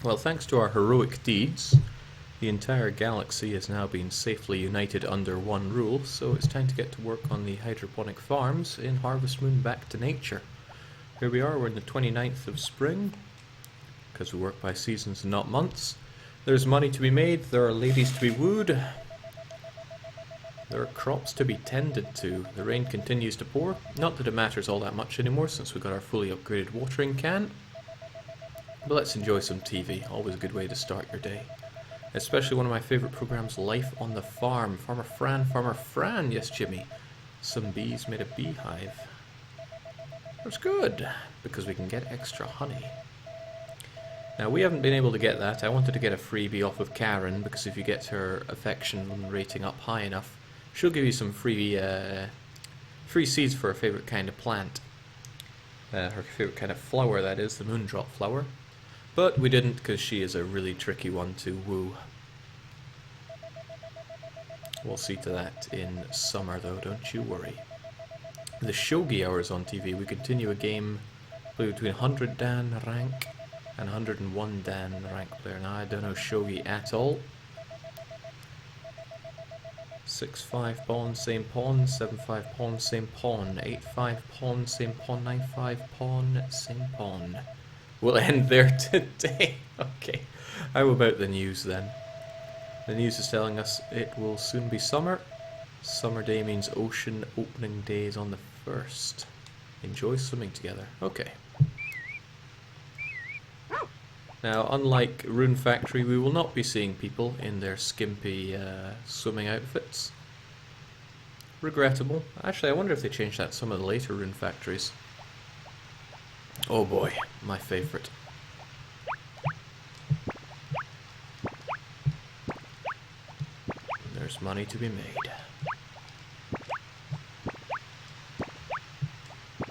Well, thanks to our heroic deeds, the entire galaxy has now been safely united under one rule, so it's time to get to work on the hydroponic farms in Harvest Moon Back to Nature. Here we are, we're in the 29th of spring, because we work by seasons and not months. There's money to be made, there are ladies to be wooed, there are crops to be tended to. The rain continues to pour, not that it matters all that much anymore since we got our fully upgraded watering can. But let's enjoy some TV, always a good way to start your day. Especially one of my favourite programs, Life on the Farm. Farmer Fran, yes Jimmy. Some bees made a beehive. That's good, because we can get extra honey. Now we haven't been able to get that. I wanted to get a freebie off of Karen, because if you get her affection rating up high enough, she'll give you some free seeds for her favourite kind of plant. Her favourite kind of flower, that is, the moondrop flower. But we didn't, because she is a really tricky one to woo. We'll see to that in summer though, don't you worry. The Shogi hours on TV, we continue a game between 100 Dan rank and 101 Dan rank player. Now I don't know Shogi at all. 6-5 pawn, same pawn, 7-5 pawn, same pawn, 8-5 pawn, same pawn, 9-5 pawn, same pawn. We'll end there today. Okay, how about the news then? The news is telling us it will soon be summer. Summer day means ocean opening day is on the 1st. Enjoy swimming together. Okay. Now, unlike Rune Factory, we will not be seeing people in their skimpy swimming outfits. Regrettable. Actually, I wonder if they changed that in some of the later Rune Factories. Oh boy, my favourite. There's money to be made.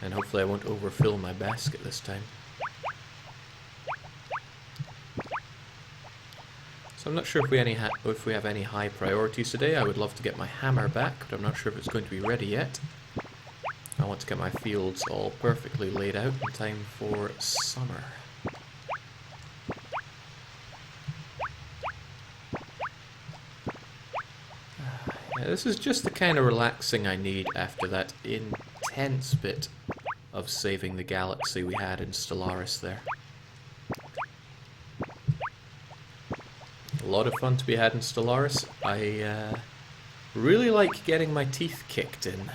And hopefully I won't overfill my basket this time. So I'm not sure if we have any high priorities today. I would love to get my hammer back, but I'm not sure if it's going to be ready yet. I want to get my fields all perfectly laid out in time for summer. Yeah, this is just the kind of relaxing I need after that intense bit of saving the galaxy we had in Stellaris there. A lot of fun to be had in Stellaris. I really like getting my teeth kicked in.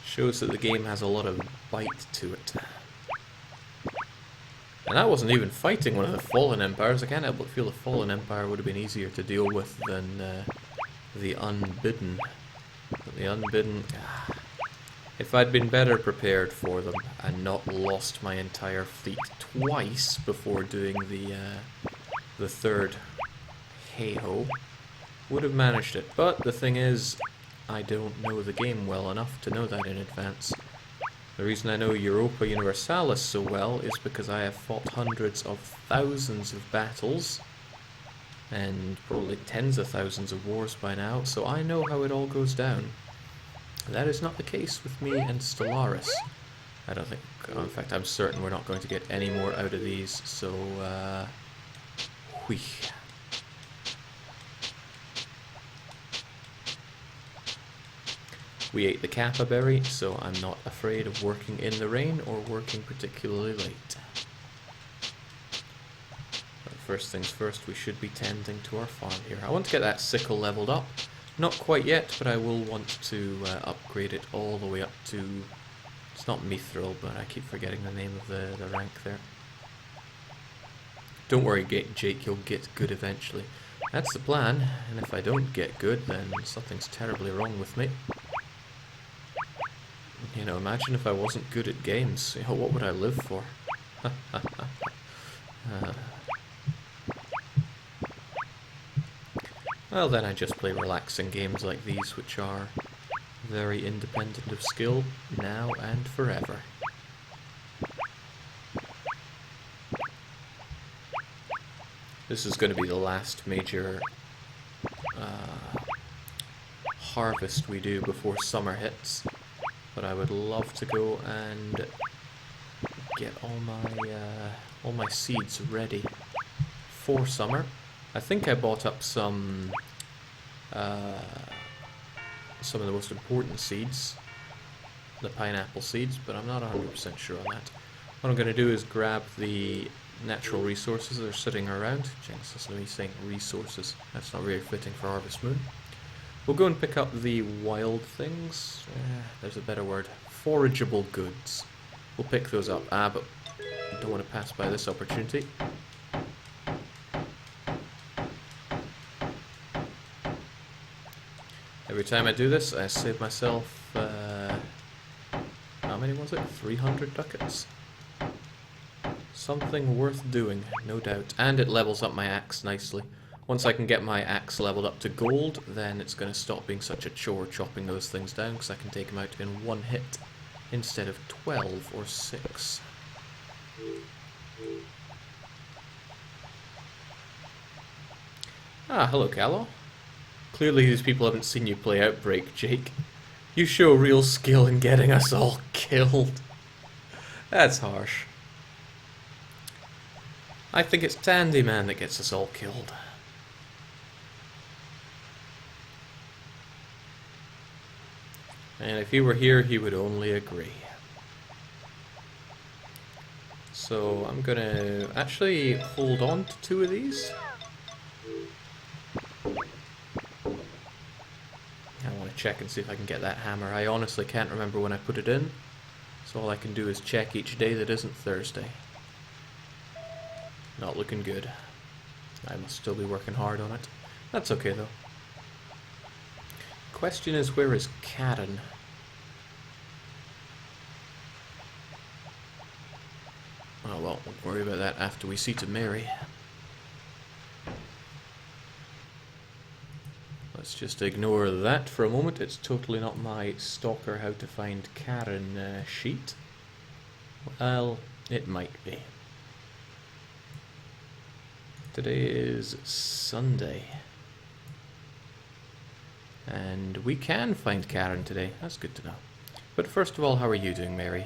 Shows that the game has a lot of bite to it. And that wasn't even fighting one of the Fallen Empires. I can't help but feel the Fallen Empire would have been easier to deal with than the Unbidden. But the Unbidden... If I'd been better prepared for them and not lost my entire fleet twice before doing the third hey-ho, would have managed it. But the thing is, I don't know the game well enough to know that in advance. The reason I know Europa Universalis so well is because I have fought hundreds of thousands of battles and probably tens of thousands of wars by now, so I know how it all goes down. That is not the case with me and Stellaris. I don't think, in fact I'm certain we're not going to get any more out of these, so whee. We ate the kappa berry, so I'm not afraid of working in the rain or working particularly late. But first things first, we should be tending to our farm here. I want to get that sickle leveled up. Not quite yet, but I will want to upgrade it all the way up to... It's not mithril, but I keep forgetting the name of the rank there. Don't worry, Jake, you'll get good eventually. That's the plan, and if I don't get good, then something's terribly wrong with me. You know, imagine if I wasn't good at games. You know, what would I live for? Well, then I just play relaxing games like these, which are very independent of skill, now and forever. This is going to be the last major harvest we do before summer hits. But I would love to go and get all my all my seeds ready for summer. I think I bought up some of the most important seeds, the pineapple seeds, but I'm not 100% sure on that. What I'm going to do is grab the natural resources that are sitting around. Jinx, that's me saying resources. That's not very fitting for Harvest Moon. We'll go and pick up the wild things. There's a better word. Forageable goods. We'll pick those up. But I don't want to pass by this opportunity. Every time I do this, I save myself, how many was it? 300 ducats? Something worth doing, no doubt. And it levels up my axe nicely. Once I can get my axe leveled up to gold, then it's going to stop being such a chore chopping those things down, because I can take them out in one hit instead of 12 or 6. Ah, hello, Callow. Clearly these people haven't seen you play Outbreak, Jake. You show real skill in getting us all killed. That's harsh. I think it's Tandy Man that gets us all killed. And if he were here, he would only agree. So I'm gonna actually hold on to 2 of these. I want to check and see if I can get that hammer. I honestly can't remember when I put it in, so all I can do is check each day that isn't Thursday. Not looking good. I must still be working hard on it. That's okay though. Question is, where is Karen? Oh well, we'll worry about that after we see to Mary. Let's just ignore that for a moment. It's totally not my stalker how to find Karen sheet. Well, it might be. Today is Sunday. And we can find Karen today. That's good to know. But first of all, how are you doing, Mary?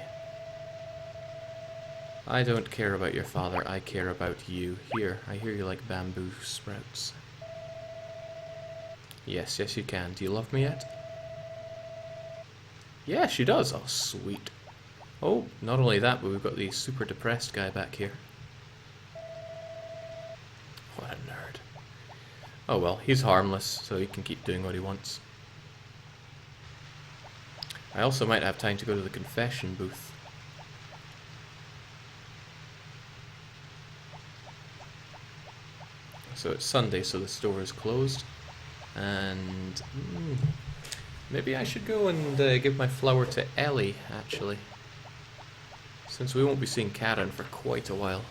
I don't care about your father, I care about you. Here, I hear you like bamboo sprouts. Yes, yes you can. Do you love me yet? Yeah, she does. Oh, sweet. Oh, not only that, but we've got the super depressed guy back here. What a nerd. Oh well, he's harmless, so he can keep doing what he wants. I also might have time to go to the confession booth. So it's Sunday, so the store is closed. And maybe I should go and give my flower to Ellie, actually. Since we won't be seeing Karen for quite a while.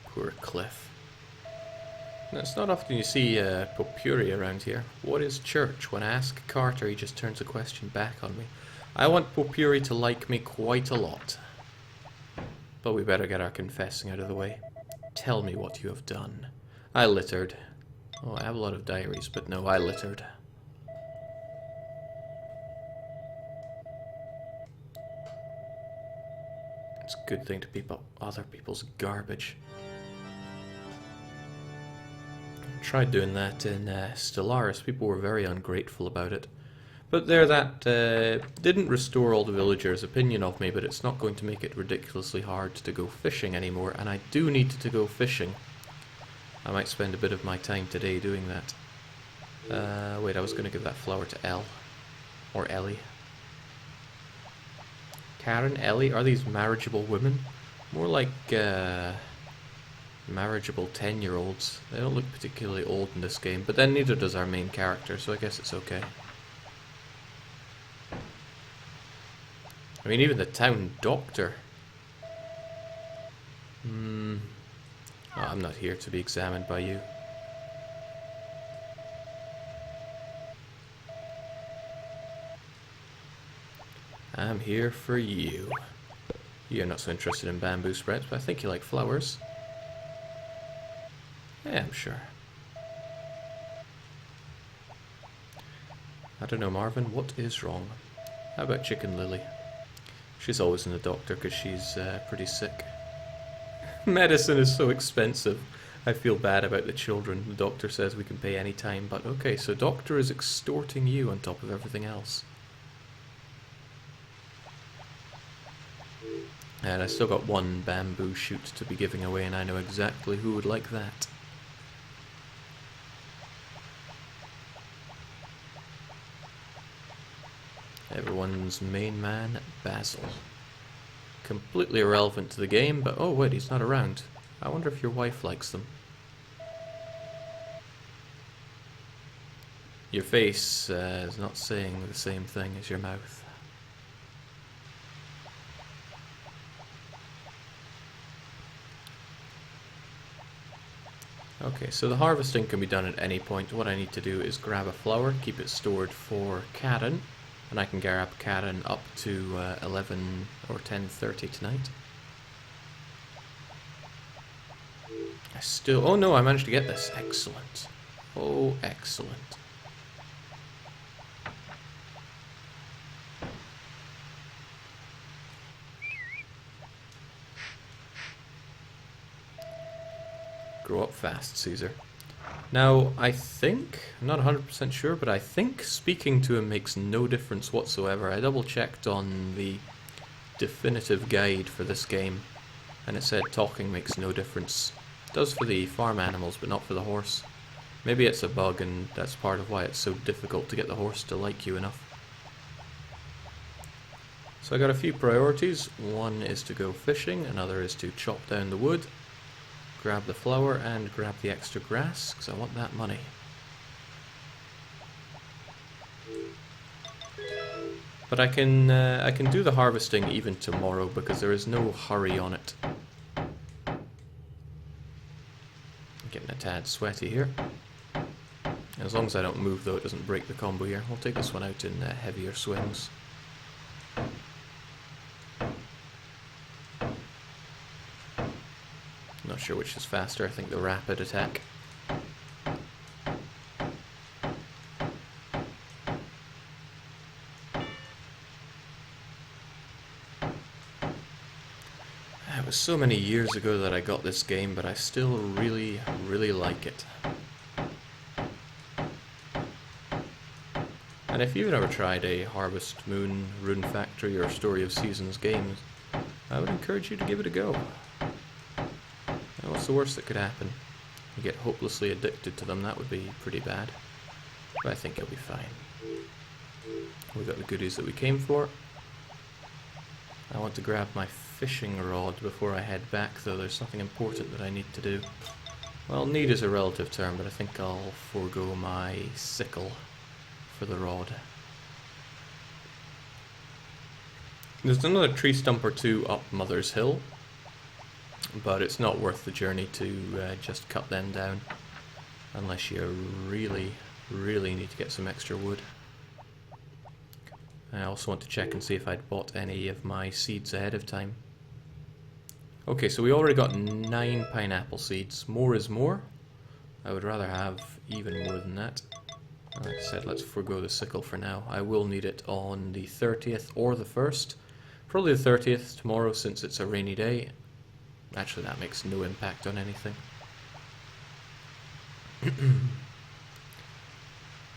Poor Cliff. Now, it's not often you see Popuri around here. What is church? When I ask Carter, he just turns the question back on me. I want Popuri to like me quite a lot. But we better get our confessing out of the way. Tell me what you have done. I littered. Oh, I have a lot of diaries, but no, I littered. It's a good thing to peep up other people's garbage. I tried doing that in Stellaris. People were very ungrateful about it. But there, that didn't restore all the villagers' opinion of me, but it's not going to make it ridiculously hard to go fishing anymore, and I do need to go fishing. I might spend a bit of my time today doing that. Wait, I was going to give that flower to Elle. Or Ellie. Karen, Ellie, are these marriageable women? More like marriageable 10-year-olds. They don't look particularly old in this game, but then neither does our main character, so I guess it's okay. I mean, even the town doctor. Oh, I'm not here to be examined by you. I'm here for you. You're not so interested in bamboo sprouts, but I think you like flowers. Yeah, I'm sure. I don't know, Marvin, what is wrong? How about Chicken Lily? She's always in the doctor because she's pretty sick. Medicine is so expensive. I feel bad about the children. The doctor says we can pay any time, but okay, so doctor is extorting you on top of everything else. And I still got one bamboo shoot to be giving away, and I know exactly who would like that. Everyone's main man, Basil. Completely irrelevant to the game, but oh wait, he's not around. I wonder if your wife likes them. Your face is not saying the same thing as your mouth. Okay, so the harvesting can be done at any point. What I need to do is grab a flower, keep it stored for Karen, and I can grab Karen up to 11 or 10:30 tonight. Oh no, I managed to get this. Excellent. Oh, excellent. Grow up fast, Caesar. Now, I think, I'm not 100% sure, but I think speaking to him makes no difference whatsoever. I double checked on the definitive guide for this game, and it said talking makes no difference. It does for the farm animals, but not for the horse. Maybe it's a bug, and that's part of why it's so difficult to get the horse to like you enough. So I got a few priorities. One is to go fishing, another is to chop down the wood, grab the flour, and grab the extra grass, because I want that money. But I can do the harvesting even tomorrow, because there is no hurry on it. I'm getting a tad sweaty here. As long as I don't move, though, it doesn't break the combo here. I'll take this one out in heavier swings. Not sure which is faster. I think the rapid attack. It was so many years ago that I got this game, but I still really, really like it. And if you've ever tried a Harvest Moon, Rune Factory, or Story of Seasons game, I would encourage you to give it a go. What's the worst that could happen? You get hopelessly addicted to them, that would be pretty bad. But I think you'll be fine. We got the goodies that we came for. I want to grab my fishing rod before I head back, though there's something important that I need to do. Well, need is a relative term, but I think I'll forego my sickle for the rod. There's another tree stump or two up Mother's Hill, but it's not worth the journey to just cut them down, unless you really, really need to get some extra wood. I also want to check and see if I'd bought any of my seeds ahead of time. Okay, so we already got 9 pineapple seeds. More is more. I would rather have even more than that. Like I said, let's forego the sickle for now. I will need it on the 30th or the 1st. Probably the 30th tomorrow, since it's a rainy day. Actually, that makes no impact on anything.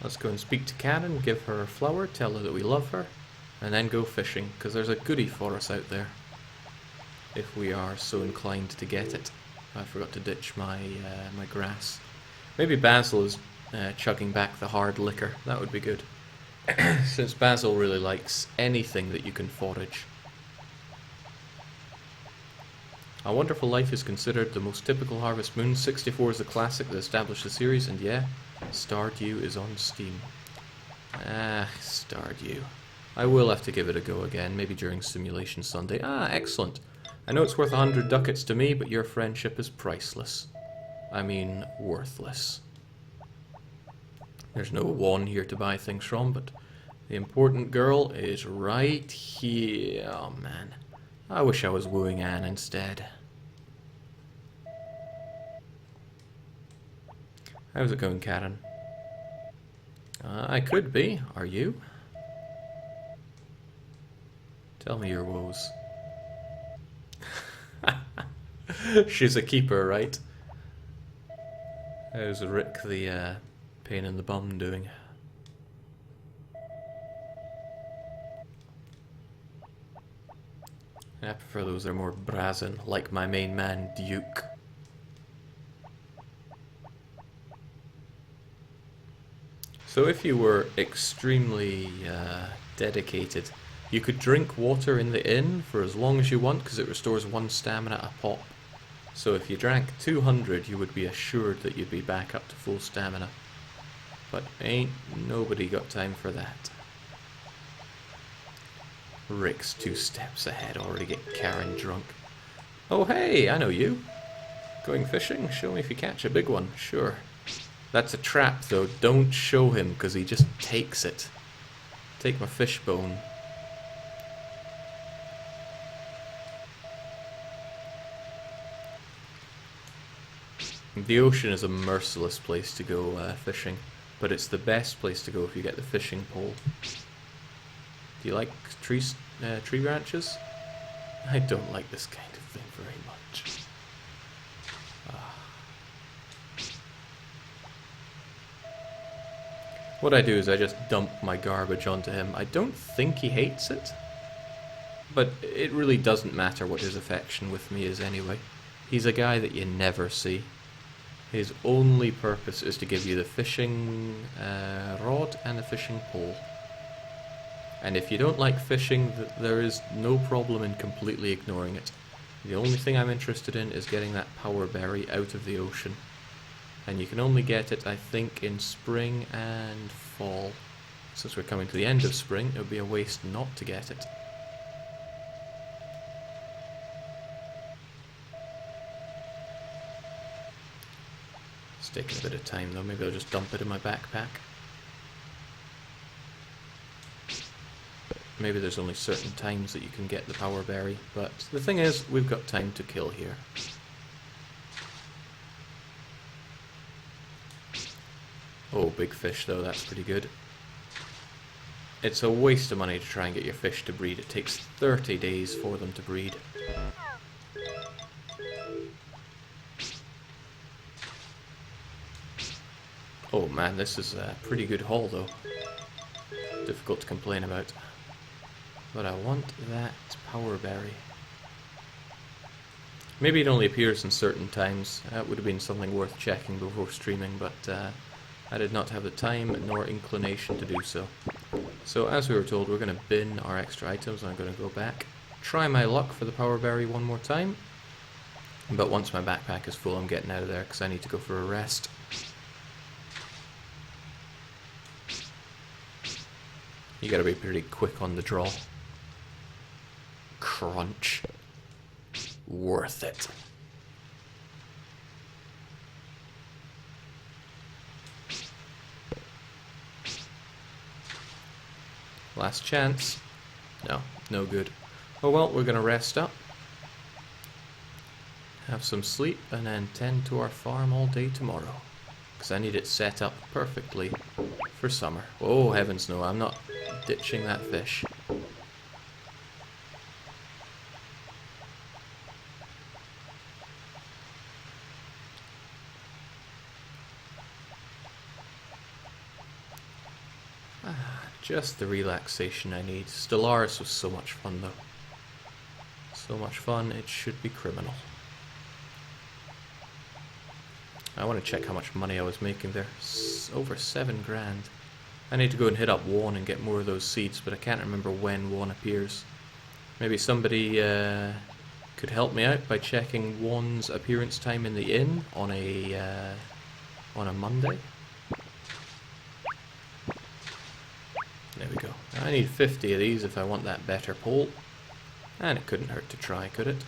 Let's go and speak to Karen, give her a flower, tell her that we love her, and then go fishing, because there's a goodie for us out there, if we are so inclined to get it. I forgot to ditch my my grass. Maybe Basil is chugging back the hard liquor. That would be good. Since Basil really likes anything that you can forage. A Wonderful Life is considered the most typical Harvest Moon. 64 is the classic that established the series, and yeah, Stardew is on Steam. Ah, Stardew. I will have to give it a go again, maybe during Simulation Sunday. Ah, excellent. I know it's worth 100 ducats to me, but your friendship is priceless. I mean, worthless. There's no one here to buy things from, but the important girl is right here. Oh, man. I wish I was wooing Anne instead. How's it going, Karen? I could be. Are you? Tell me your woes. She's a keeper, right? How's Rick the pain in the bum doing? I prefer those that are more brazen, like my main man, Duke. So if you were extremely dedicated, you could drink water in the inn for as long as you want because it restores 1 stamina a pop. So if you drank 200, you would be assured that you'd be back up to full stamina. But ain't nobody got time for that. Rick's 2 steps ahead, already get Karen drunk. Oh hey, I know you. Going fishing? Show me if you catch a big one. Sure. That's a trap though, don't show him because he just takes it. Take my fish bone. The ocean is a merciless place to go fishing, but it's the best place to go if you get the fishing pole. Do you like tree branches? I don't like this kind of thing very much. What I do is I just dump my garbage onto him. I don't think he hates it, but it really doesn't matter what his affection with me is anyway. He's a guy that you never see. His only purpose is to give you the fishing rod and the fishing pole. And if you don't like fishing, there is no problem in completely ignoring it. The only thing I'm interested in is getting that power berry out of the ocean. And you can only get it, I think, in spring and fall. Since we're coming to the end of spring, it would be a waste not to get it. It's taking a bit of time though, maybe I'll just dump it in my backpack. Maybe there's only certain times that you can get the power berry, but the thing is, we've got time to kill here. Oh, big fish though, that's pretty good. It's a waste of money to try and get your fish to breed. It takes 30 days for them to breed. Oh man, this is a pretty good haul though. Difficult to complain about. But I want that power berry. Maybe it only appears in certain times. That would have been something worth checking before streaming, but I did not have the time nor inclination to do so. So as we were told, we're going to bin our extra items, and I'm going to go back, try my luck for the power berry one more time. But once my backpack is full, I'm getting out of there because I need to go for a rest. You gotta be pretty quick on the draw. Crunch. Worth it. Last chance. No, no good. Oh well, we're gonna rest up. Have some sleep and then tend to our farm all day tomorrow. Because I need it set up perfectly for summer. Oh heavens no, I'm not ditching that fish. Just the relaxation I need. Stellaris was so much fun though. So much fun, it should be criminal. I want to check how much money I was making there. Over 7 grand. I need to go and hit up Juan and get more of those seeds, but I can't remember when Juan appears. Maybe somebody could help me out by checking Juan's appearance time in the inn on a Monday. There we go. I need 50 of these if I want that better pole. And it couldn't hurt to try, could it?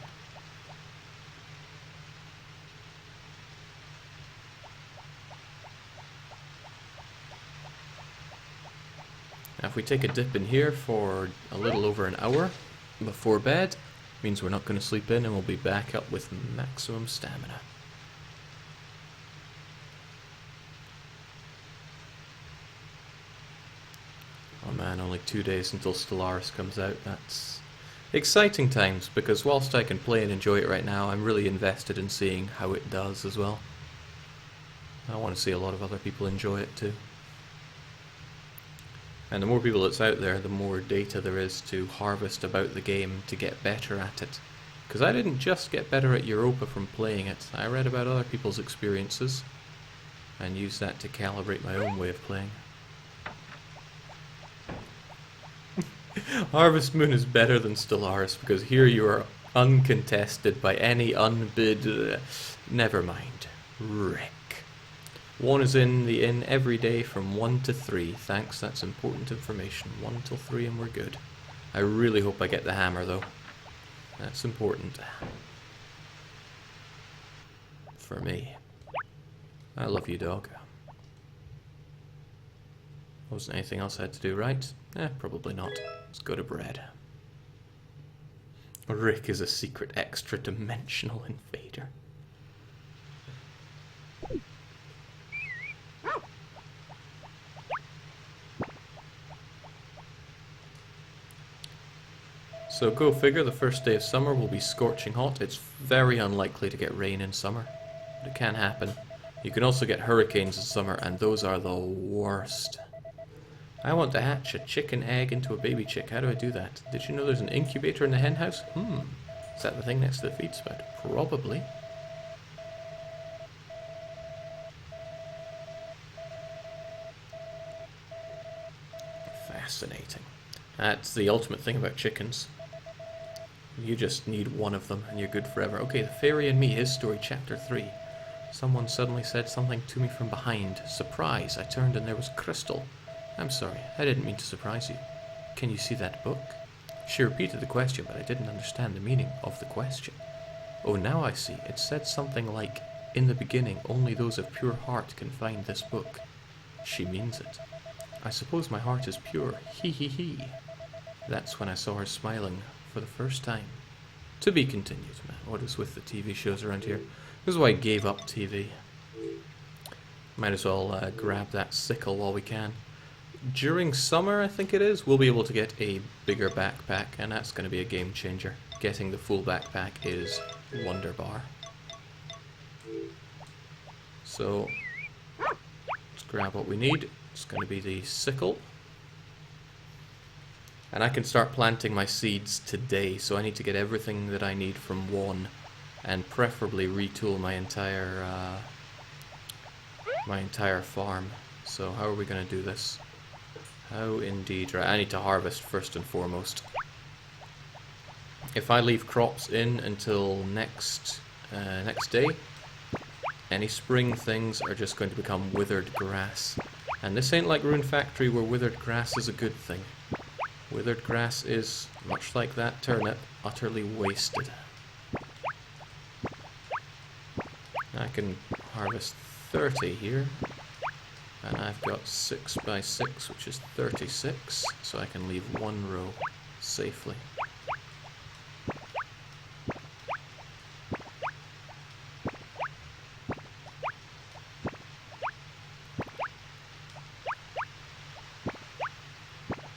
Now if we take a dip in here for a little over an hour before bed, means we're not going to sleep in and we'll be back up with maximum stamina. Oh man, only 2 days until Stellaris comes out. That's Exciting times, because whilst I can play and enjoy it right now, I'm really invested in seeing how it does as well. I want to see a lot of other people enjoy it too. And the more people that's out there, the more data there is to harvest about the game to get better at it. Because I didn't just get better at Europa from playing it, I read about other people's experiences and used that to calibrate my own way of playing. Harvest Moon is better than Stellaris because here you are uncontested by any unbid... never mind. Rick. One is in the inn every day from 1 to 3. Thanks, that's important information. 1 till 3 and we're good. I really hope I get the hammer though. That's important. For me. I love you, dog. Wasn't anything else I had to do, right? Probably not. Let's go to bread. Rick is a secret extra-dimensional invader. So go figure, the first day of summer will be scorching hot. It's very unlikely to get rain in summer, but it can happen. You can also get hurricanes in summer, and those are the worst. I want to hatch a chicken egg into a baby chick. How do I do that? Did you know there's an incubator in the hen house? Is that the thing next to the feed spout? Probably. Fascinating. That's the ultimate thing about chickens. You just need one of them and you're good forever. Okay, The Fairy and Me, his story, chapter 3. Someone suddenly said something to me from behind. Surprise! I turned and there was Crystal. I'm sorry, I didn't mean to surprise you. Can you see that book? She repeated the question, but I didn't understand the meaning of the question. Oh, now I see. It said something like, in the beginning, only those of pure heart can find this book. She means it. I suppose my heart is pure. Hee hee hee. That's when I saw her smiling for the first time. To be continued, man. What is with the TV shows around here? This is why I gave up TV. Might as well grab that sickle while we can. During summer, I think it is, we'll be able to get a bigger backpack, and that's going to be a game changer. Getting the full backpack is wonderbar. So, let's grab what we need. It's going to be the sickle. And I can start planting my seeds today, so I need to get everything that I need from one, and preferably retool my entire farm. So how are we going to do this? How indeed, right, I need to harvest first and foremost. If I leave crops in until next day, any spring things are just going to become withered grass. And this ain't like Rune Factory where withered grass is a good thing. Withered grass is, much like that turnip, utterly wasted. I can harvest 30 here. And I've got 6 by 6, which is 36, so I can leave one row safely.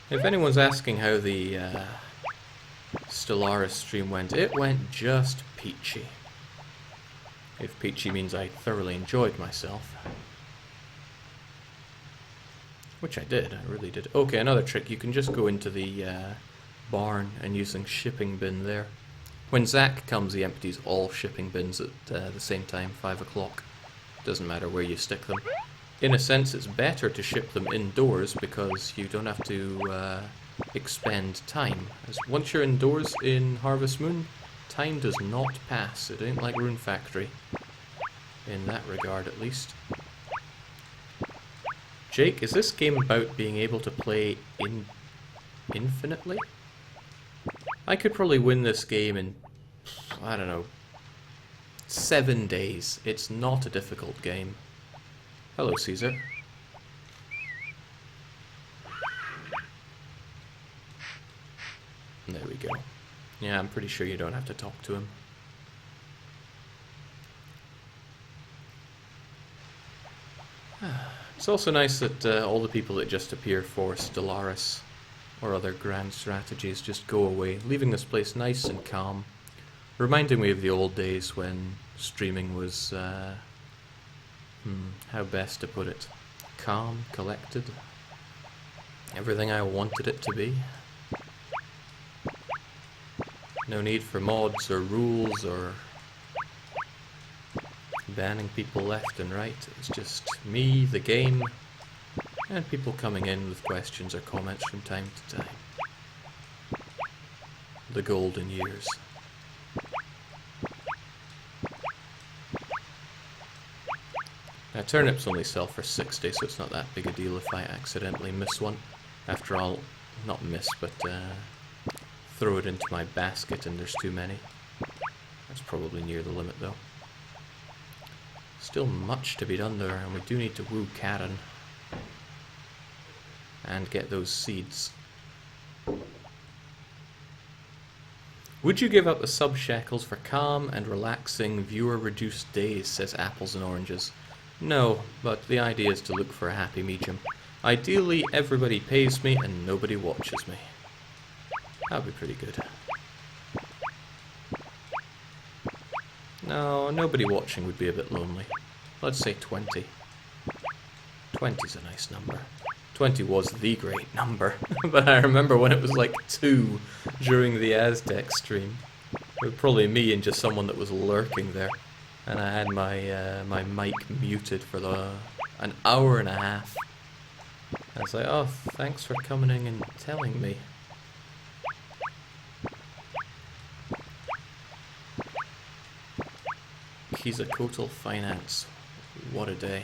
If anyone's asking how the Stellaris stream went, it went just peachy. If peachy means I thoroughly enjoyed myself. Which I did, I really did. Okay, another trick, you can just go into the barn and using shipping bin there. When Zach comes, he empties all shipping bins at the same time, 5 o'clock. Doesn't matter where you stick them. In a sense, it's better to ship them indoors because you don't have to expend time. As once you're indoors in Harvest Moon, time does not pass. It ain't like Rune Factory. In that regard, at least. Jake, is this game about being able to play infinitely? I could probably win this game in, I don't know, 7 days. It's not a difficult game. Hello, Caesar. There we go. Yeah, I'm pretty sure you don't have to talk to him. It's also nice that all the people that just appear for Stellaris or other grand strategies just go away, leaving this place nice and calm, reminding me of the old days when streaming was, how best to put it, calm, collected, everything I wanted it to be. No need for mods or rules or banning people left and right. It's just me, the game, and people coming in with questions or comments from time to time. The golden years. Now turnips only sell for 60, so it's not that big a deal if I accidentally miss one. After all, not miss, but throw it into my basket and there's too many. That's probably near the limit though. Still much to be done there, and we do need to woo Karen and get those seeds. Would you give up the sub-shekels for calm and relaxing viewer-reduced days, says Apples and Oranges. No, but the idea is to look for a happy medium. Ideally, everybody pays me and nobody watches me. That would be pretty good. No, nobody watching would be a bit lonely. Let's say 20. 20's a nice number. 20 was the great number, but I remember when it was like 2 during the Aztec stream. It was probably me and just someone that was lurking there. And I had my my mic muted for an hour and a half. I was like, oh, thanks for coming in and telling me. Quetzalcoatl Finance. What a day.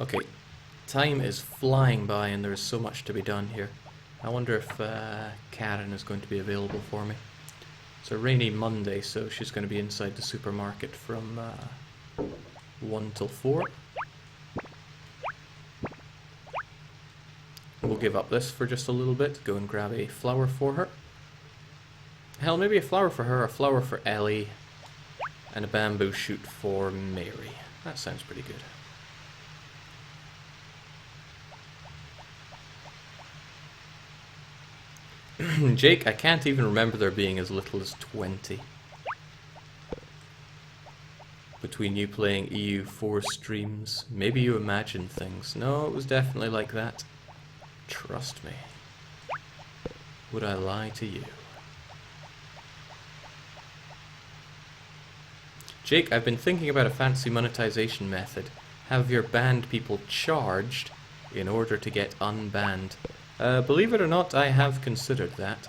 Okay, time is flying by and there is so much to be done here. I wonder if Karen is going to be available for me. It's a rainy Monday, so she's going to be inside the supermarket from 1 till 4. We'll give up this for just a little bit, go and grab a flower for her. Hell, maybe a flower for her, a flower for Ellie, and a bamboo shoot for Mary. That sounds pretty good. Jake, I can't even remember there being as little as 20. Between you playing EU4 streams, maybe you imagine things. No, it was definitely like that. Trust me. Would I lie to you? Jake, I've been thinking about a fancy monetization method. Have your banned people charged in order to get unbanned. Believe it or not, I have considered that.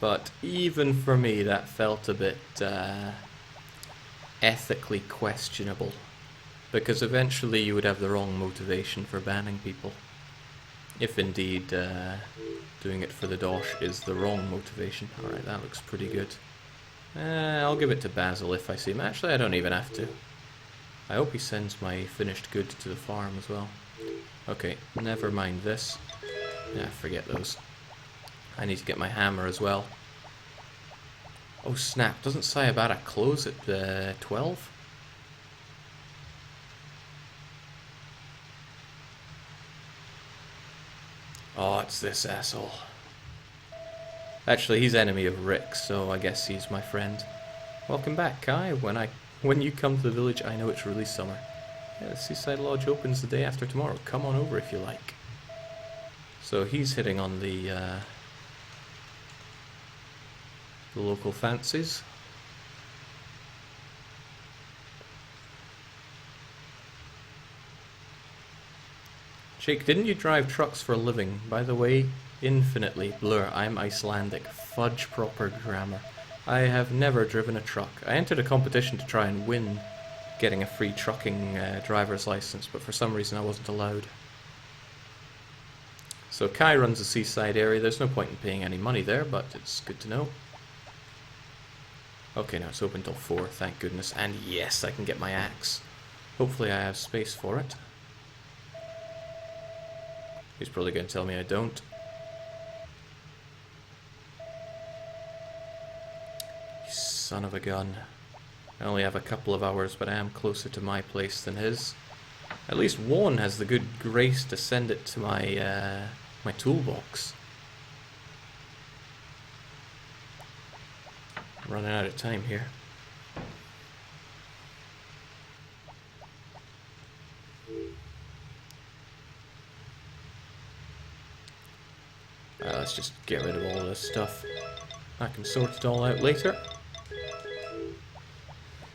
But even for me, that felt a bit ethically questionable. Because eventually you would have the wrong motivation for banning people. If indeed doing it for the dosh is the wrong motivation. Alright, that looks pretty good. I'll give it to Basil if I see him. Actually, I don't even have to. I hope he sends my finished good to the farm as well. Okay, never mind this. Yeah, forget those. I need to get my hammer as well. Oh snap, doesn't Sayabara close at 12? Oh, it's this asshole. Actually, he's enemy of Rick, so I guess he's my friend. Welcome back, Kai. When you come to the village, I know it's really summer. Yeah, the Seaside Lodge opens the day after tomorrow. Come on over if you like. So he's hitting on the local fancies. Jake, didn't you drive trucks for a living? By the way, infinitely blur. I'm Icelandic. Fudge proper grammar. I have never driven a truck. I entered a competition to try and win getting a free trucking driver's license, but for some reason I wasn't allowed. So Kai runs the seaside area. There's no point in paying any money there, but it's good to know. Okay, now it's open till 4, thank goodness. And yes, I can get my axe. Hopefully I have space for it. He's probably going to tell me I don't. You son of a gun. I only have a couple of hours, but I am closer to my place than his. At least one has the good grace to send it to my my toolbox. I'm running out of time here. Let's just get rid of all this stuff. I can sort it all out later.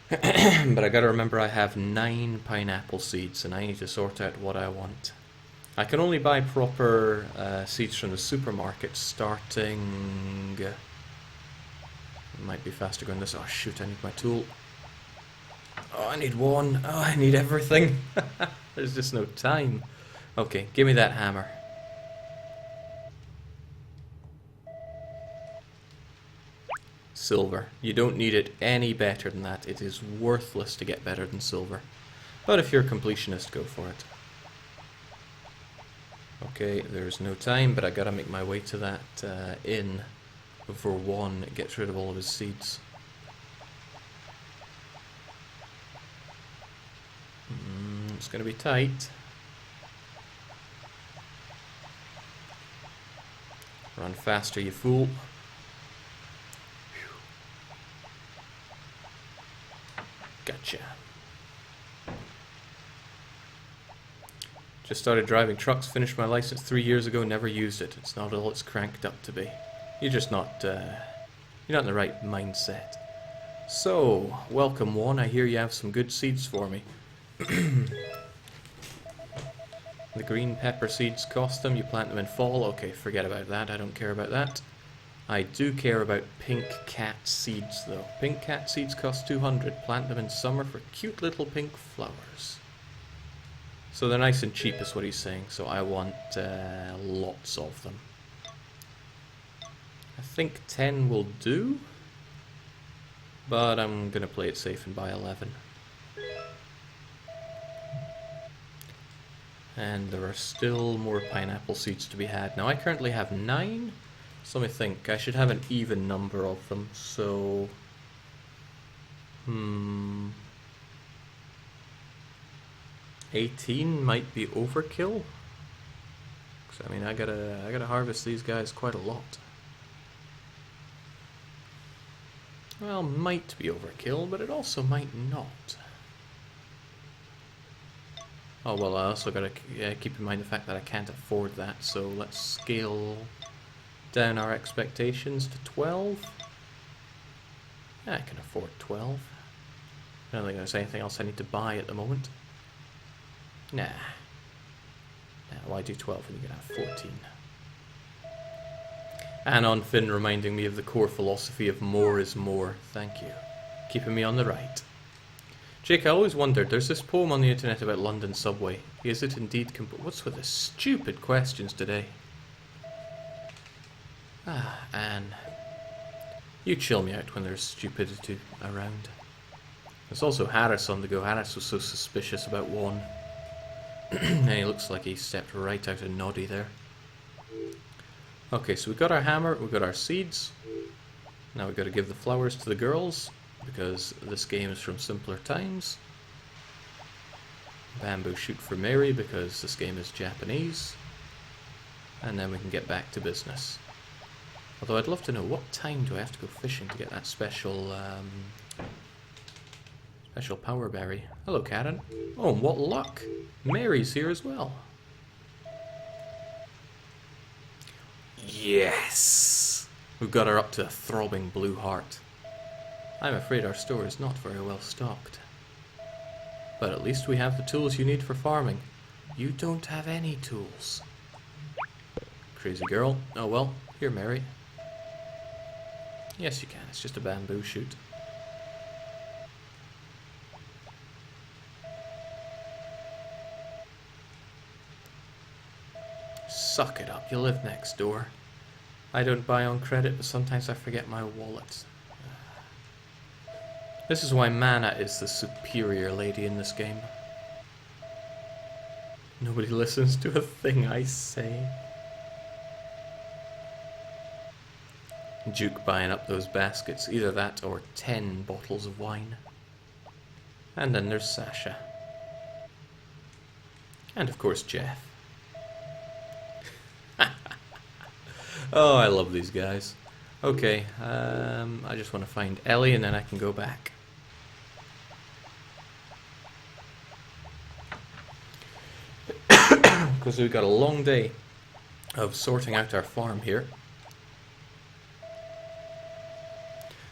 But I gotta remember I have 9 pineapple seeds and I need to sort out what I want. I can only buy proper seeds from the supermarket starting... It might be faster going this... Oh shoot, I need my tool. Oh, I need one. Oh, I need everything. There's just no time. Okay, give me that hammer. Silver. You don't need it any better than that. It is worthless to get better than silver. But if you're a completionist, go for it. Okay, there's no time, but I gotta make my way to that inn before one gets rid of all of his seeds. It's gonna be tight. Run faster, you fool. Gotcha. Just started driving trucks, finished my license 3 years ago, never used it. It's not all it's cranked up to be. You're just not, you're not in the right mindset. So, welcome one, I hear you have some good seeds for me. The green pepper seeds cost them, you plant them in fall, okay, forget about that, I don't care about that. I do care about pink cat seeds though. Pink cat seeds cost 200, plant them in summer for cute little pink flowers. So they're nice and cheap is what he's saying, so I want lots of them. I think 10 will do, but I'm going to play it safe and buy 11. And there are still more pineapple seeds to be had. Now I currently have 9, so let me think. I should have an even number of them, so... 18 might be overkill. 'Cause, I mean, I gotta harvest these guys quite a lot. Well, might be overkill, but it also might not. Oh well, I also gotta keep in mind the fact that I can't afford that, so let's scale down our expectations to 12. Yeah, I can afford 12. I don't think there's anything else I need to buy at the moment. Nah. Why do 12 when you can have 14? Anon Finn reminding me of the core philosophy of more is more. Thank you. Keeping me on the right. Jake, I always wondered, there's this poem on the internet about London subway. Is it indeed what's with the stupid questions today? Ah, Anne. You chill me out when there's stupidity around. There's also Harris on the go. Harris was so suspicious about one. And he looks like he stepped right out of Noddy there. Okay, so we've got our hammer, we've got our seeds. Now we've got to give the flowers to the girls, because this game is from simpler times. Bamboo shoot for Mary, because this game is Japanese. And then we can get back to business. Although I'd love to know, what time do I have to go fishing to get that special power berry? Hello, Karen. Oh, and what luck! Mary's here as well. Yes! We've got her up to a throbbing blue heart. I'm afraid our store is not very well stocked. But at least we have the tools you need for farming. You don't have any tools. Crazy girl. Oh well, here, Mary. Yes, you can. It's just a bamboo shoot. Suck it up. You live next door. I don't buy on credit, but sometimes I forget my wallet. This is why Mana is the superior lady in this game. Nobody listens to a thing I say. Duke buying up those baskets, either that or 10 bottles of wine. And then there's Sasha. And of course Jeff. Oh, I love these guys. Okay, I just want to find Ellie and then I can go back. Because we've got a long day of sorting out our farm here.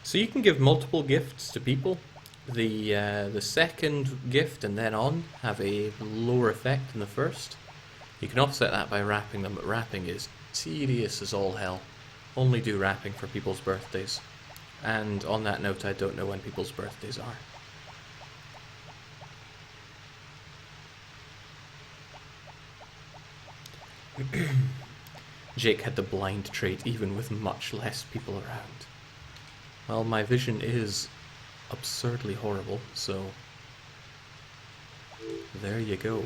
So you can give multiple gifts to people. The second gift and then on have a lower effect than the first. You can offset that by wrapping them, but wrapping is tedious as all hell. Only do wrapping for people's birthdays. And on that note, I don't know when people's birthdays are. Jake had the blind trait even with much less people around. Well, my vision is absurdly horrible, so there you go.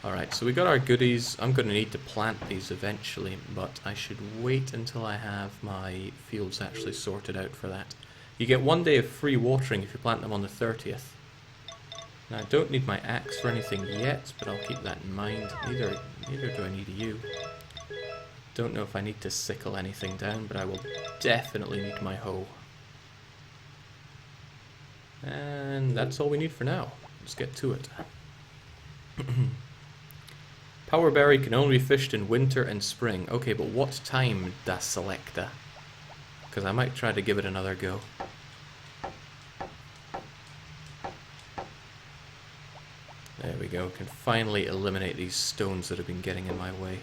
Alright, so we got our goodies. I'm going to need to plant these eventually, but I should wait until I have my fields actually sorted out for that. You get 1 day of free watering if you plant them on the 30th. Now, I don't need my axe for anything yet, but I'll keep that in mind. Neither do I need you. Don't know if I need to sickle anything down, but I will definitely need my hoe. And that's all we need for now. Let's get to it. Power berry can only be fished in winter and spring. Okay, but what time does selecta? Because I might try to give it another go. There we go. Can finally eliminate these stones that have been getting in my way.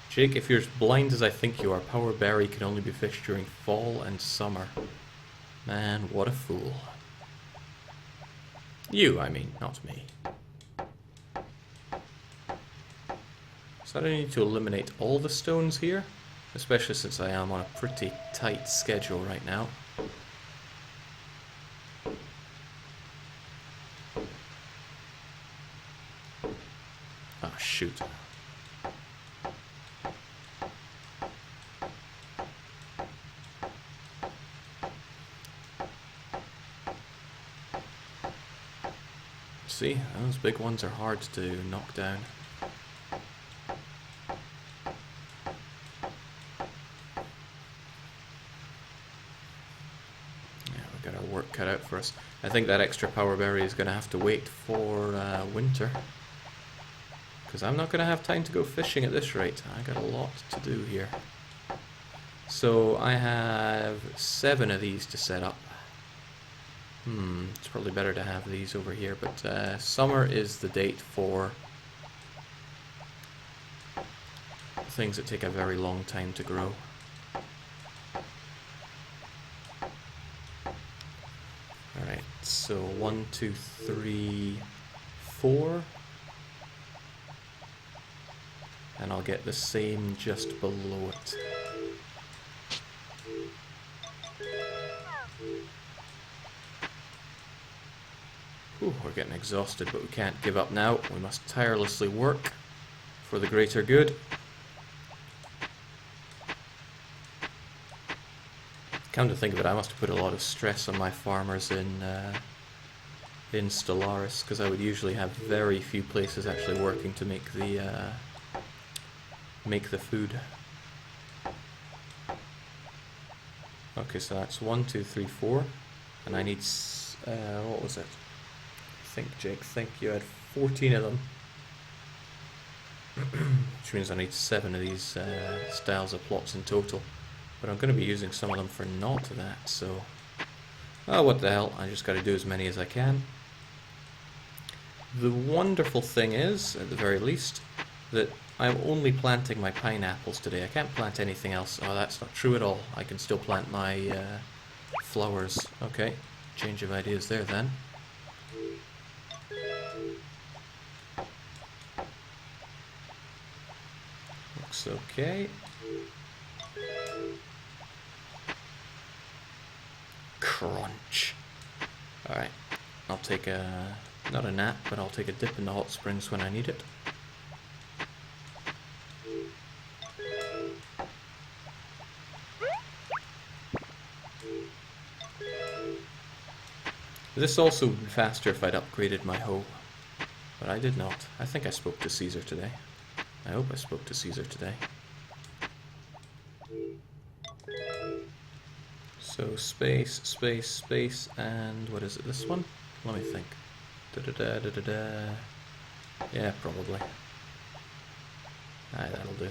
Jake, if you're as blind as I think you are, power berry can only be fished during fall and summer. Man, what a fool. You, I mean, not me. So I need to eliminate all the stones here, especially since I am on a pretty tight schedule right now. Ah, shoot. See, those big ones are hard to knock down. Yeah, we've got our work cut out for us. I think that extra power berry is going to have to wait for winter. Because I'm not going to have time to go fishing at this rate. I got a lot to do here. So I have 7 of these to set up. It's probably better to have these over here, but summer is the date for things that take a very long time to grow. Alright, so 1, 2, 3, 4. And I'll get the same just below it. Ooh, we're getting exhausted, but we can't give up now. We must tirelessly work for the greater good. Come to think of it, I must have put a lot of stress on my farmers in Stellaris, because I would usually have very few places actually working to make the food. Okay, so that's 1, 2, 3, 4, and I need what was it? Jake, think you had 14 of them. Which means I need 7 of these styles of plots in total. But I'm going to be using some of them for not that, so... Oh, what the hell, I just got to do as many as I can. The wonderful thing is, at the very least, that I'm only planting my pineapples today. I can't plant anything else. Oh, that's not true at all. I can still plant my flowers. Okay, change of ideas there then. Looks okay. Crunch. Alright, I'll take not a nap, but I'll take a dip in the hot springs when I need it. This also would be faster if I'd upgraded my hoe. But I did not. I think I spoke to Caesar today. I hope I spoke to Caesar today. So space, space, space, and what is it, this one? Let me think. Da-da-da, da-da-da. Yeah, probably. Aye, that'll do.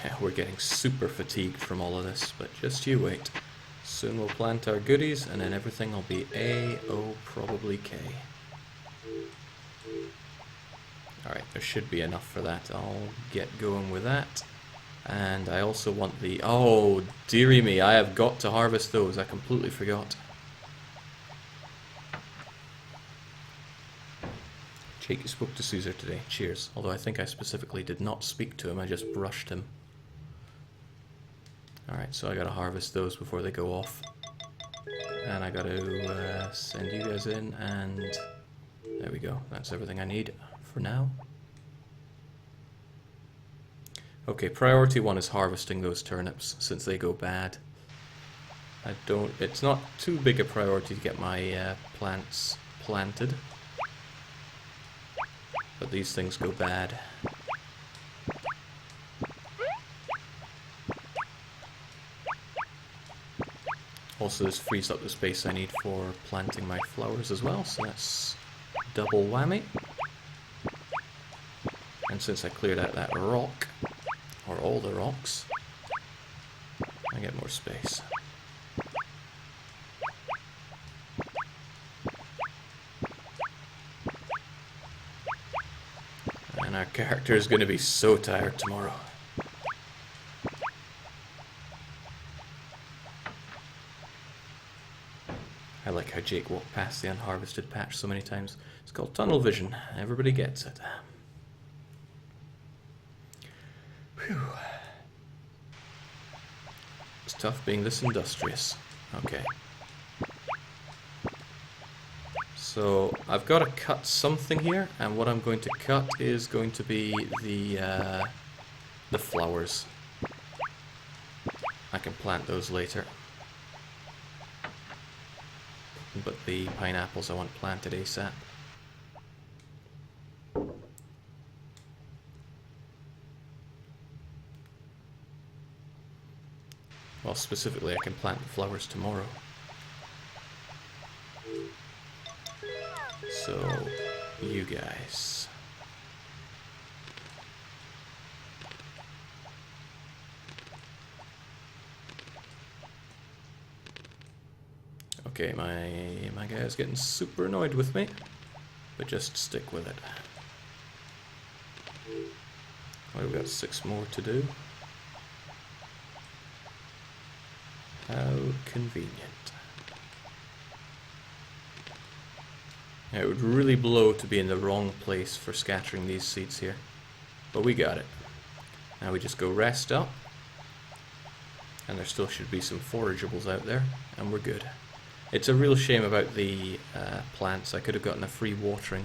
Yeah, we're getting super fatigued from all of this, but just you wait. Soon we'll plant our goodies, and then everything will be A-O probably K. Alright, there should be enough for that. I'll get going with that. And I also want the... Oh, dearie me, I have got to harvest those. I completely forgot. Jake, you spoke to Caesar today. Cheers. Although I think I specifically did not speak to him, I just brushed him. Alright, so I gotta harvest those before they go off. And I gotta send you guys in, and there we go. That's everything I need for now. Okay, priority 1 is harvesting those turnips, since they go bad. It's not too big a priority to get my plants planted. But these things go bad. Also, this frees up the space I need for planting my flowers as well, so that's double whammy. And since I cleared out that rock, or all the rocks, I get more space. And our character is going to be so tired tomorrow. I like how Jake walked past the unharvested patch so many times. It's called tunnel vision. Everybody gets it. Whew. It's tough being this industrious. Okay. So I've got to cut something here, and what I'm going to cut is going to be the flowers. I can plant those later. But the pineapples I want planted ASAP. Well, specifically I can plant the flowers tomorrow. So, you guys. Okay, my guy's getting super annoyed with me, but just stick with it. Well, we've got 6 more to do. How convenient. Yeah, it would really blow to be in the wrong place for scattering these seeds here, but we got it. Now we just go rest up, and there still should be some forageables out there, and we're good. It's a real shame about the plants. I could have gotten a free watering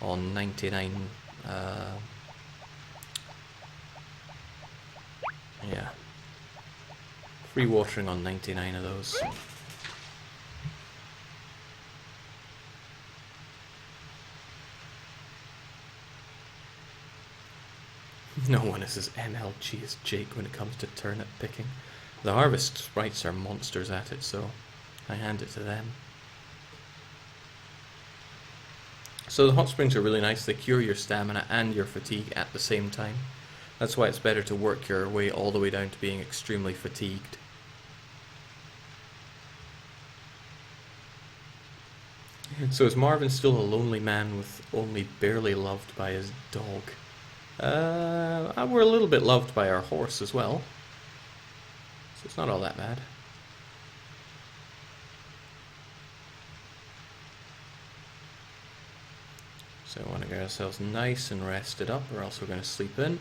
on 99. Yeah. Free watering on 99 of those. No one is as NLG as Jake when it comes to turnip picking. The harvest sprites are monsters at it, so I hand it to them. So the hot springs are really nice. They cure your stamina and your fatigue at the same time. That's why it's better to work your way all the way down to being extremely fatigued. So is Marvin still a lonely man with only barely loved by his dog? We're a little bit loved by our horse as well. So it's not all that bad. So we want to get ourselves nice and rested up, or else we're going to sleep in.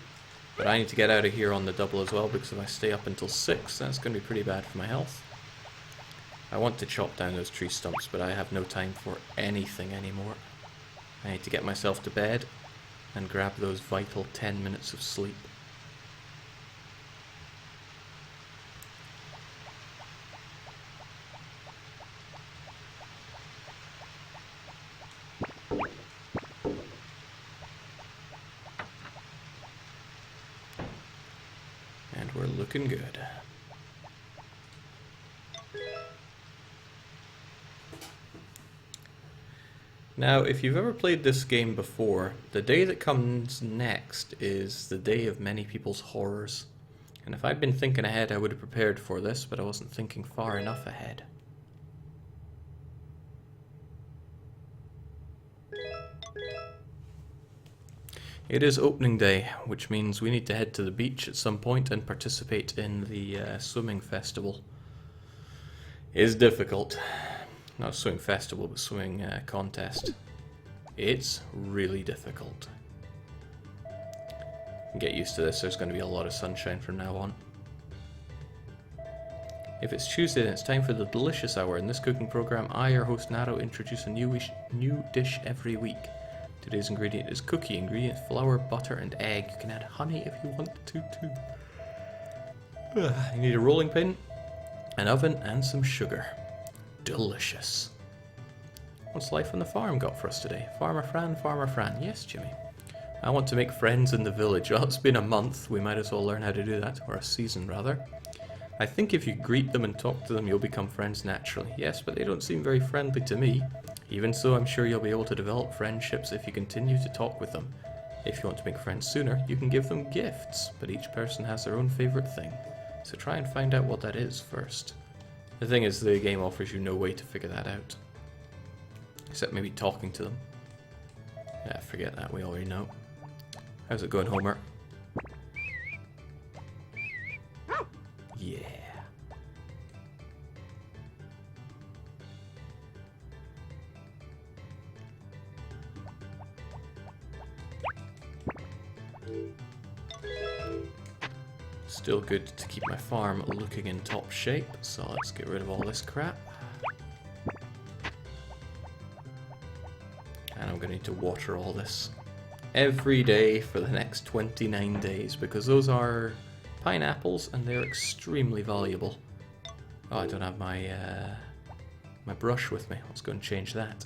But I need to get out of here on the double as well, because if I stay up until 6, that's going to be pretty bad for my health. I want to chop down those tree stumps, but I have no time for anything anymore. I need to get myself to bed and grab those vital 10 minutes of sleep. And we're looking good. Now, if you've ever played this game before, the day that comes next is the day of many people's horrors. And if I'd been thinking ahead, I would have prepared for this, but I wasn't thinking far enough ahead. It is opening day, which means we need to head to the beach at some point and participate in the swimming festival. It is difficult. Not a swimming festival, but swimming contest. It's really difficult. Get used to this, there's going to be a lot of sunshine from now on. If it's Tuesday, then it's time for the delicious hour. In this cooking program, I, your host Naro, introduce a new dish every week. Today's ingredient is cookie. Ingredients: flour, butter, and egg. You can add honey if you want to too. You need a rolling pin, an oven, and some sugar. Delicious. What's life on the farm got for us today? Farmer Fran. Yes, Jimmy. I want to make friends in the village. Well, it's been a month. We might as well learn how to do that. Or a season, rather. I think if you greet them and talk to them, you'll become friends naturally. Yes, but they don't seem very friendly to me. Even so, I'm sure you'll be able to develop friendships if you continue to talk with them. If you want to make friends sooner, you can give them gifts, but each person has their own favorite thing. So try and find out what that is first. The thing is, the game offers you no way to figure that out. Except maybe talking to them. Yeah, forget that, we already know. How's it going, Homer? Yeah. Still good to keep my farm looking in top shape, so let's get rid of all this crap. And I'm going to need to water all this every day for the next 29 days, because those are pineapples and they're extremely valuable. Oh, I don't have my my brush with me. Let's go and change that.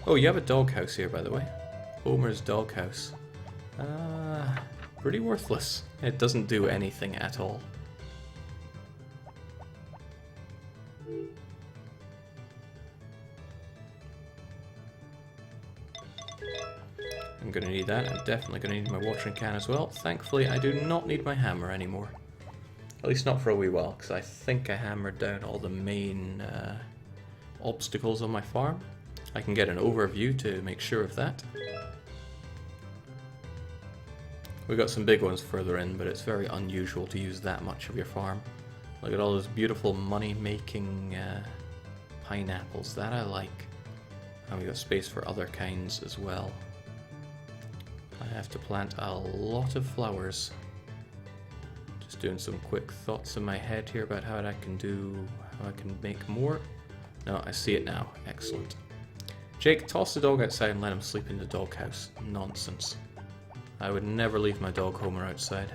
Oh, you have a doghouse here, by the way. Homer's doghouse. Pretty worthless. It doesn't do anything at all. I'm going to need that. I'm definitely going to need my watering can as well. Thankfully, I do not need my hammer anymore. At least not for a wee while, because I think I hammered down all the main obstacles on my farm. I can get an overview to make sure of that. We've got some big ones further in, but it's very unusual to use that much of your farm. Look at all those beautiful money-making pineapples. That I like. And we've got space for other kinds as well. I have to plant a lot of flowers. Just doing some quick thoughts in my head here about how I can make more. No, I see it now. Excellent. Jake, toss the dog outside and let him sleep in the doghouse. Nonsense. I would never leave my dog Homer outside.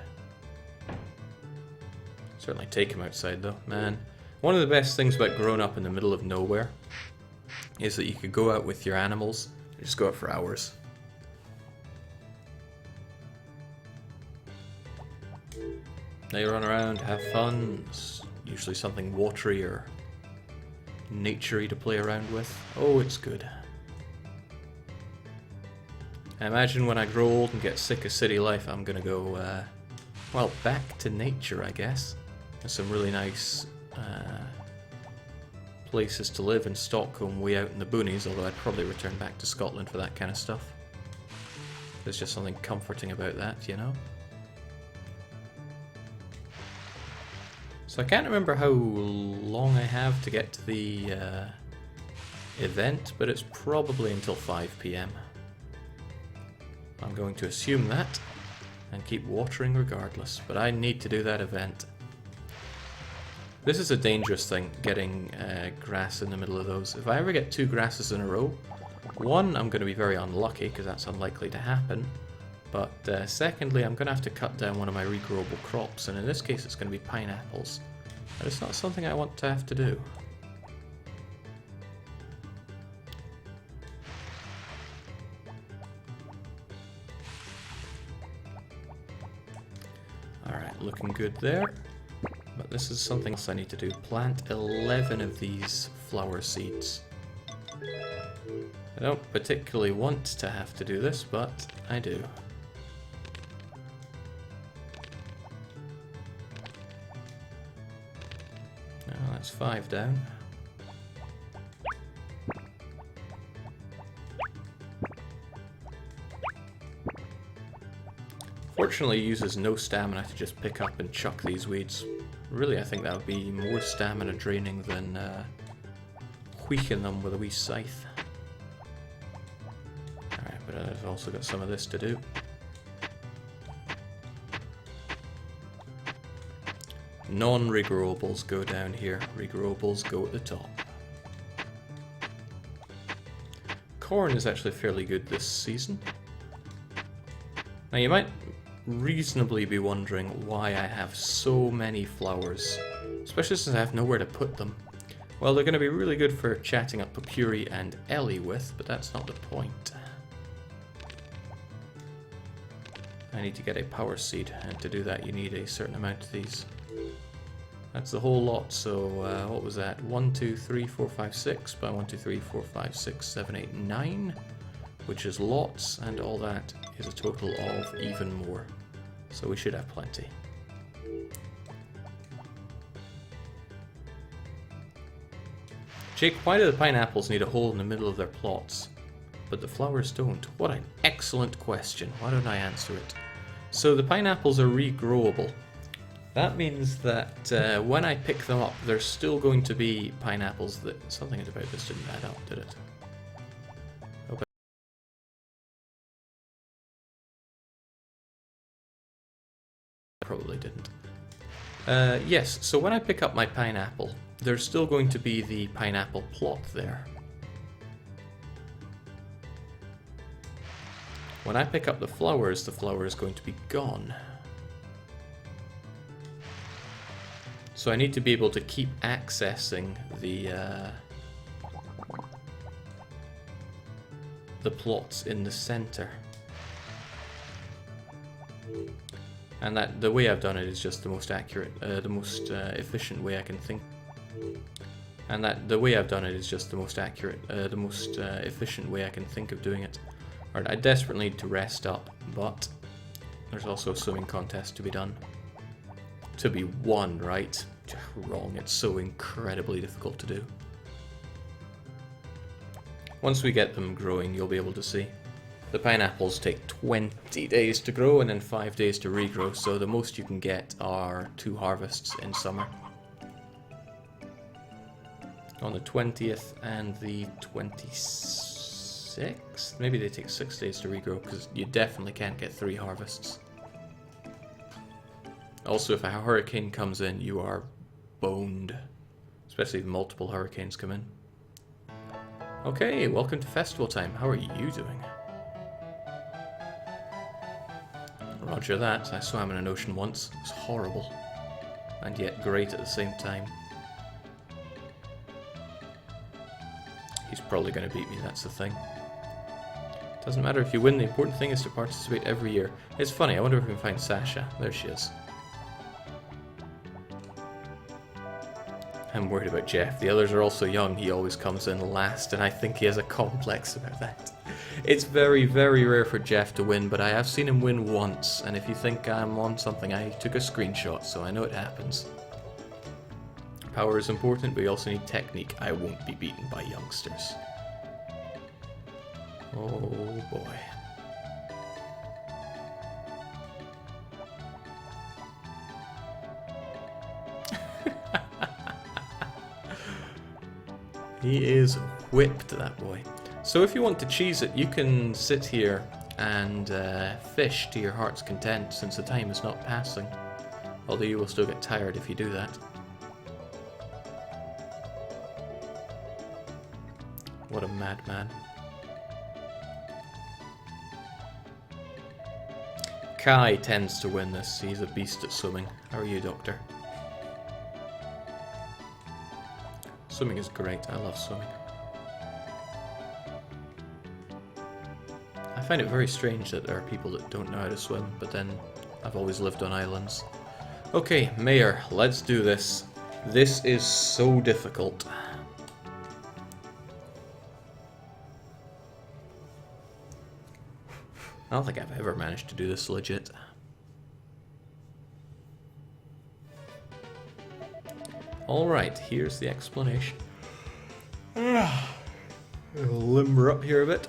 Certainly take him outside though, man. One of the best things about growing up in the middle of nowhere is that you could go out with your animals and just go out for hours. They run around, have fun. It's usually something watery or naturey to play around with. Oh, it's good. I imagine when I grow old and get sick of city life, I'm gonna go, well, back to nature, I guess. There's some really nice places to live in Stockholm, way out in the boonies, although I'd probably return back to Scotland for that kind of stuff. There's just something comforting about that, you know? So I can't remember how long I have to get to the event, but it's probably until 5 p.m. I'm going to assume that and keep watering regardless, but I need to do that event. This is a dangerous thing, getting grass in the middle of those. If I ever get 2 grasses in a row, one, I'm going to be very unlucky because that's unlikely to happen, but secondly, I'm going to have to cut down one of my regrowable crops, and in this case it's going to be pineapples. And it's not something I want to have to do. Alright, looking good there. But this is something else I need to do. Plant 11 of these flower seeds. I don't particularly want to have to do this, but I do. Now that's 5 down. Fortunately, it uses no stamina to just pick up and chuck these weeds. Really, I think that would be more stamina draining than wheeking them with a wee scythe. Alright, but I've also got some of this to do. Non-regrowables go down here, regrowables go at the top. Corn is actually fairly good this season. Now you might reasonably be wondering why I have so many flowers, especially since I have nowhere to put them. Well, they're going to be really good for chatting up Papuri and Ellie with, but that's not the point. I need to get a power seed, and to do that you need a certain amount of these. That's the whole lot, so what was that? 1, 2, 3, 4, 5, 6 by 1, 2, 3, 4, 5, 6, 7, 8, 9, which is lots, and all that is a total of even more. So we should have plenty. Jake, why do the pineapples need a hole in the middle of their plots, but the flowers don't? What an excellent question. Why don't I answer it? So the pineapples are regrowable. That means that when I pick them up, there's still going to be pineapples that... Something about this didn't add up, did it? Probably didn't. Yes, so when I pick up my pineapple, there's still going to be the pineapple plot there. When I pick up the flower is going to be gone. So I need to be able to keep accessing the plots in the center. And that the way I've done it is just the most accurate, the most efficient way I can think. And that the way I've done it is just the most accurate, the most efficient way I can think of doing it. Alright, I desperately need to rest up, but there's also a swimming contest to be done. To be won, right? Wrong, it's so incredibly difficult to do. Once we get them growing, you'll be able to see. The pineapples take 20 days to grow and then 5 days to regrow, so the most you can get are 2 harvests in summer. On the 20th and the 26th? Maybe they take 6 days to regrow, because you definitely can't get 3 harvests. Also, if a hurricane comes in, you are boned. Especially if multiple hurricanes come in. Okay, welcome to festival time. How are you doing? Roger that. I swam in an ocean once. It was horrible. And yet great at the same time. He's probably going to beat me, that's the thing. Doesn't matter if you win, the important thing is to participate every year. It's funny, I wonder if we can find Sasha. There she is. I'm worried about Jeff. The others are also young. He always comes in last, and I think he has a complex about that. It's very, very rare for Jeff to win, but I have seen him win once, and if you think I'm on something, I took a screenshot, so I know it happens. Power is important, but we also need technique. I won't be beaten by youngsters. Oh boy. He is whipped that boy. So if you want to cheese it, you can sit here and fish to your heart's content, since the time is not passing. Although you will still get tired if you do that. What a madman. Kai tends to win this. He's a beast at swimming. How are you, Doctor? Swimming is great. I love swimming. I find it very strange that there are people that don't know how to swim, but then I've always lived on islands. Okay, Mayor, let's do this. This is so difficult. I don't think I've ever managed to do this legit. Alright, here's the explanation. Limber up here a bit.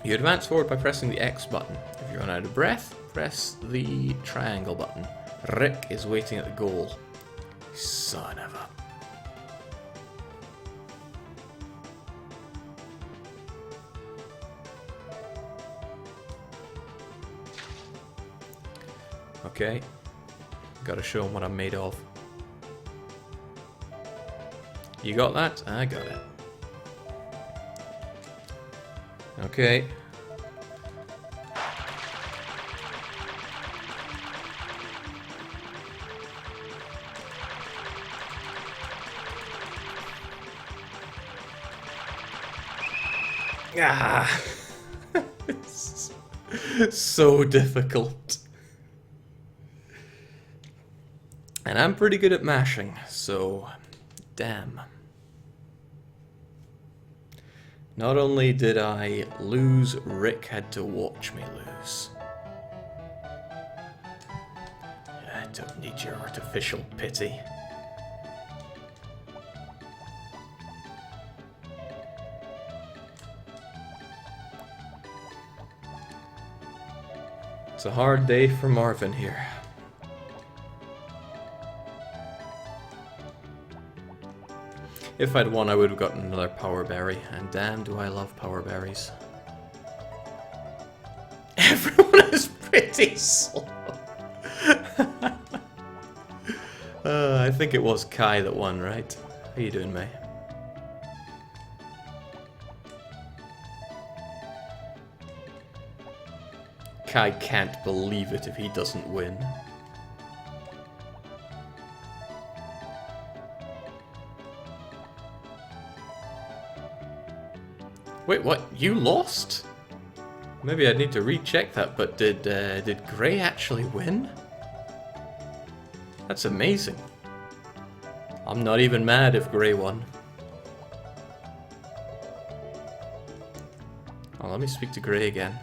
You advance forward by pressing the X button. If you run out of breath, press the triangle button. Rick is waiting at the goal. Son of a... Okay. Gotta show him what I'm made of. You got that? I got it. Okay. Ah! It's so difficult. And I'm pretty good at mashing, so damn. Not only did I lose, Rick had to watch me lose. I don't need your artificial pity. It's a hard day for Marvin here. If I'd won, I would have gotten another power berry, and damn do I love power berries. Everyone is pretty slow. I think it was Kai that won, right? How you doing, May? Kai can't believe it if he doesn't win. Wait, what? You lost? Maybe I need to recheck that, but did Gray actually win? That's amazing. I'm not even mad if Gray won. Oh, let me speak to Gray again.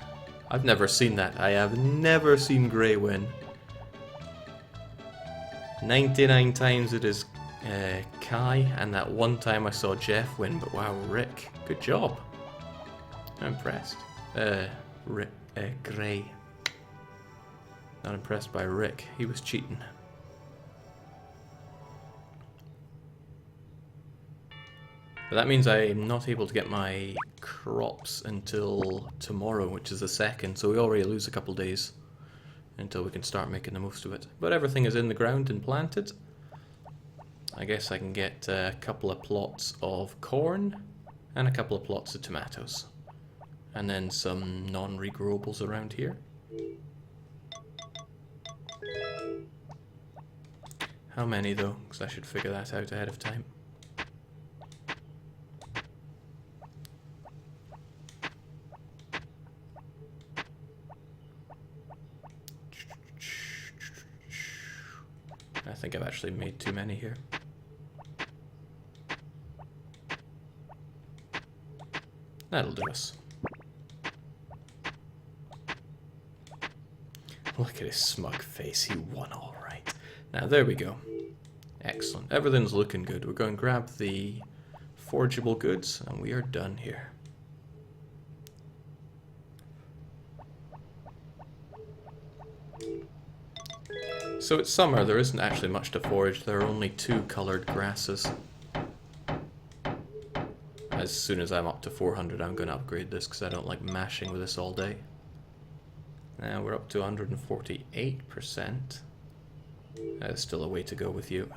I've never seen that. I have never seen Gray win. 99 times it is Kai, and that one time I saw Jeff win, but wow, Rick, good job. I'm impressed. Gray. Not impressed by Rick. He was cheating. But that means I'm not able to get my crops until tomorrow, which is the 2nd, so we already lose a couple days until we can start making the most of it. But everything is in the ground and planted. I guess I can get a couple of plots of corn and a couple of plots of tomatoes. And then some non-regrowables around here. How many though? Because I should figure that out ahead of time. I think I've actually made too many here. That'll do us. Look at his smug face, he won all right. Now there we go. Excellent, everything's looking good. We're going to grab the forgeable goods and we are done here. So it's summer, there isn't actually much to forage, there are only 2 coloured grasses. As soon as I'm up to 400, I'm going to upgrade this because I don't like mashing with this all day. Now we're up to 148%. There's still a way to go with you.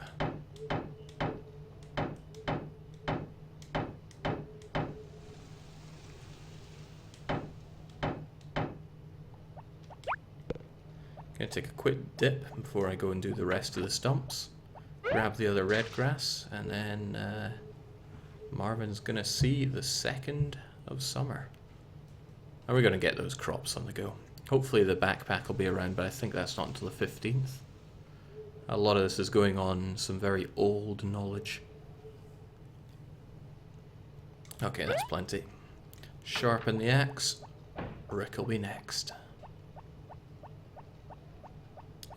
Gonna take a quick dip before I go and do the rest of the stumps. Grab the other red grass, and then Marvin's gonna see the 2nd of summer. And we're gonna get those crops on the go. Hopefully the backpack will be around, but I think that's not until the 15th. A lot of this is going on some very old knowledge. Okay, that's plenty. Sharpen the axe. Rick will be next.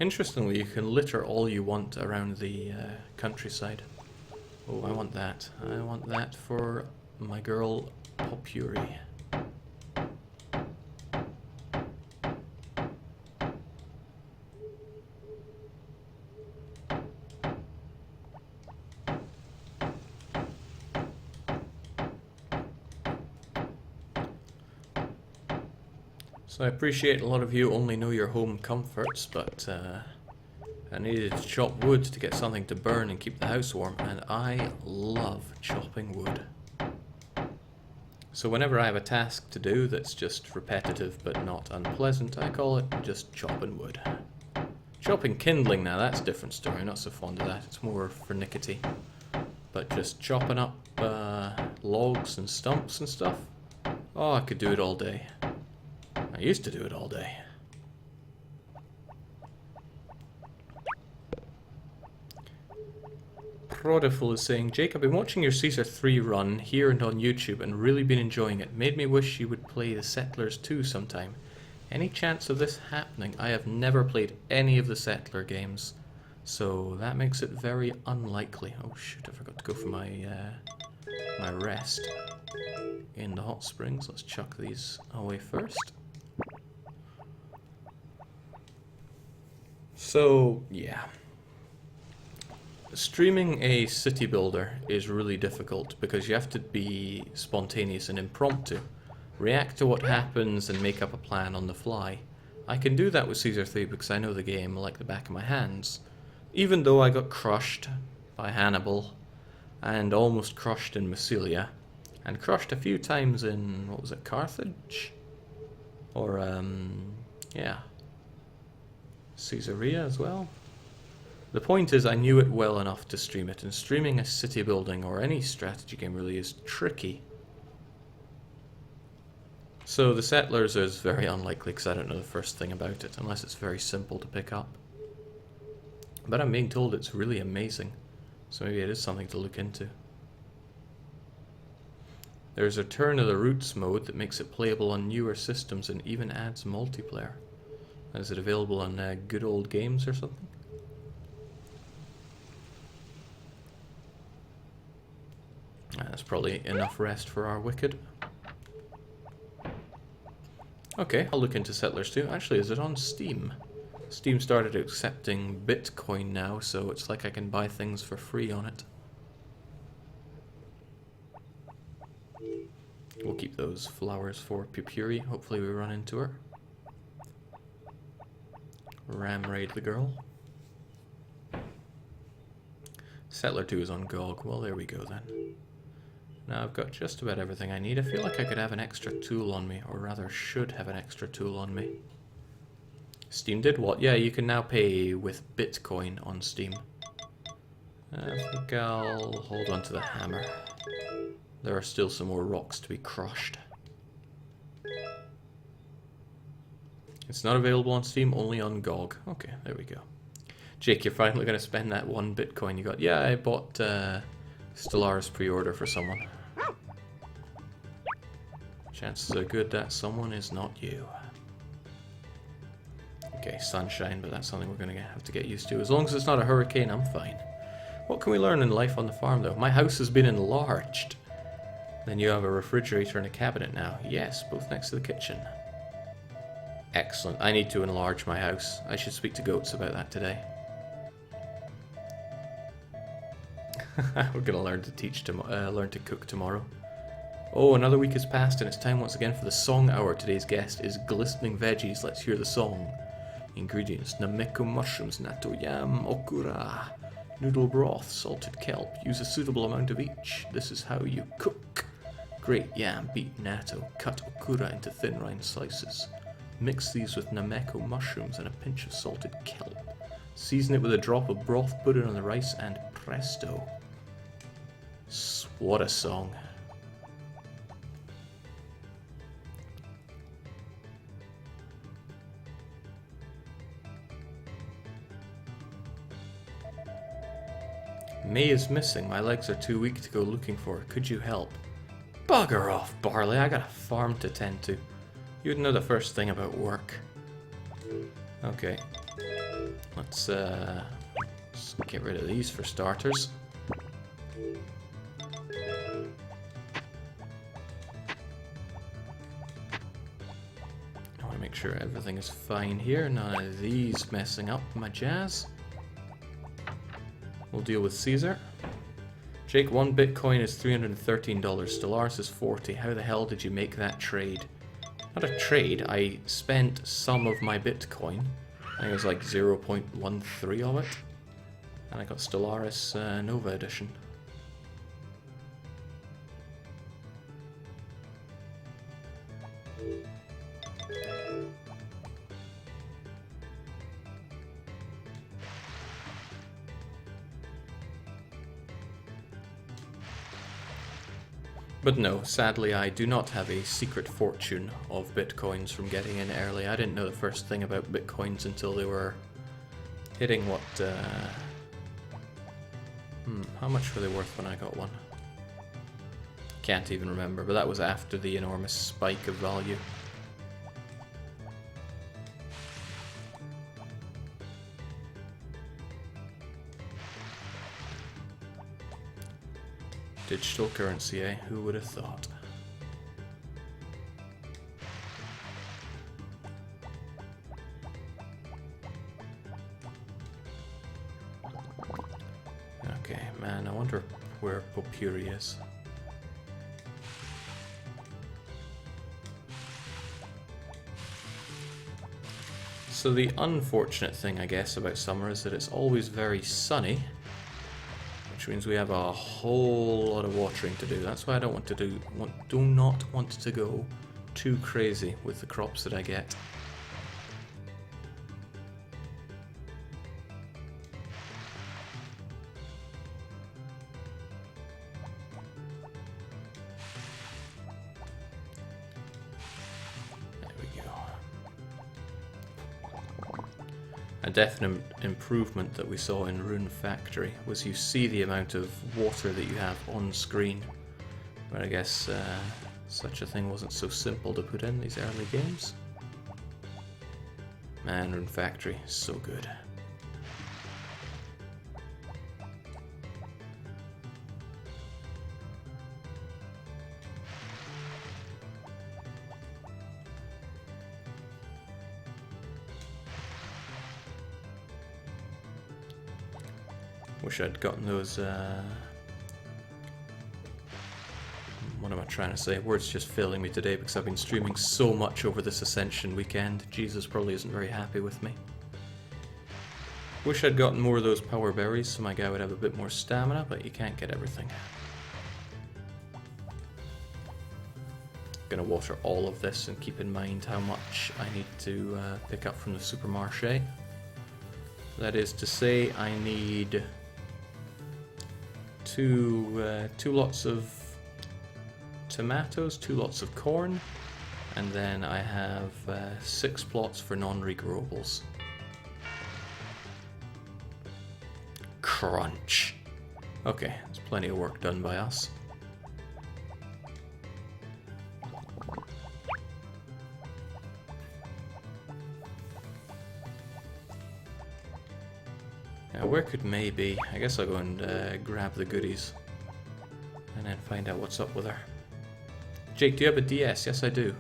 Interestingly, you can litter all you want around the countryside. Oh, I want that. I want that for my girl Popuri. So I appreciate a lot of you only know your home comforts, but I needed to chop wood to get something to burn and keep the house warm, and I love chopping wood. So whenever I have a task to do that's just repetitive but not unpleasant, I call it just chopping wood. Chopping kindling now, that's a different story, I'm not so fond of that, it's more finickety. But just chopping up logs and stumps and stuff, oh, I could do it all day. I used to do it all day. Prodiful is saying, Jake, I've been watching your Caesar 3 run here and on YouTube and really been enjoying it. Made me wish you would play the Settlers 2 sometime. Any chance of this happening? I have never played any of the Settler games, so that makes it very unlikely. Oh shoot, I forgot to go for my my rest in the hot springs. Let's chuck these away first. So, yeah. Streaming a city builder is really difficult because you have to be spontaneous and impromptu. React to what happens and make up a plan on the fly. I can do that with Caesar 3 because I know the game like the back of my hands. Even though I got crushed by Hannibal and almost crushed in Massilia and crushed a few times in, what was it, Carthage? Or, yeah. Caesarea as well. The point is I knew it well enough to stream it, and streaming a city building or any strategy game really is tricky. So the Settlers is very unlikely because I don't know the first thing about it, unless it's very simple to pick up. But I'm being told it's really amazing, so maybe it is something to look into. There's a Turn of the Roots mode that makes it playable on newer systems and even adds multiplayer. Is it available on Good Old Games or something? That's probably enough rest for our Wicked. Okay, I'll look into Settlers 2. Actually, is it on Steam? Steam started accepting Bitcoin now, so it's like I can buy things for free on it. We'll keep those flowers for Pupuri. Hopefully we run into her. Ram raid the girl. Settler 2 is on GOG. Well, there we go then. Now I've got just about everything I need. I feel like I could have an extra tool on me, or rather should have an extra tool on me. Steam did what? Yeah, you can now pay with Bitcoin on Steam. I think I'll hold on to the hammer. There are still some more rocks to be crushed. It's not available on Steam, only on GOG. Okay, there we go. Jake, you're finally going to spend that 1 Bitcoin you got. Yeah, I bought Stellaris pre-order for someone. Chances are good that someone is not you. Okay, sunshine, but that's something we're going to have to get used to. As long as it's not a hurricane, I'm fine. What can we learn in life on the farm, though? My house has been enlarged. Then you have a refrigerator and a cabinet now. Yes, both next to the kitchen. Excellent. I need to enlarge my house. I should speak to goats about that today. We're gonna learn to cook tomorrow. Oh, another week has passed and it's time once again for the song hour. Today's guest is Glistening Veggies. Let's hear the song. Ingredients: Nameku mushrooms, natto yam, okura, noodle broth, salted kelp. Use a suitable amount of each. This is how you cook. Grate yam, beat natto, cut okura into thin rind slices. Mix these with nameku mushrooms and a pinch of salted kelp. Season it with a drop of broth, put it on the rice, and presto. What a song. May is missing. My legs are too weak to go looking for her. Could you help? Bugger off, Barley. I got a farm to tend to. You'd know the first thing about work. Okay. Let's get rid of these for starters. I want to make sure everything is fine here. None of these messing up my jazz. We'll deal with Caesar. Jake, 1 Bitcoin is $313. Stellaris is 40. How the hell did you make that trade? Not a trade, I spent some of my Bitcoin. I think it was like 0.13 of it. And I got Stellaris Nova Edition. But no, sadly I do not have a secret fortune of bitcoins from getting in early. I didn't know the first thing about bitcoins until they were hitting what... how much were they worth when I got one? Can't even remember, but that was after the enormous spike of value. Digital currency, eh? Who would have thought? Okay, man, I wonder where Popuri is. So the unfortunate thing, I guess, about summer is that it's always very sunny. Which means we have a whole lot of watering to do. That's why I don't do not want to go too crazy with the crops that I get. There we go. A definite improvement that we saw in Rune Factory was you see the amount of water that you have on screen, but I guess such a thing wasn't so simple to put in these early games. Man, Rune Factory, so good. Wish I'd gotten those, what am I trying to say? Words just failing me today because I've been streaming so much over this Ascension weekend. Jesus probably isn't very happy with me. Wish I'd gotten more of those power berries so my guy would have a bit more stamina, but you can't get everything. Gonna water all of this and keep in mind how much I need to pick up from the supermarché. That is to say, I need two lots of tomatoes, 2 lots of corn, and then I have 6 plots for non-regrowables. Crunch. Okay, there's plenty of work done by us. Now, where could May be? I guess I'll go and grab the goodies and then find out what's up with her. Jake, do you have a DS? Yes, I do.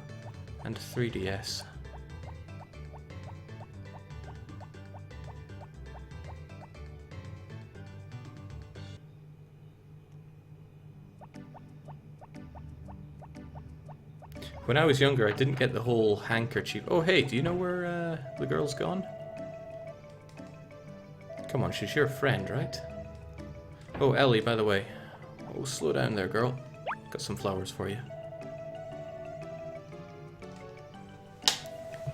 And a 3DS. When I was younger, I didn't get the whole handkerchief. Oh, hey, do you know where the girl's gone? Come on, she's your friend, right? Oh, Ellie, by the way. Oh, slow down there, girl. Got some flowers for you.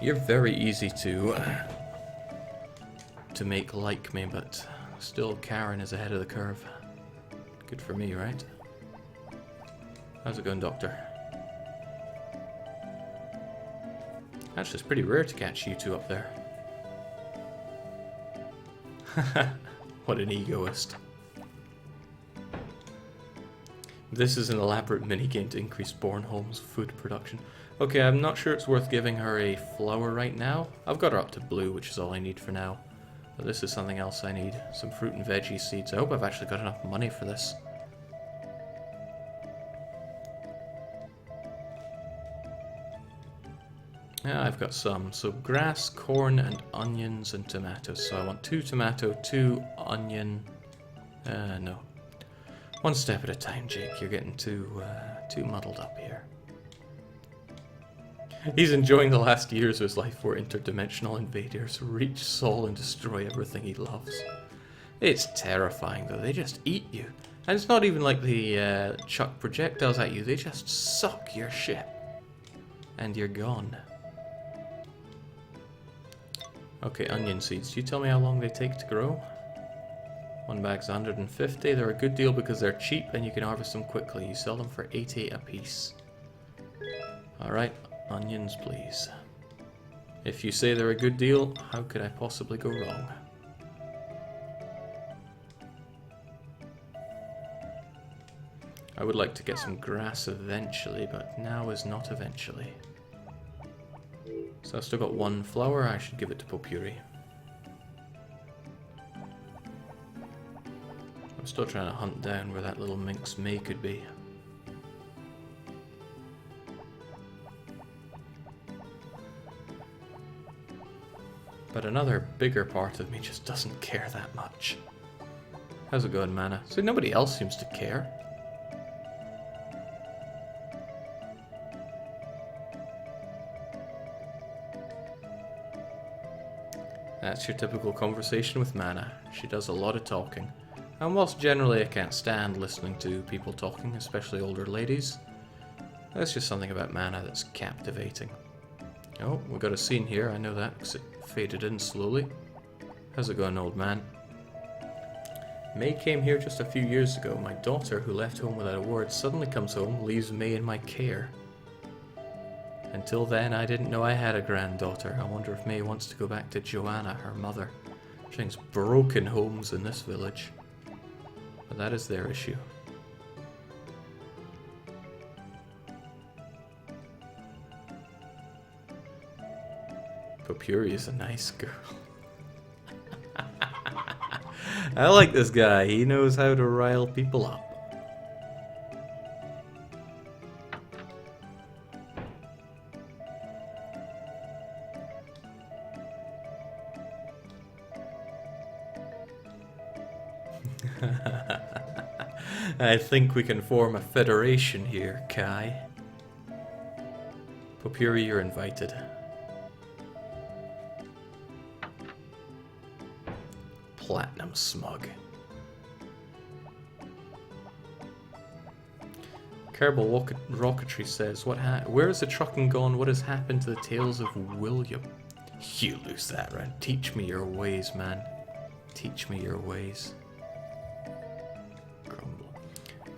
You're very easy to make like me, but still Karen is ahead of the curve. Good for me, right? How's it going, Doctor? Actually, it's pretty rare to catch you two up there. What an egoist. This is an elaborate minigame to increase Bornholm's food production. Okay, I'm not sure it's worth giving her a flower right now. I've got her up to blue, which is all I need for now. But this is something else I need. Some fruit and veggie seeds. I hope I've actually got enough money for this. Yeah, I've got some. So grass, corn, and onions and tomatoes. So I want 2 tomato, 2 onion. No. One step at a time, Jake. You're getting too muddled up here. He's enjoying the last years of his life where interdimensional invaders reach Saul and destroy everything he loves. It's terrifying, though. They just eat you. And it's not even like they chuck projectiles at you. They just suck your ship. And you're gone. Okay, onion seeds. Do you tell me how long they take to grow? 1 bag's 150. They're a good deal because they're cheap and you can harvest them quickly. You sell them for 80 a piece. Alright, onions please. If you say they're a good deal, how could I possibly go wrong? I would like to get some grass eventually, but now is not eventually. So I've still got 1 flower. I should give it to Potpourri. I'm still trying to hunt down where that little minx May could be. But another bigger part of me just doesn't care that much. How's it going, Mana? So nobody else seems to care. That's your typical conversation with Mana. She does a lot of talking. And whilst generally I can't stand listening to people talking, especially older ladies, there's just something about Mana that's captivating. Oh, we got a scene here, I know that, because it faded in slowly. How's it going, old man? May came here just a few years ago. My daughter, who left home without a word, suddenly comes home, leaves May in my care. Until then, I didn't know I had a granddaughter. I wonder if May wants to go back to Joanna, her mother. Things broken homes in this village. But that is their issue. Potpourri is a nice girl. I like this guy. He knows how to rile people up. I think we can form a federation here, Kai. Potpourri, you're invited. Platinum smug. Kerbal Rocketry says, where is the trucking gone? What has happened to the tales of William? You lose that, right? Teach me your ways, man. Teach me your ways.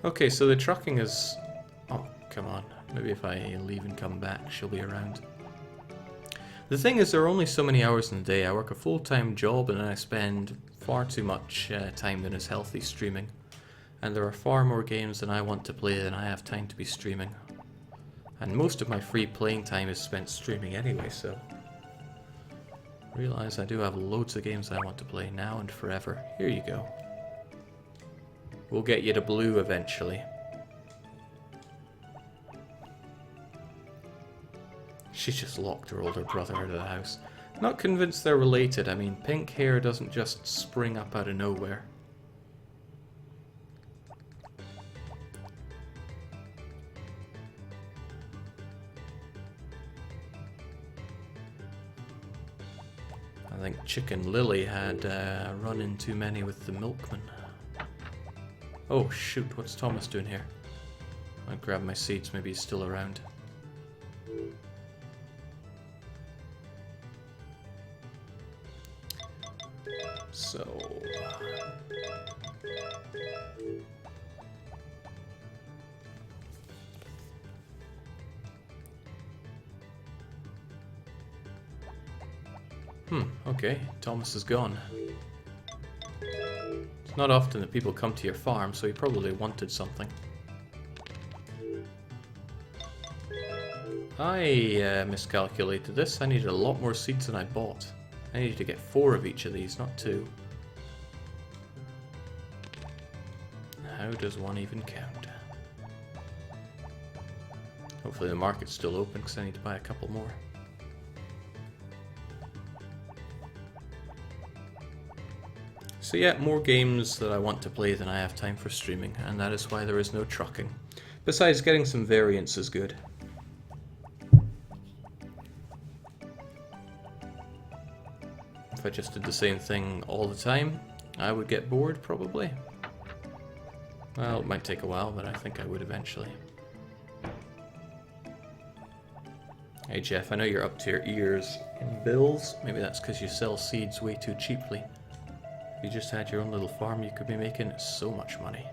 Okay, so the trucking is... Oh, come on. Maybe if I leave and come back, she'll be around. The thing is, there are only so many hours in the day. I work a full-time job and I spend far too much time that is healthy streaming. And there are far more games than I want to play than I have time to be streaming. And most of my free playing time is spent streaming anyway, so... Realize I do have loads of games that I want to play now and forever. Here you go. We'll get you to blue eventually. She just locked her older brother out of the house. Not convinced they're related. I mean, pink hair doesn't just spring up out of nowhere. chicken Lily had run in too many with the milkman. Oh shoot, what's Thomas doing here? I'll grab my seeds, maybe he's still around. So... okay, Thomas is gone. It's not often that people come to your farm, so he probably wanted something. I miscalculated this. I needed a lot more seeds than I bought. I needed to get 4 of each of these, not 2. How does one even count? Hopefully the market's still open because I need to buy a couple more. So yeah, more games that I want to play than I have time for streaming, and that is why there is no trucking. Besides, getting some variance is good. If I just did the same thing all the time, I would get bored, probably. Well, it might take a while, but I think I would eventually. Hey Jeff, I know you're up to your ears in bills. Maybe that's because you sell seeds way too cheaply. If you just had your own little farm, you could be making so much money.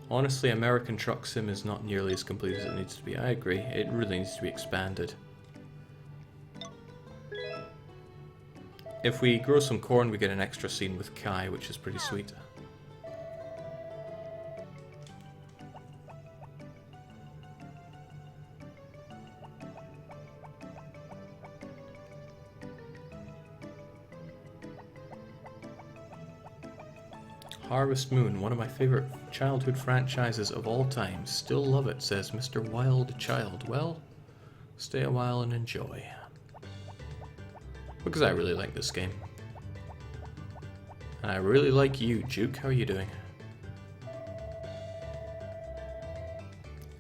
Honestly, American Truck Sim is not nearly as complete as it needs to be. I agree. It really needs to be expanded. If we grow some corn, we get an extra scene with Kai, which is pretty sweet. Harvest Moon, one of my favorite childhood franchises of all time. Still love it, says Mr. Wild Child. Well, stay a while and enjoy. Because I really like this game. And I really like you, Juke. How are you doing?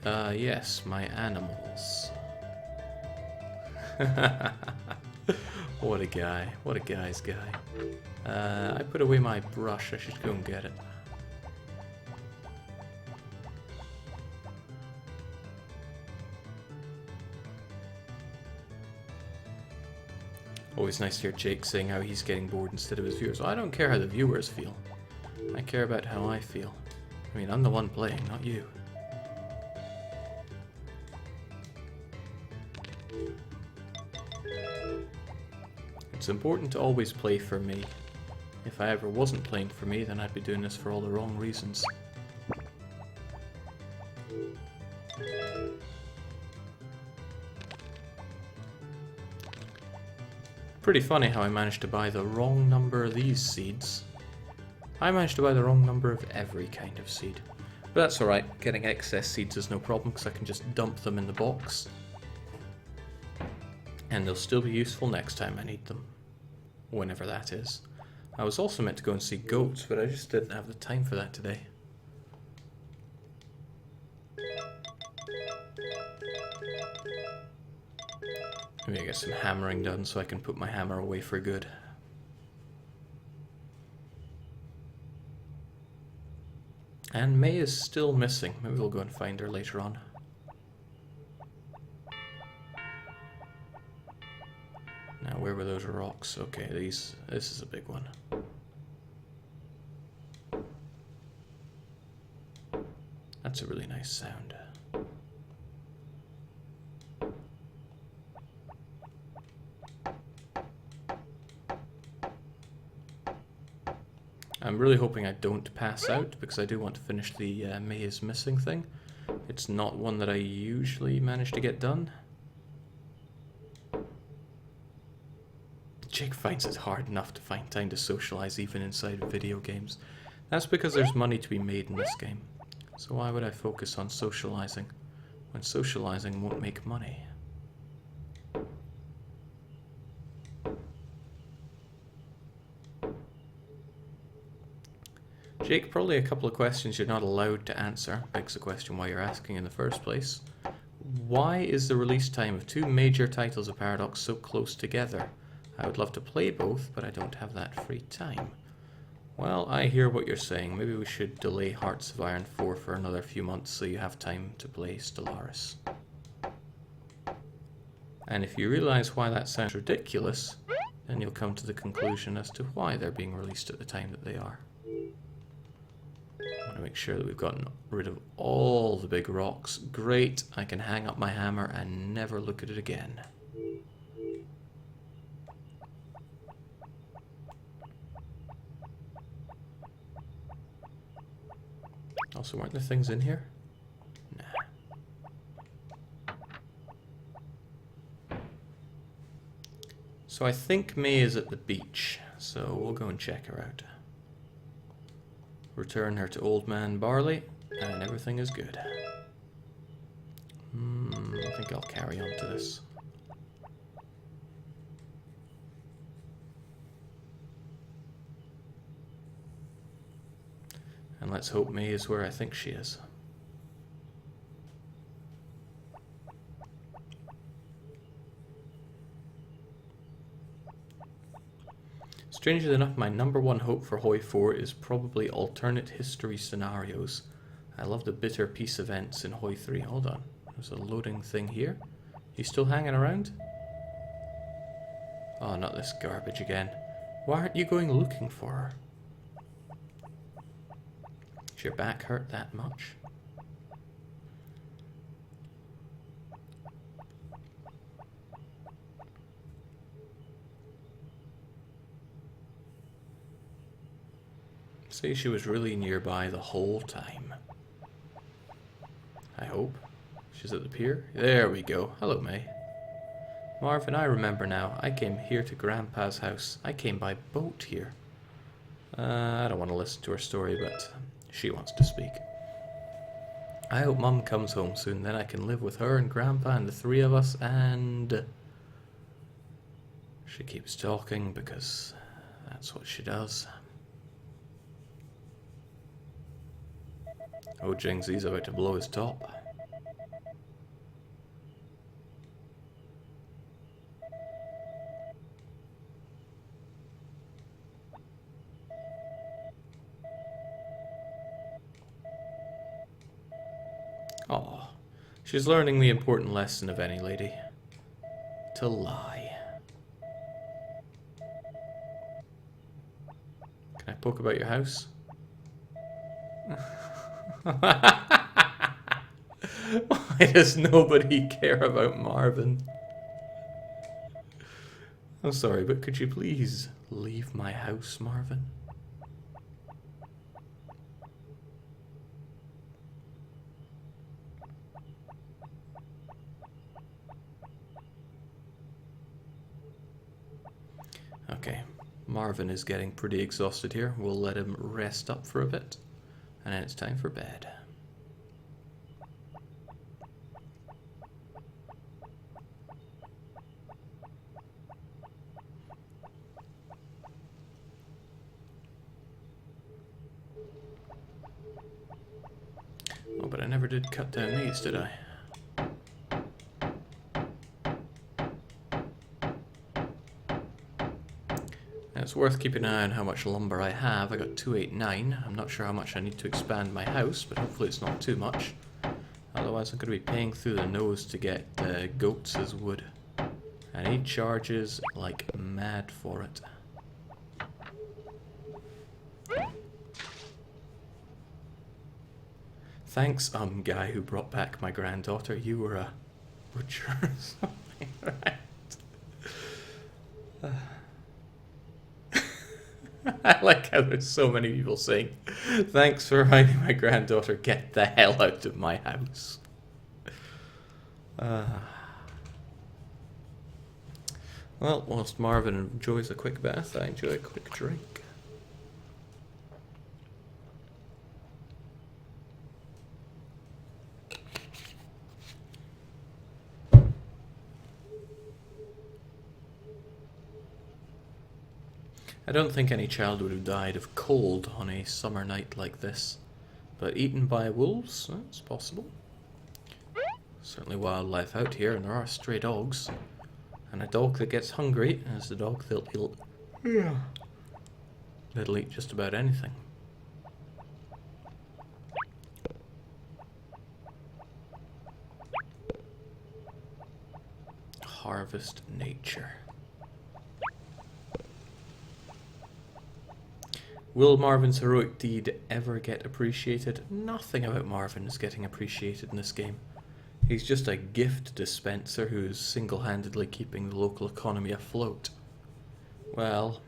Yes, my animals. What a guy. What a guy's guy. I put away my brush. I should go and get it. Always nice to hear Jake saying how he's getting bored instead of his viewers. Well, I don't care how the viewers feel. I care about how I feel. I mean, I'm the one playing, not you. It's important to always play for me. If I ever wasn't playing for me, then I'd be doing this for all the wrong reasons. Pretty funny how I managed to buy the wrong number of these seeds. I managed to buy the wrong number of every kind of seed. But that's alright, getting excess seeds is no problem because I can just dump them in the box. And they'll still be useful next time I need them. Whenever that is. I was also meant to go and see goats, but I just didn't have the time for that today. Maybe I get some hammering done so I can put my hammer away for good. And May is still missing. Maybe we'll go and find her later on. Now, where were those rocks? Okay, this is a big one. That's a really nice sound. I'm really hoping I don't pass out, because I do want to finish the May is Missing thing. It's not one that I usually manage to get done. Jake finds it hard enough to find time to socialize even inside video games. That's because there's money to be made in this game. So why would I focus on socializing when socializing won't make money? Jake, probably a couple of questions you're not allowed to answer. Begs the question why you're asking in the first place. Why is the release time of two major titles of Paradox so close together? I would love to play both, but I don't have that free time. Well, I hear what you're saying. Maybe we should delay Hearts of Iron 4 for another few months so you have time to play Stellaris. And if you realise why that sounds ridiculous, then you'll come to the conclusion as to why they're being released at the time that they are. I want to make sure that we've gotten rid of all the big rocks. Great, I can hang up my hammer and never look at it again. Also, weren't there things in here? Nah. So I think May is at the beach, so we'll go and check her out. Return her to Old Man Barley, and everything is good. I think I'll carry on to this. And let's hope May is where I think she is. Strangely enough, my number one hope for Hoi 4 is probably alternate history scenarios. I love the bitter peace events in Hoi 3. Hold on, there's a loading thing here. You still hanging around? Oh, not this garbage again. Why aren't you going looking for her? Does your back hurt that much? Say she was really nearby the whole time. I hope. She's at the pier. There we go. Hello, May. Marvin, I remember now. I came here to Grandpa's house. I came by boat here. I don't want to listen to her story, but she wants to speak. I hope Mum comes home soon, then I can live with her and Grandpa and the three of us, and... She keeps talking because that's what she does. Oh, Jingsy's about to blow his top. Oh, she's learning the important lesson of any lady. To lie. Can I poke about your house? Why does nobody care about Marvin? I'm sorry, but could you please leave my house, Marvin? Okay, Marvin is getting pretty exhausted here. We'll let him rest up for a bit, and then it's time for bed. Oh, but I never did cut down these, did I? It's worth keeping an eye on how much lumber I have. I got 289. I'm not sure how much I need to expand my house, but hopefully it's not too much. Otherwise I'm going to be paying through the nose to get goats as wood. And he charges like mad for it. Thanks, guy who brought back my granddaughter. You were a butcher or something, right? I like how there's so many people saying, thanks for finding my granddaughter, get the hell out of my house. Well, whilst Marvin enjoys a quick bath, I enjoy a quick drink. I don't think any child would have died of cold on a summer night like this, but eaten by wolves, it's possible. Certainly wildlife out here, and there are stray dogs. And a dog that gets hungry is the dog that'll eat just about anything. Harvest nature. Will Marvin's heroic deed ever get appreciated? Nothing about Marvin is getting appreciated in this game. He's just a gift dispenser who is single-handedly keeping the local economy afloat. Well,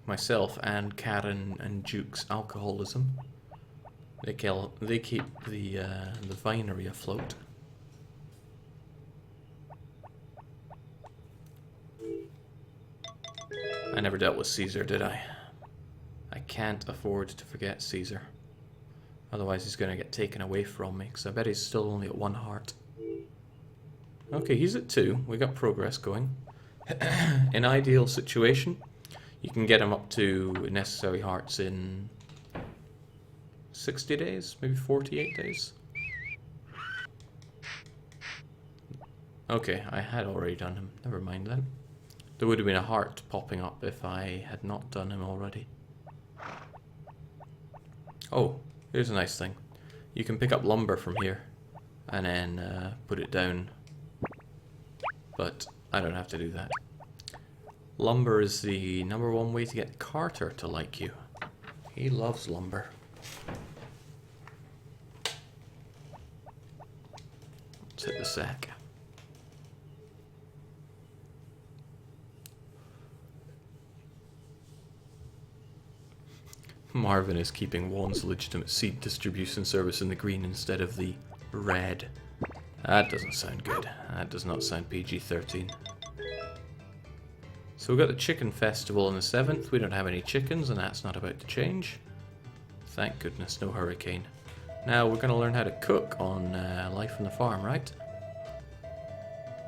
myself and Karen and Duke's alcoholism, they keep the vinery afloat. I never dealt with Caesar, did I? I can't afford to forget Caesar. Otherwise he's going to get taken away from me, because I bet he's still only at 1 heart. Okay, he's at 2. We got progress going. In ideal situation, you can get him up to necessary hearts in 60 days, maybe 48 days. Okay, I had already done him. Never mind then. There would have been a heart popping up if I had not done him already. Oh, here's a nice thing. You can pick up lumber from here and then put it down. But I don't have to do that. Lumber is the #1 way to get Carter to like you. He loves lumber. Let's hit the sack. Marvin is keeping Juan's legitimate seed distribution service in the green instead of the red. That doesn't sound good. That does not sound PG-13. So we've got the chicken festival on the 7th. We don't have any chickens, and that's not about to change. Thank goodness, no hurricane. Now we're going to learn how to cook on Life on the Farm, right?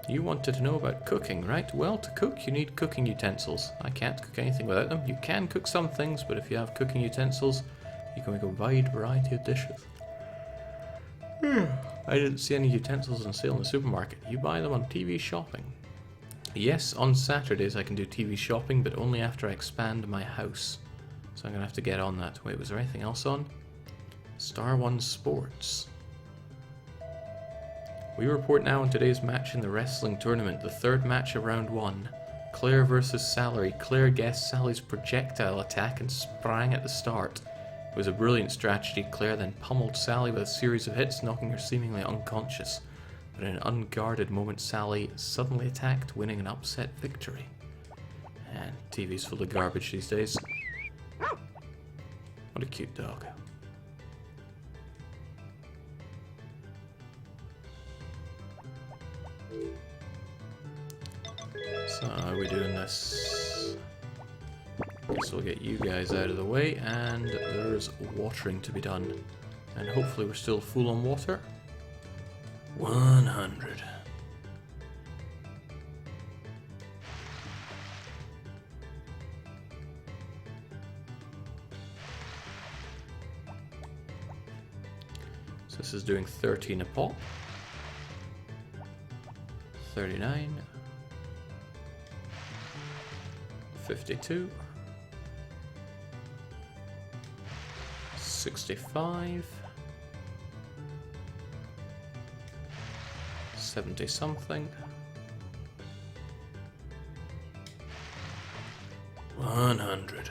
You wanted to know about cooking, right? Well, to cook you need cooking utensils. I can't cook anything without them. You can cook some things, but if you have cooking utensils, you can make a wide variety of dishes. I didn't see any utensils on sale in the supermarket. You buy them on TV shopping. Yes, on Saturdays I can do TV shopping, but only after I expand my house. So I'm going to have to get on that. Wait, was there anything else on? Star One Sports. We report now on today's match in the wrestling tournament, the 3rd match of round 1. Claire versus Sally. Claire guessed Sally's projectile attack and sprang at the start. It was a brilliant strategy. Claire then pummeled Sally with a series of hits, knocking her seemingly unconscious. But in an unguarded moment, Sally suddenly attacked, winning an upset victory. And TV's full of garbage these days. What a cute dog. So how are we doing this? Guess we'll get you guys out of the way, and there's watering to be done. And hopefully we're still full on water. 100. So this is doing 13 a pop. 39. 52, 65, 70 something, 100.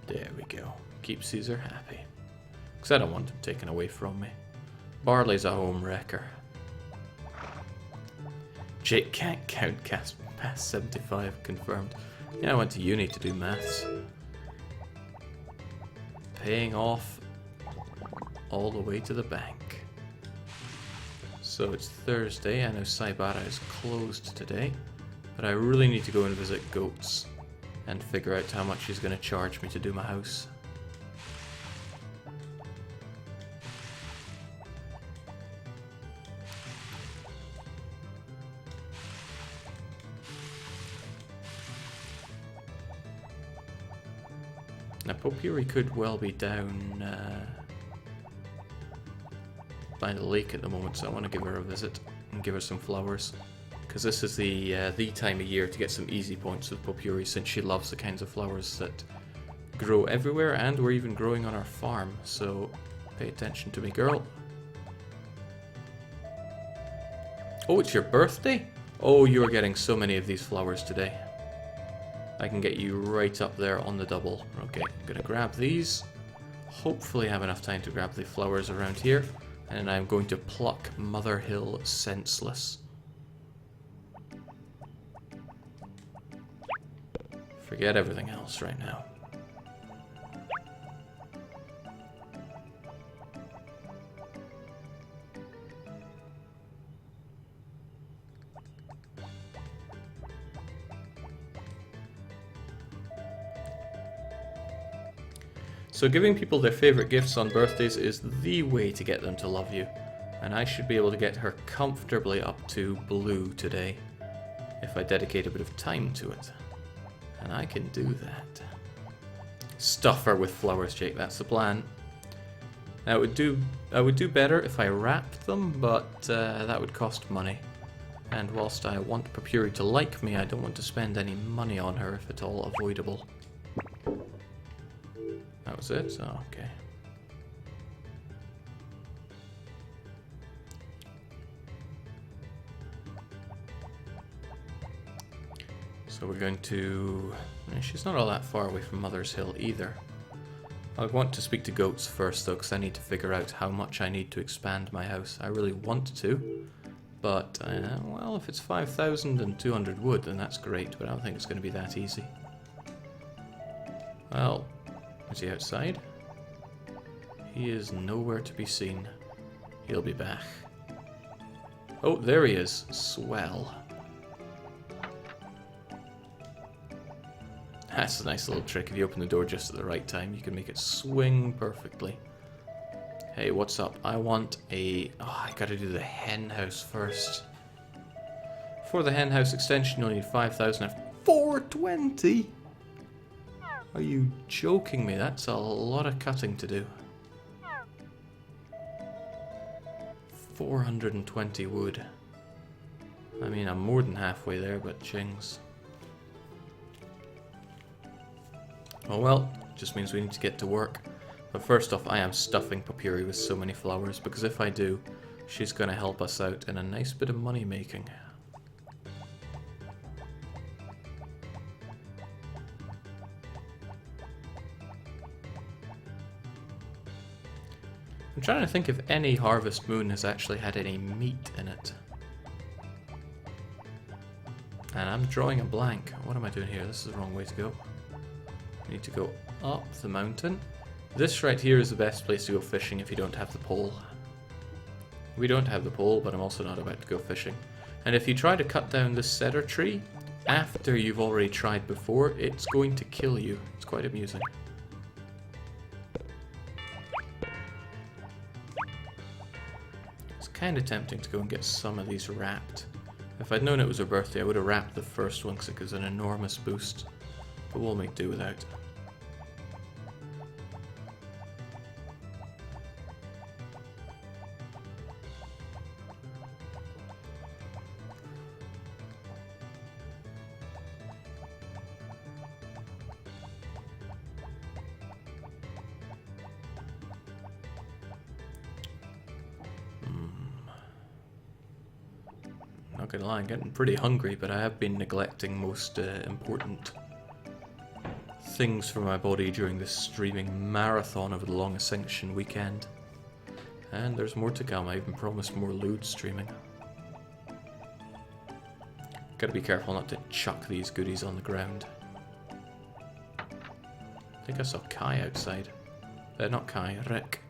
There we go. Keep Caesar happy. Because I don't want him taken away from me. Barley's a home wrecker. Jake can't count past 75, confirmed. Yeah, I went to uni to do maths. Paying off all the way to the bank. So it's Thursday. I know Saibara is closed today. But I really need to go and visit goats. and figure out how much she's going to charge me to do my house. Now, Potpourri could well be down by the lake at the moment, so I want to give her a visit and give her some flowers. Because this is the time of year to get some easy points with Potpourri, since she loves the kinds of flowers that grow everywhere, and we're even growing on our farm, so pay attention to me, girl. Oh, it's your birthday? Oh, you're getting so many of these flowers today. I can get you right up there on the double. Okay, I'm gonna grab these. Hopefully I have enough time to grab the flowers around here. And I'm going to pluck Mother Hill senseless. Forget everything else right now. So giving people their favourite gifts on birthdays is the way to get them to love you. And I should be able to get her comfortably up to blue today, if I dedicate a bit of time to it. And I can do that. Stuff her with flowers, Jake, that's the plan. Now, I would do better if I wrapped them, but that would cost money. And whilst I want Potpourri to like me, I don't want to spend any money on her if at all avoidable. That was it? Oh, okay. So we're going to... She's not all that far away from Mother's Hill either. I want to speak to goats first though, because I need to figure out how much I need to expand my house. I really want to, but, well, if it's 5,200 wood, then that's great, but I don't think it's going to be that easy. Well... Is he outside? He is nowhere to be seen. He'll be back. Oh, there he is. Swell. That's a nice little trick. If you open the door just at the right time, you can make it swing perfectly. Hey, what's up? I want a... Oh, I gotta do the hen house first. For the hen house extension, you'll need 5,000. 420? Are you joking me? That's a lot of cutting to do. 420 wood. I mean, I'm more than halfway there, but chings. Oh well, just means we need to get to work. But first off, I am stuffing Potpourri with so many flowers, because if I do, she's going to help us out in a nice bit of money making. I'm trying to think if any Harvest Moon has actually had any meat in it. And I'm drawing a blank. What am I doing here? This is the wrong way to go. I need to go up the mountain. This right here is the best place to go fishing if you don't have the pole. We don't have the pole, but I'm also not about to go fishing. And if you try to cut down this cedar tree, after you've already tried before, it's going to kill you. It's quite amusing. Kind of tempting to go and get some of these wrapped. If I'd known it was her birthday, I would have wrapped the first one because it gives an enormous boost. But we'll make do without. Not gonna lie, I'm getting pretty hungry, but I have been neglecting most important things for my body during this streaming marathon over the Long Ascension weekend. And there's more to come. I even promised more lewd streaming. Gotta be careful not to chuck these goodies on the ground. I think I saw Kai outside. Not Kai, Rick.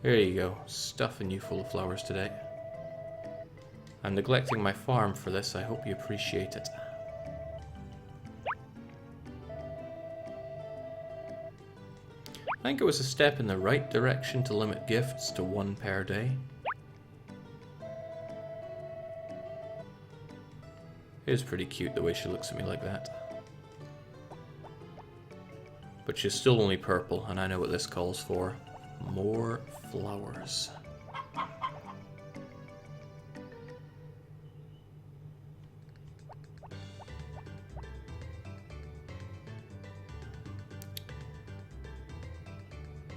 There you go, stuffing you full of flowers today. I'm neglecting my farm for this, I hope you appreciate it. I think it was a step in the right direction to limit gifts to 1 per day. It is pretty cute the way she looks at me like that. But she's still only purple, and I know what this calls for. More flowers.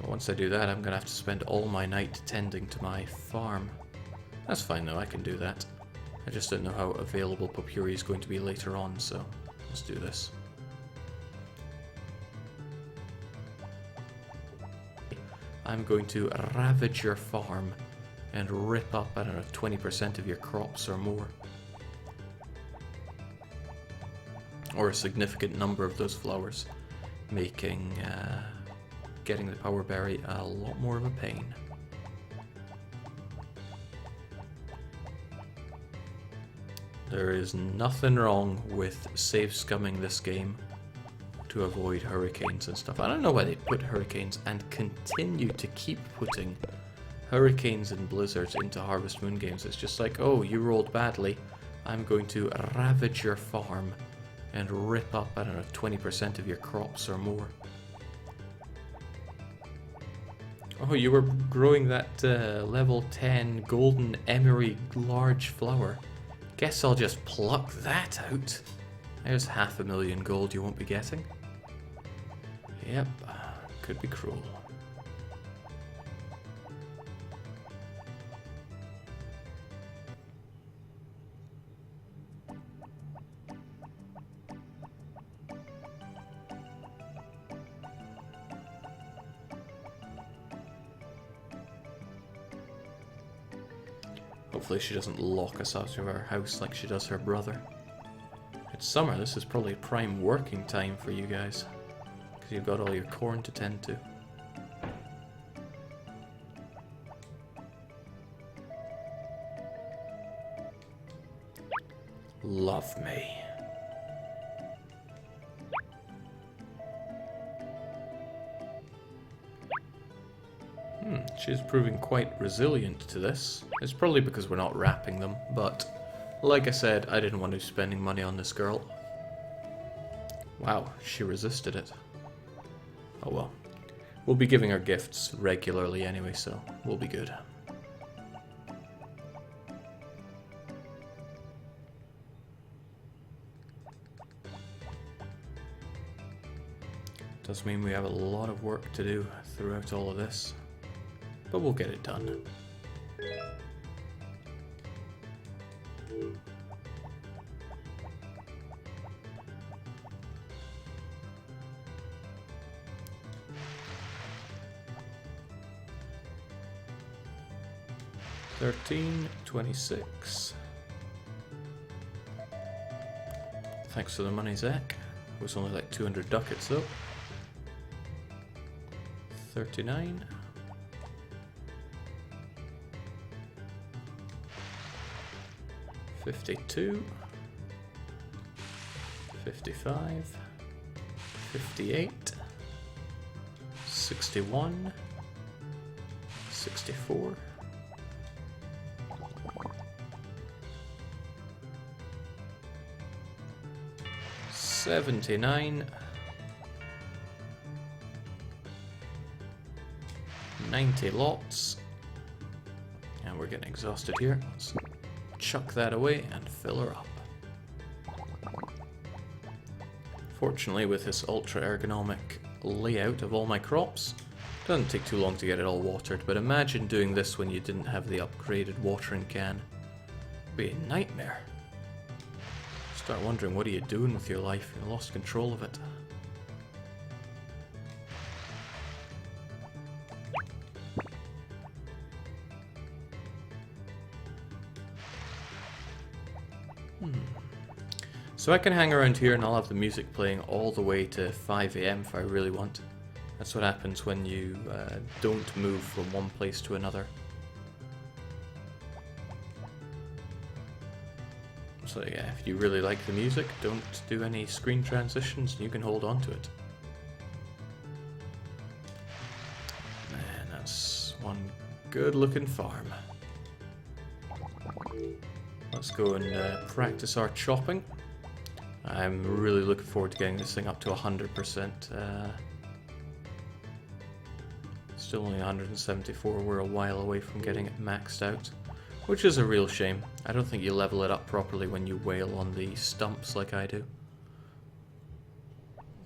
Once I do that, I'm going to have to spend all my night tending to my farm. That's fine though, I can do that. I just don't know how available Popuri is going to be later on, so let's do this. I'm going to ravage your farm and rip up, I don't know, 20% of your crops or more. Or a significant number of those flowers, making getting the power berry a lot more of a pain. There is nothing wrong with save scumming this game to avoid hurricanes and stuff. I don't know why they put hurricanes and continue to keep putting hurricanes and blizzards into Harvest Moon games. It's just like, oh, you rolled badly, I'm going to ravage your farm and rip up, I don't know, 20% of your crops or more. Oh, you were growing that level 10 golden emery large flower. Guess I'll just pluck that out. There's 500,000 gold you won't be getting. Yep, could be cruel. Hopefully she doesn't lock us out of her house like she does her brother. It's summer, this is probably prime working time for you guys, because you've got all your corn to tend to. Love me. She's proving quite resilient to this. It's probably because we're not wrapping them, but like I said, I didn't want to be spending money on this girl. Wow, she resisted it. Oh well. We'll be giving her gifts regularly anyway, so we'll be good. Does mean we have a lot of work to do throughout all of this. But we'll get it done. $13.26. Thanks for the money, Zach. It was only like 200 ducats though. 39. 52, 55, 58, 61, 64, 79, 90 lots, and we're getting exhausted here. Let's chuck that away and fill her up. Fortunately, with this ultra ergonomic layout of all my crops, it doesn't take too long to get it all watered, but imagine doing this when you didn't have the upgraded watering can. It'd be a nightmare. Start wondering, what are you doing with your life? You lost control of it. So I can hang around here and I'll have the music playing all the way to 5 AM if I really want. That's what happens when you don't move from one place to another. So yeah, if you really like the music, don't do any screen transitions and you can hold on to it. good looking farm. Let's go and practice our chopping. I'm really looking forward to getting this thing up to 100%. Still only 174, we're a while away from getting it maxed out. Which is a real shame. I don't think you level it up properly when you wail on the stumps like I do.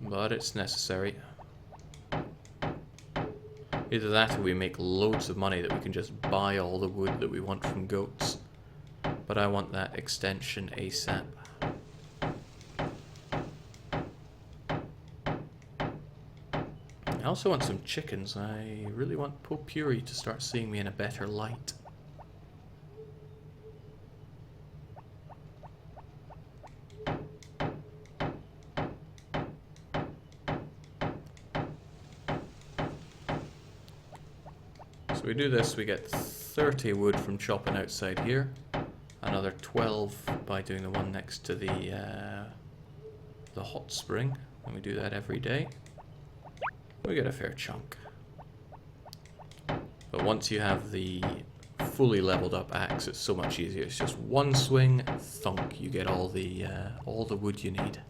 But it's necessary. Either that or we make loads of money that we can just buy all the wood that we want from goats. But I want that extension ASAP. I also want some chickens. I really want Popuri to start seeing me in a better light. So we do this, we get 30 wood from chopping outside here, another 12 by doing the one next to the hot spring, and we do that every day. We get a fair chunk. But once you have the fully leveled up axe, it's so much easier. It's just one swing, thunk, you get all the wood you need.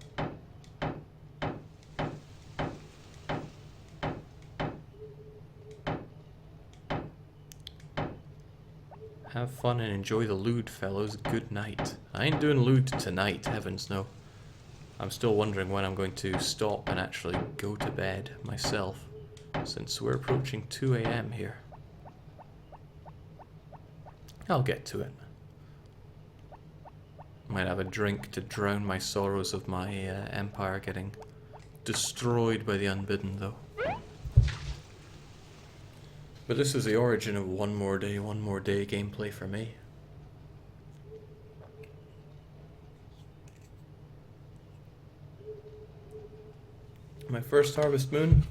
Have fun and enjoy the loot, fellows. Good night. I ain't doing loot tonight, heavens no. I'm still wondering when I'm going to stop and actually go to bed myself, since we're approaching 2 AM here. I'll get to it. Might have a drink to drown my sorrows of my empire getting destroyed by the unbidden, though. But this is the origin of one more day gameplay for me. My first Harvest Moon,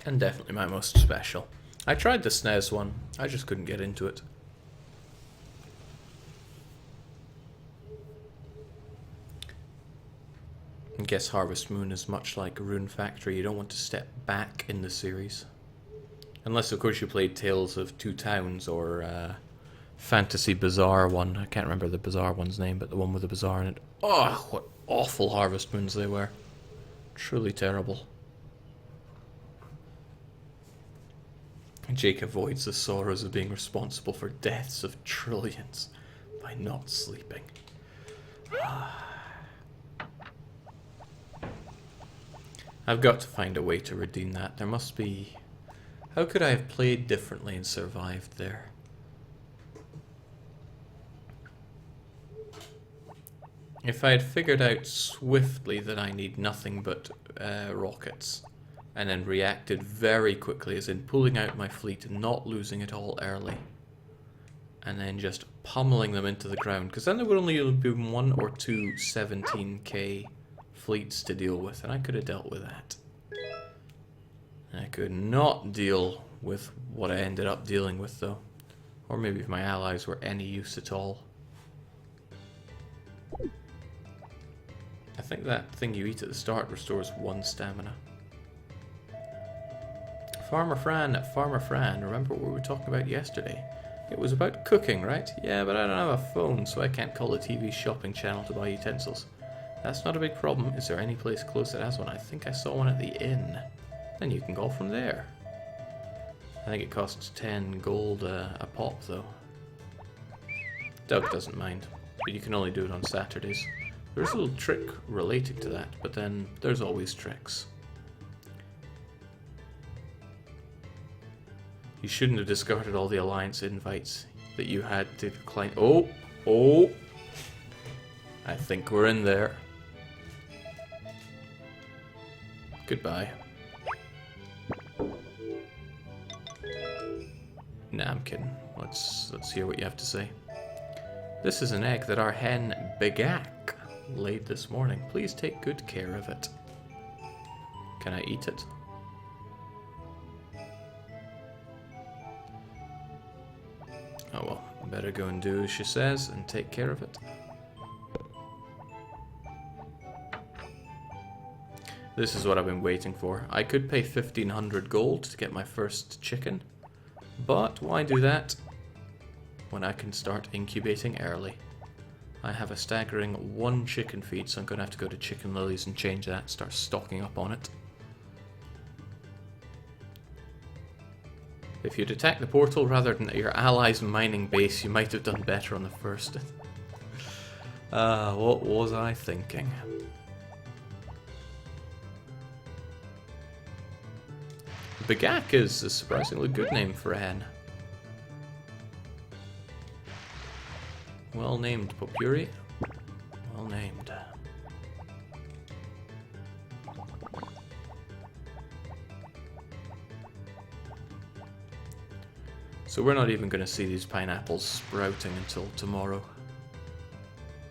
and definitely my most special. I tried the SNES one, I just couldn't get into it. I guess Harvest Moon is much like Rune Factory, you don't want to step back in the series. Unless, of course, you played Tales of Two Towns or Fantasy Bazaar one. I can't remember the Bazaar one's name, but the one with the bazaar in it. Oh, what awful Harvest Moons they were. Truly terrible. Jake avoids the sorrows of being responsible for deaths of trillions by not sleeping. I've got to find a way to redeem that. There must be... How could I have played differently and survived there? If I had figured out swiftly that I need nothing but rockets, and then reacted very quickly, as in pulling out my fleet and not losing it all early, and then just pummeling them into the ground, because then there would only be 1 or 2 17k fleets to deal with, and I could have dealt with that. I could not deal with what I ended up dealing with, though. Or maybe if my allies were any use at all. I think that thing you eat at the start restores 1 stamina. Farmer Fran, remember what we were talking about yesterday? It was about cooking, right? Yeah, but I don't have a phone, so I can't call the TV shopping channel to buy utensils. That's not a big problem. Is there any place close that has one? I think I saw one at the inn. Then you can go from there. I think it costs 10 gold a pop, though. Doug doesn't mind, but you can only do it on Saturdays. There's a little trick relating to that, but then there's always tricks. You shouldn't have discarded all the alliance invites that you had to decline. Oh! I think we're in there. Goodbye. Nah, I'm kidding. Let's hear what you have to say. This is an egg that our hen Begak laid this morning. Please take good care of it. Can I eat it? Oh well, better go and do as she says and take care of it. This is what I've been waiting for. I could pay 1500 gold to get my first chicken, But why do that when I can start incubating early? I have a staggering 1 chicken feed, so I'm going to have to go to Chicken Lilies and change that, start stocking up on it. If you'd attack the portal rather than your allies' mining base, you might have done better on the first. What was I thinking? Begak is a surprisingly good name for a hen. Well named, Popuri. Well named. So we're not even going to see these pineapples sprouting until tomorrow.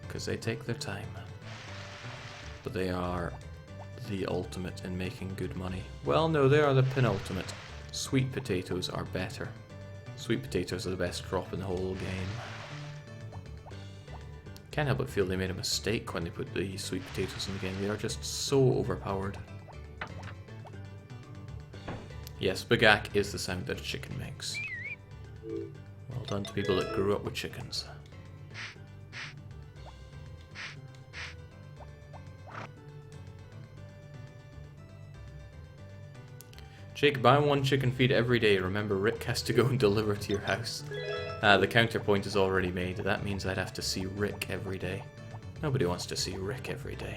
Because they take their time. But they are the ultimate in making good money. Well, no, they are the penultimate. Sweet potatoes are better. Sweet potatoes are the best crop in the whole game. Can't help but feel they made a mistake when they put the sweet potatoes in the game. They are just so overpowered. Yes, Begak is the sound that a chicken makes. Well done to people that grew up with chickens. Jake, buy 1 chicken feed every day. Remember, Rick has to go and deliver to your house. The counterpoint is already made. That means I'd have to see Rick every day. Nobody wants to see Rick every day.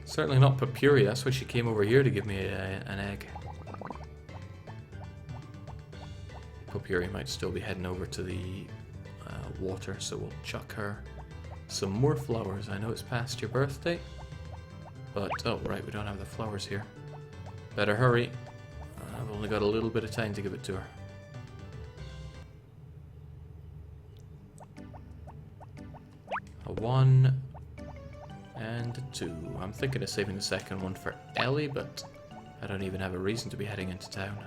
Certainly not Papuri. That's why she came over here to give me an egg. Papuri might still be heading over to the water, so we'll chuck her some more flowers. I know it's past your birthday, but oh right, we don't have the flowers here. Better hurry. I've only got a little bit of time to give it to her. A 1 and a 2. I'm thinking of saving the second one for Ellie, but I don't even have a reason to be heading into town.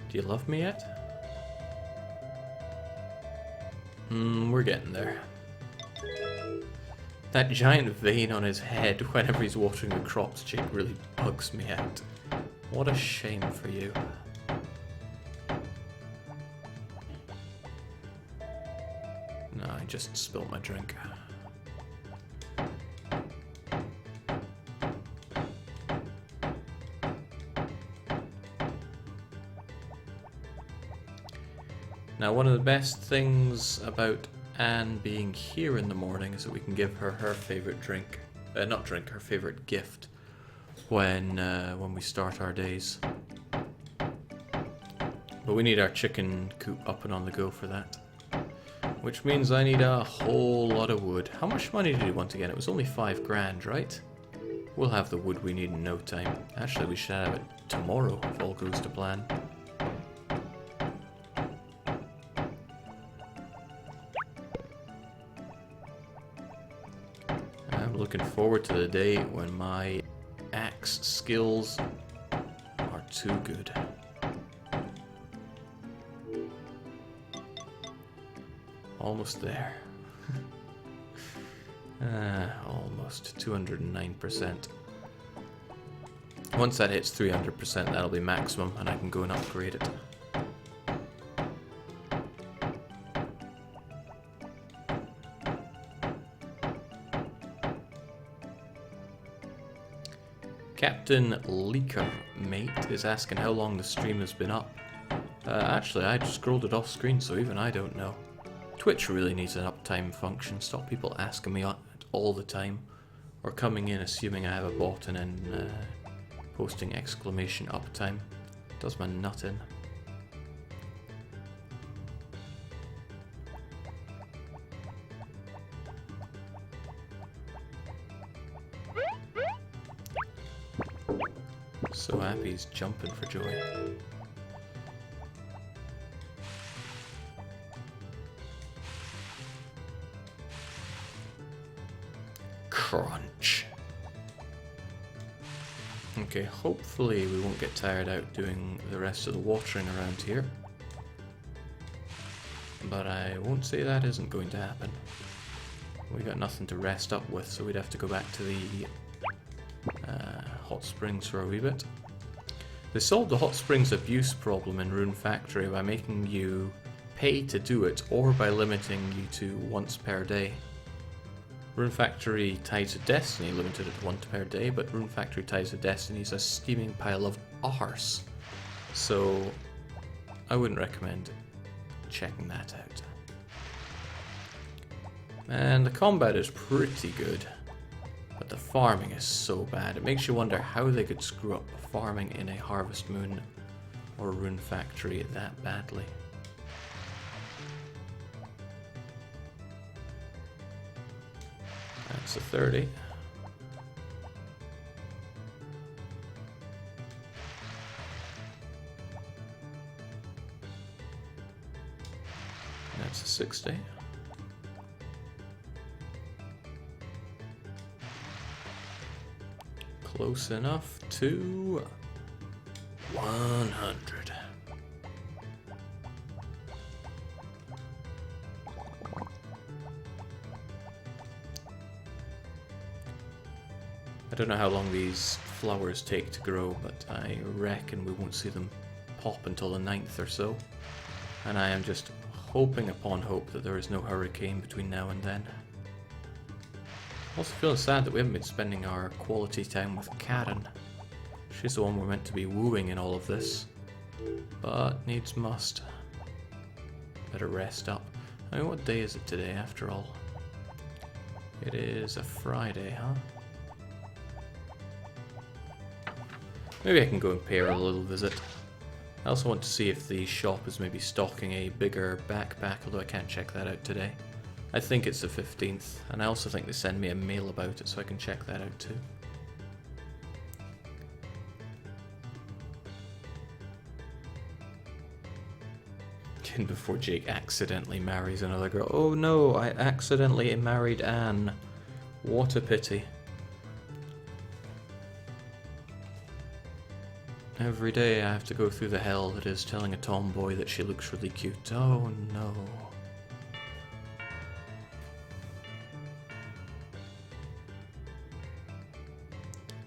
Do you love me yet? We're getting there. That giant vein on his head whenever he's watering the crops, Jake, really bugs me out. What a shame for you. No, I just spilled my drink. Now, one of the best things about Anne being here in the morning is that we can give her her favourite drink. Not drink, her favourite gift when we start our days. But we need our chicken coop up and on the go for that. Which means I need a whole lot of wood. How much money did you want again? It was only 5 grand, right? We'll have the wood we need in no time. Actually, we should have it tomorrow if all goes to plan. Looking forward to the day when my axe skills are too good. Almost there. Almost 209%. Once that hits 300%, that'll be maximum, and I can go and upgrade it. Captain Leaker Mate is asking how long the stream has been up. Actually, I just scrolled it off screen, so even I don't know. Twitch really needs an uptime function. Stop people asking me all the time, or coming in assuming I have a bot and then posting exclamation uptime. Does my nut in. So happy he's jumping for joy. Crunch. Okay, hopefully we won't get tired out doing the rest of the watering around here. But I won't say that isn't going to happen. We got nothing to rest up with, so we'd have to go back to the hot springs for a wee bit. They solved the hot springs abuse problem in Rune Factory by making you pay to do it, or by limiting you to once per day. Rune Factory Ties of Destiny limited it to once per day, but Rune Factory Ties of Destiny is a steaming pile of arse. So I wouldn't recommend checking that out. And the combat is pretty good, but the farming is so bad. It makes you wonder how they could screw up farming in a Harvest Moon or Rune Factory that badly. That's a 30. That's a 60. Close enough to 100. I don't know how long these flowers take to grow, but I reckon we won't see them pop until the 9th or so. And I am just hoping upon hope that there is no hurricane between now and then. Also feeling sad that we haven't been spending our quality time with Karen. She's the one we're meant to be wooing in all of this. But needs must. Better rest up. I mean, what day is it today after all? It is a Friday, huh? Maybe I can go and pay her a little visit. I also want to see if the shop is maybe stocking a bigger backpack, although I can't check that out today. I think it's the 15th, and I also think they send me a mail about it, so I can check that out too. And before Jake accidentally marries another girl. Oh no, I accidentally married Anne. What a pity. Every day I have to go through the hell that is telling a tomboy that she looks really cute. Oh no.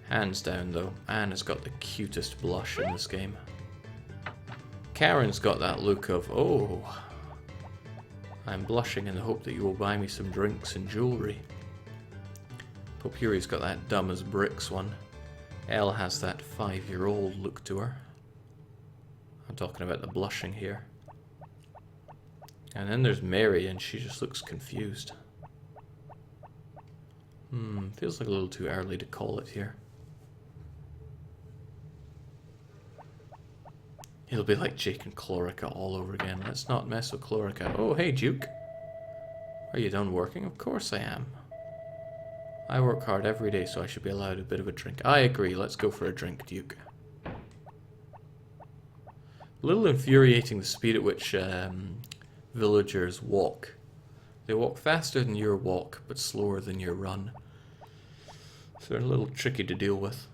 Hands down though, Anne has got the cutest blush in this game. Karen's got that look of, oh, I'm blushing in the hope that you will buy me some drinks and jewellery. Popuri's got that dumb as bricks one. Elle has that 5-year-old look to her. I'm talking about the blushing here. And then there's Mary, and she just looks confused. Feels like a little too early to call it here. It'll be like Jake and Chlorica all over again. Let's not mess with Chlorica. Oh, hey, Duke. Are you done working? Of course I am. I work hard every day, so I should be allowed a bit of a drink. I agree. Let's go for a drink, Duke. A little infuriating the speed at which villagers walk. They walk faster than your walk, but slower than your run. So they're a little tricky to deal with.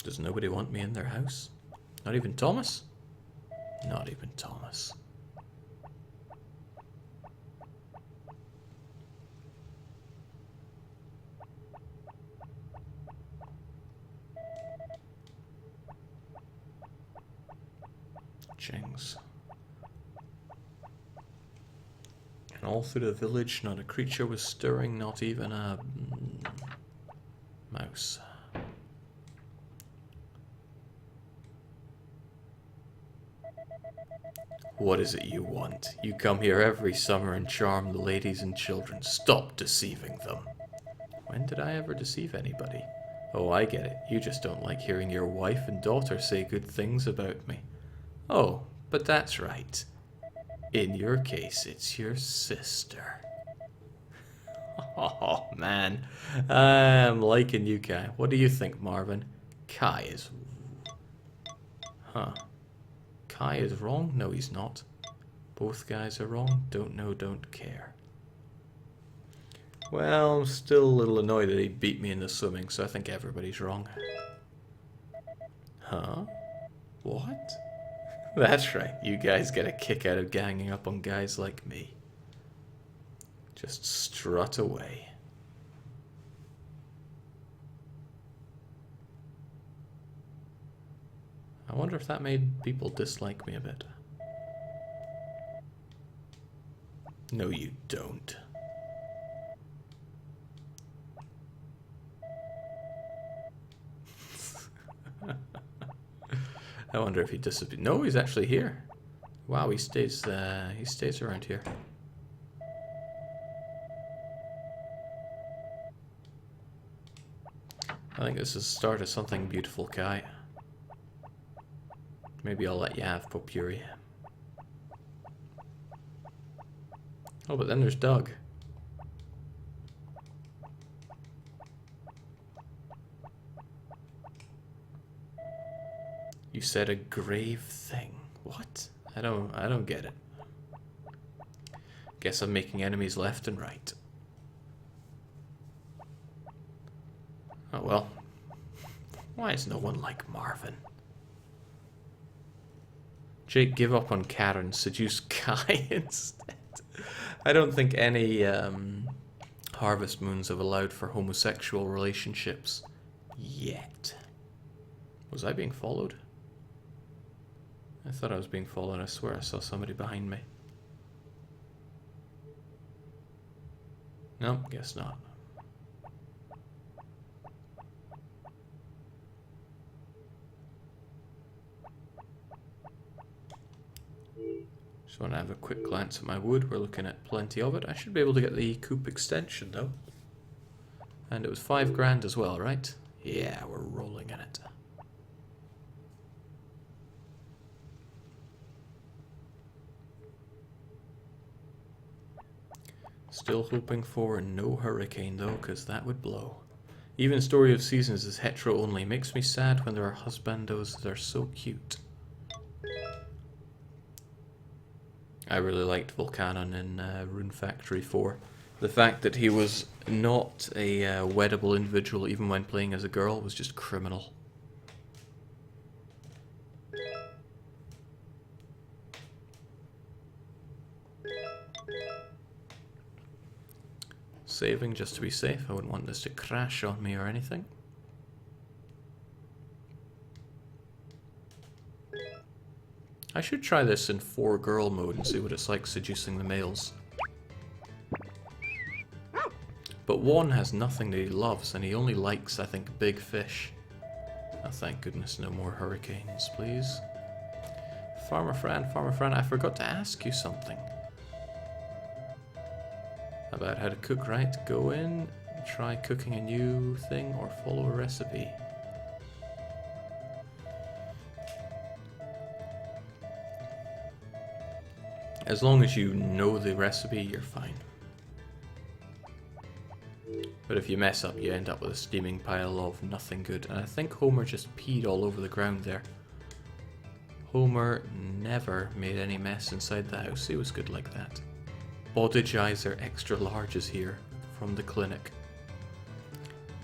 Does nobody want me in their house? Not even Thomas? Not even Thomas. Jings. And all through the village, not a creature was stirring, not even a mouse. What is it you want? You come here every summer and charm the ladies and children. Stop deceiving them. When did I ever deceive anybody? Oh, I get it. You just don't like hearing your wife and daughter say good things about me. Oh, but that's right. In your case, it's your sister. Oh, man. I'm liking you, Kai. What do you think, Marvin? Kai is... Huh. Kai is wrong? No, he's not. Both guys are wrong. Don't know, don't care. Well, I'm still a little annoyed that he beat me in the swimming, so I think everybody's wrong. Huh? What? That's right, you guys get a kick out of ganging up on guys like me. Just strut away. I wonder if that made people dislike me a bit. No, you don't. I wonder if he disappeared. No, he's actually here. Wow, he stays around here. I think this is the start of something beautiful, Kai. Maybe I'll let you have Popuri. Oh, but then there's Doug. You said a grave thing. What? I don't get it. Guess I'm making enemies left and right. Oh well. Why is no one like Marvin? Jake, give up on Karen, seduce Kai instead. I don't think any Harvest Moons have allowed for homosexual relationships yet. Was I being followed? I thought I was being followed. I swear I saw somebody behind me. No, guess not. Just want to have a quick glance at my wood. We're looking at plenty of it. I should be able to get the coupe extension though. And it was 5 grand as well, right? Yeah, we're rolling in it. Still hoping for no hurricane though, because that would blow. Even Story of Seasons is hetero only. Makes me sad when there are husbandos that are so cute. I really liked Volcanon in Rune Factory 4. The fact that he was not a weddable individual even when playing as a girl was just criminal. Saving just to be safe. I wouldn't want this to crash on me or anything. I should try this in 4-girl mode and see what it's like seducing the males. But Juan has nothing that he loves, and he only likes, I think, big fish. Oh, thank goodness, no more hurricanes, please. Farmer Fran, I forgot to ask you something. About how to cook right. Go in, try cooking a new thing, or follow a recipe. As long as you know the recipe, you're fine. But if you mess up, you end up with a steaming pile of nothing good. And I think Homer just peed all over the ground there. Homer never made any mess inside the house. He was good like that. Bodigizer Extra Large is here from the clinic.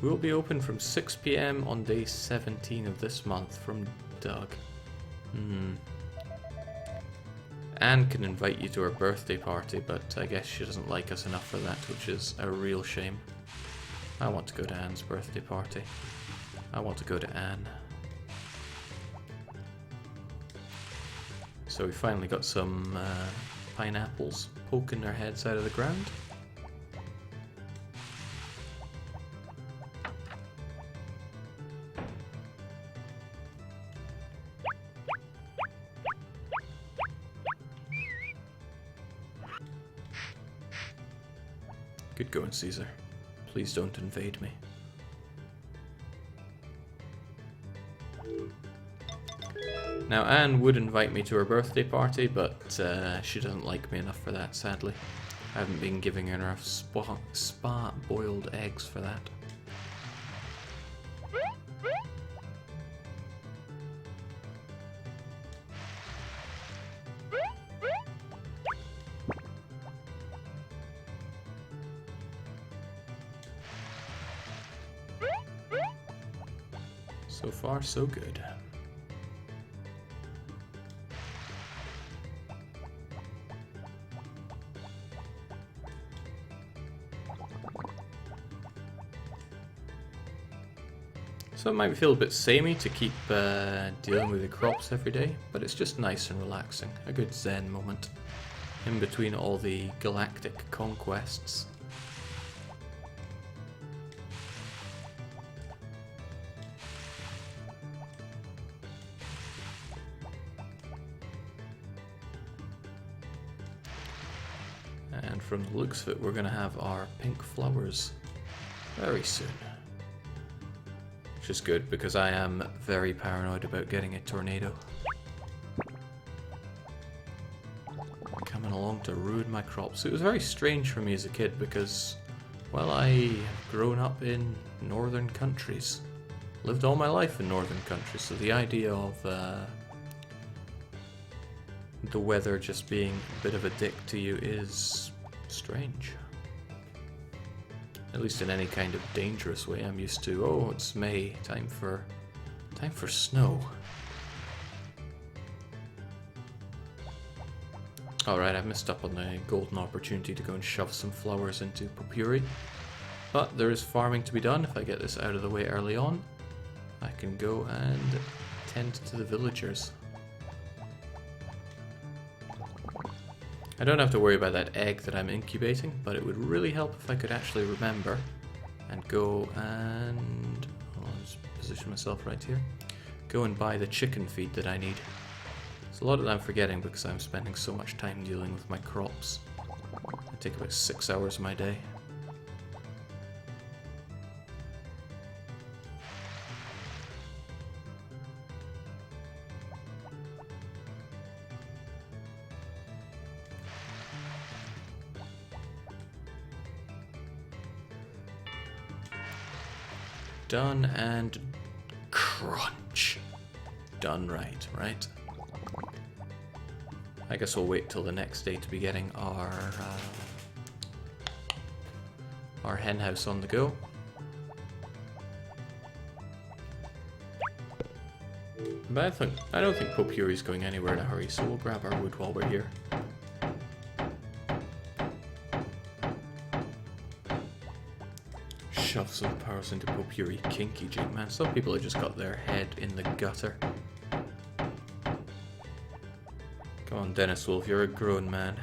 We'll be open from 6 PM on day 17 of this month from Doug. Anne can invite you to her birthday party, but I guess she doesn't like us enough for that, which is a real shame. I want to go to Anne's birthday party. I want to go to Anne. So we finally got some pineapples poking their heads out of the ground. Good going, Caesar. Please don't invade me. Now, Anne would invite me to her birthday party, but she doesn't like me enough for that, sadly. I haven't been giving her enough spa-boiled eggs for that. So far, so good. So it might feel a bit samey to keep dealing with the crops every day, but it's just nice and relaxing. A good zen moment in between all the galactic conquests. And from the looks of it, we're going to have our pink flowers very soon. Which is good, because I am very paranoid about getting a tornado coming along to ruin my crops. It was very strange for me as a kid because, well, I have grown up in northern countries. Lived all my life in northern countries, so the idea of the weather just being a bit of a dick to you is strange. At least in any kind of dangerous way. I'm used to, oh, it's May, time for snow. Alright, I've missed up on the golden opportunity to go and shove some flowers into Popuri. But there is farming to be done. If I get this out of the way early on, I can go and tend to the villagers. I don't have to worry about that egg that I'm incubating, but it would really help if I could actually remember and go and... I'll just position myself right here. Go and buy the chicken feed that I need. It's a lot that I'm forgetting because I'm spending so much time dealing with my crops. I take about 6 hours of my day. Done and crunch. Done right? I guess we'll wait till the next day to be getting our hen house on the go. But I don't think Popuri's going anywhere in a hurry, so we'll grab our wood while we're here. Shove some powers into Popuri. Kinky jig, man. Some people have just got their head in the gutter. Come on, Dennis Wolf, you're a grown man.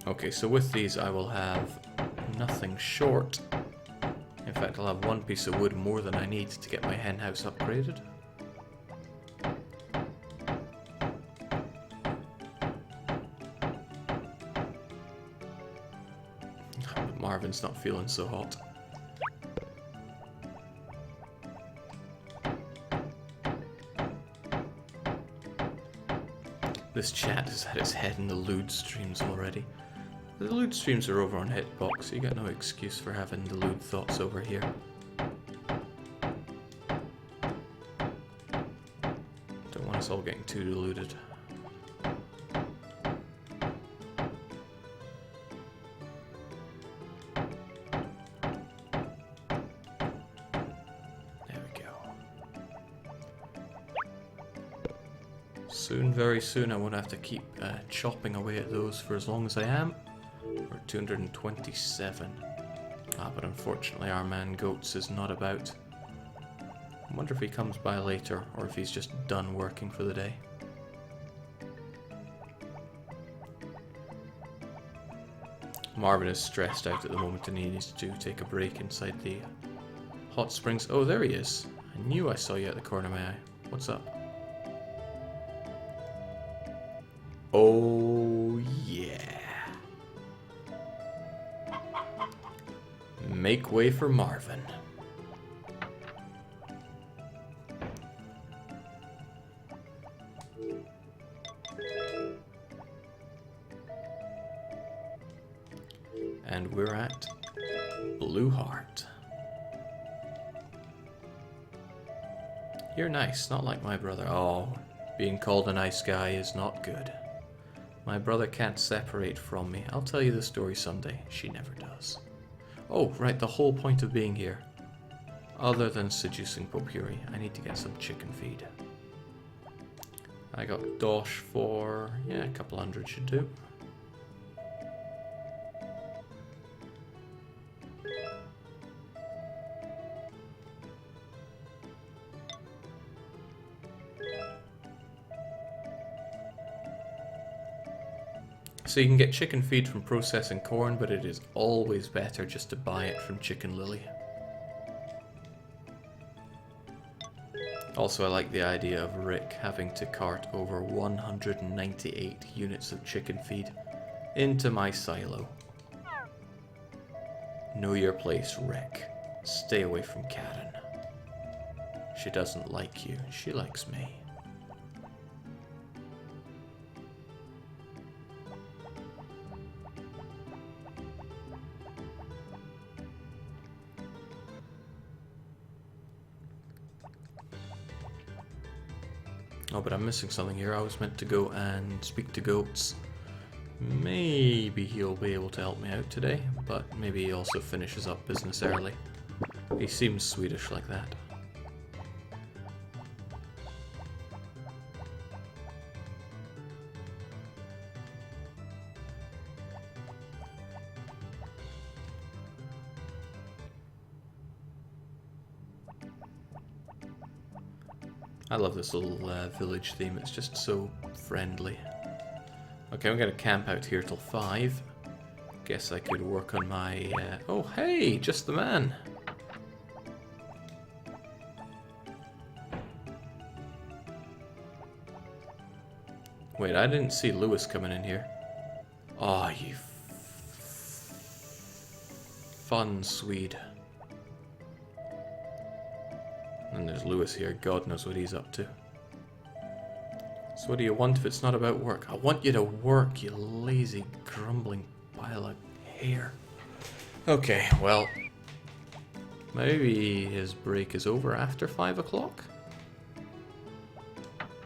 Okay, so with these I will have nothing short. In fact, I'll have one piece of wood more than I need to get my hen house upgraded. But Marvin's not feeling so hot. This chat has had its head in the lewd streams already. The lewd streams are over on Hitbox, so you got no excuse for having the lewd thoughts over here. Don't want us all getting too deluded. There we go. Soon, very soon, I won't have to keep chopping away at those for as long as I am. We're 227. But unfortunately our man Goats is not about. I wonder if he comes by later, or if he's just done working for the day. Marvin is stressed out at the moment and he needs to take a break inside the hot springs. Oh, there he is. I knew I saw you at the corner of my eye. What's up? Oh, yeah. Make way for Marvin. And we're at Blue Heart. You're nice, not like my brother. Oh, being called a nice guy is not good. My brother can't separate from me. I'll tell you the story someday. She never does. Oh, right, the whole point of being here. Other than seducing Popuri, I need to get some chicken feed. I got dosh for, yeah, a couple hundred should do. So you can get chicken feed from processing corn, but it is always better just to buy it from Chicken Lily. Also, I like the idea of Rick having to cart over 198 units of chicken feed into my silo. Know your place, Rick. Stay away from Karen. She doesn't like you, she likes me. Oh, but I'm missing something here. I was meant to go and speak to Goats. Maybe he'll be able to help me out today, but maybe he also finishes up business early. He seems Swedish like that. I love this little village theme, it's just so friendly. Okay, I'm gonna camp out here till 5. Guess I could work on my... oh, hey, just the man! Wait, I didn't see Lewis coming in here. Oh, you fun Swede. And there's Lewis here, God knows what he's up to. So what do you want if it's not about work? I want you to work, you lazy, grumbling pile of hair. Okay, well, maybe his break is over after 5 o'clock?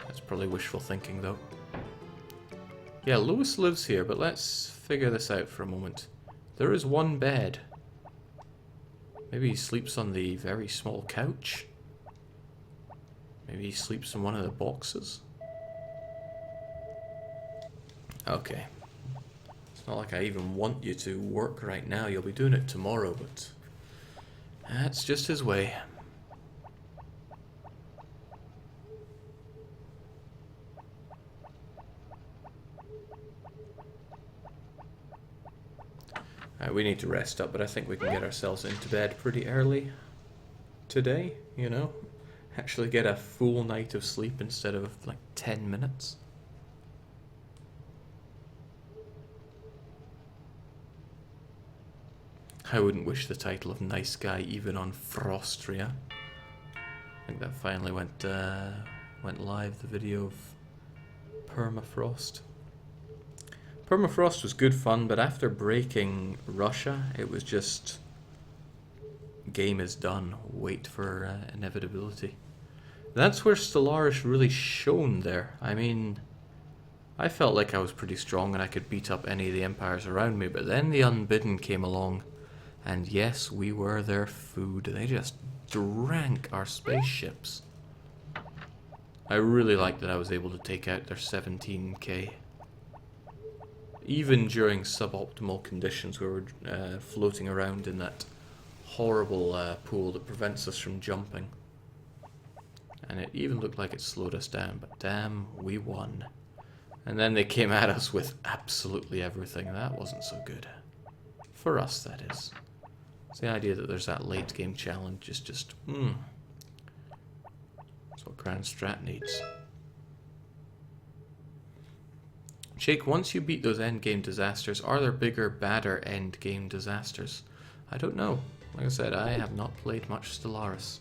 That's probably wishful thinking, though. Yeah, Lewis lives here, but let's figure this out for a moment. There is one bed. Maybe he sleeps on the very small couch? Maybe he sleeps in one of the boxes? Okay. It's not like I even want you to work right now. You'll be doing it tomorrow, but that's just his way. Alright, we need to rest up, but I think we can get ourselves into bed pretty early today, you know? Actually get a full night of sleep instead of like 10 minutes. I wouldn't wish the title of nice guy even on Frostria. I think that finally went live, the video of Permafrost. Permafrost was good fun, but after breaking Russia, it was just... game is done, wait for inevitability. That's where Stellaris really shone there. I mean, I felt like I was pretty strong and I could beat up any of the empires around me, but then the Unbidden came along, and yes, we were their food. They just drank our spaceships. I really liked that I was able to take out their 17k. Even during suboptimal conditions, we were floating around in that horrible pool that prevents us from jumping. And it even looked like it slowed us down, but damn, we won. And then they came at us with absolutely everything, and that wasn't so good. For us, that is. It's the idea that there's that late game challenge is just, that's what Grand Strat needs. Jake, once you beat those endgame disasters, are there bigger, badder endgame disasters? I don't know. Like I said, I have not played much Stellaris.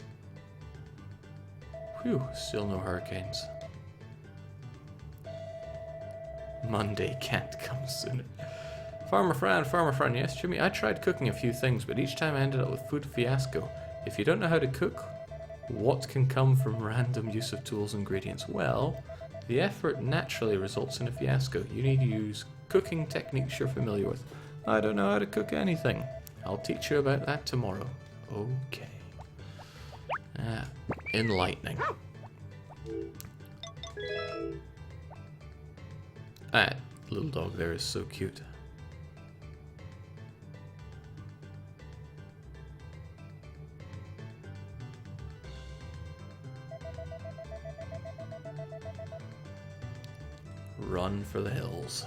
Whew, still no hurricanes. Monday can't come sooner. Farmer Fran, yes, Jimmy, I tried cooking a few things, but each time I ended up with food fiasco. If you don't know how to cook, what can come from random use of tools and ingredients? Well, The effort naturally results in a fiasco. You need to use cooking techniques you're familiar with. I don't know how to cook anything. I'll teach you about that tomorrow. Okay. Enlightening. That little dog there is so cute. Run for the hills.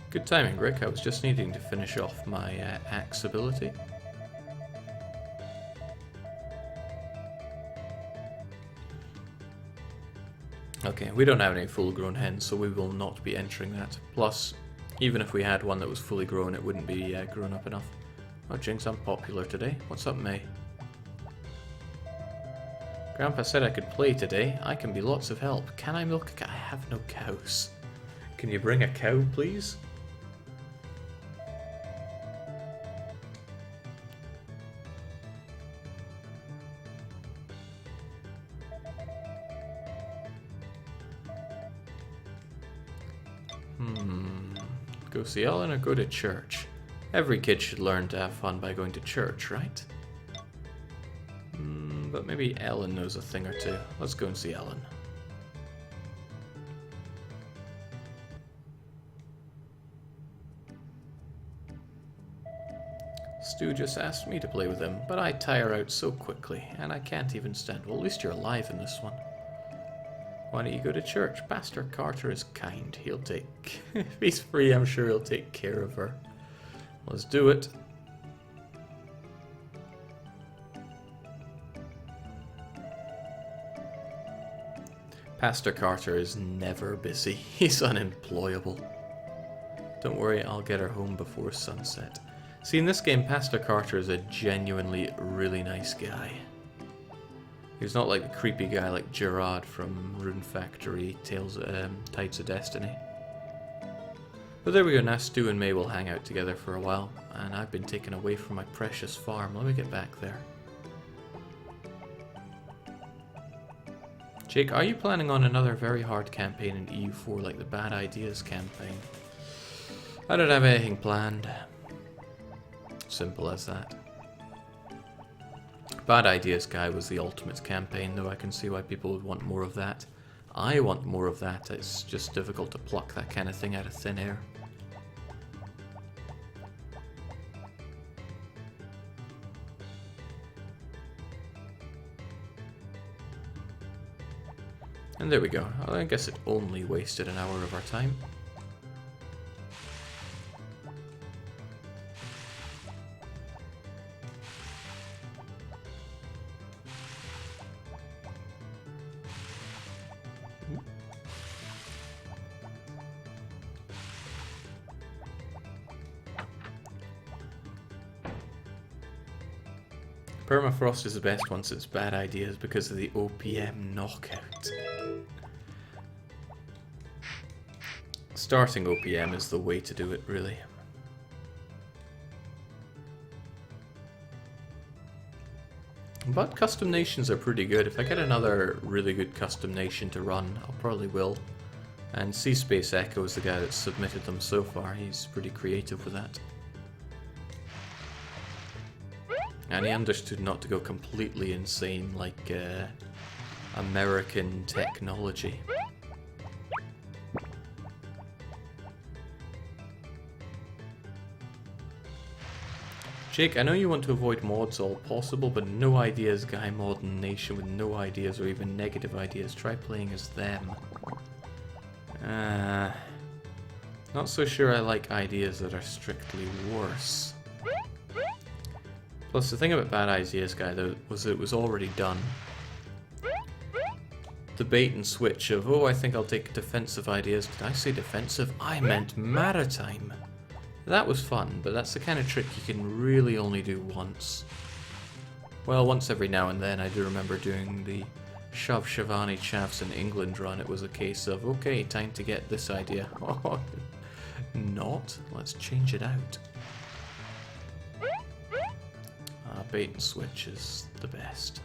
Good timing, Rick. I was just needing to finish off my axe ability. Okay, we don't have any full-grown hens, so we will not be entering that. Plus, even if we had one that was fully grown, it wouldn't be grown up enough. Oh, Jinx, I'm popular today. What's up, May? Grandpa said I could play today. I can be lots of help. Can I milk a cow? I have no cows. Can you bring a cow, please? Go see Ellen or go to church? Every kid should learn to have fun by going to church, right? But maybe Ellen knows a thing or two. Let's go and see Ellen. Stu just asked me to play with him, but I tire out so quickly, and I can't even stand. Well, at least you're alive in this one. Why don't you go to church? Pastor Carter is kind. He'll take... if he's free, I'm sure he'll take care of her. Let's do it. Pastor Carter is never busy. He's unemployable. Don't worry, I'll get her home before sunset. See, in this game, Pastor Carter is a genuinely really nice guy. He's not like the creepy guy like Gerard from Rune Factory, Tides of Destiny. But there we go, now Stu and May will hang out together for a while, and I've been taken away from my precious farm. Let me get back there. Jake, are you planning on another very hard campaign in EU4 like the Bad Ideas campaign? I don't have anything planned. Simple as that. Bad Ideas Guy was the ultimate campaign, though I can see why people would want more of that. I want more of that. It's just difficult to pluck that kind of thing out of thin air. And there we go. I guess it only wasted an hour of our time. Permafrost is the best once it's Bad Ideas because of the OPM knockout. Starting OPM is the way to do it, really. But custom nations are pretty good. If I get another really good custom nation to run, I'll probably will. And Seaspace Echo is the guy that's submitted them so far. He's pretty creative with that. And he understood not to go completely insane like American technology. Jake, I know you want to avoid mods all possible, but no ideas guy mod and nation with no ideas or even negative ideas. Try playing as them. Not so sure I like ideas that are strictly worse. Plus, the thing about Bad Ideas Guy, though, was it was already done. The bait and switch of, oh, I think I'll take defensive ideas. Did I say defensive? I meant maritime. That was fun, but that's the kind of trick you can really only do once. Well, once every now and then. I do remember doing the Shove Shivani Chavs in England run. It was a case of, okay, time to get this idea. Oh, not. Let's change it out. Bait and switch is the best.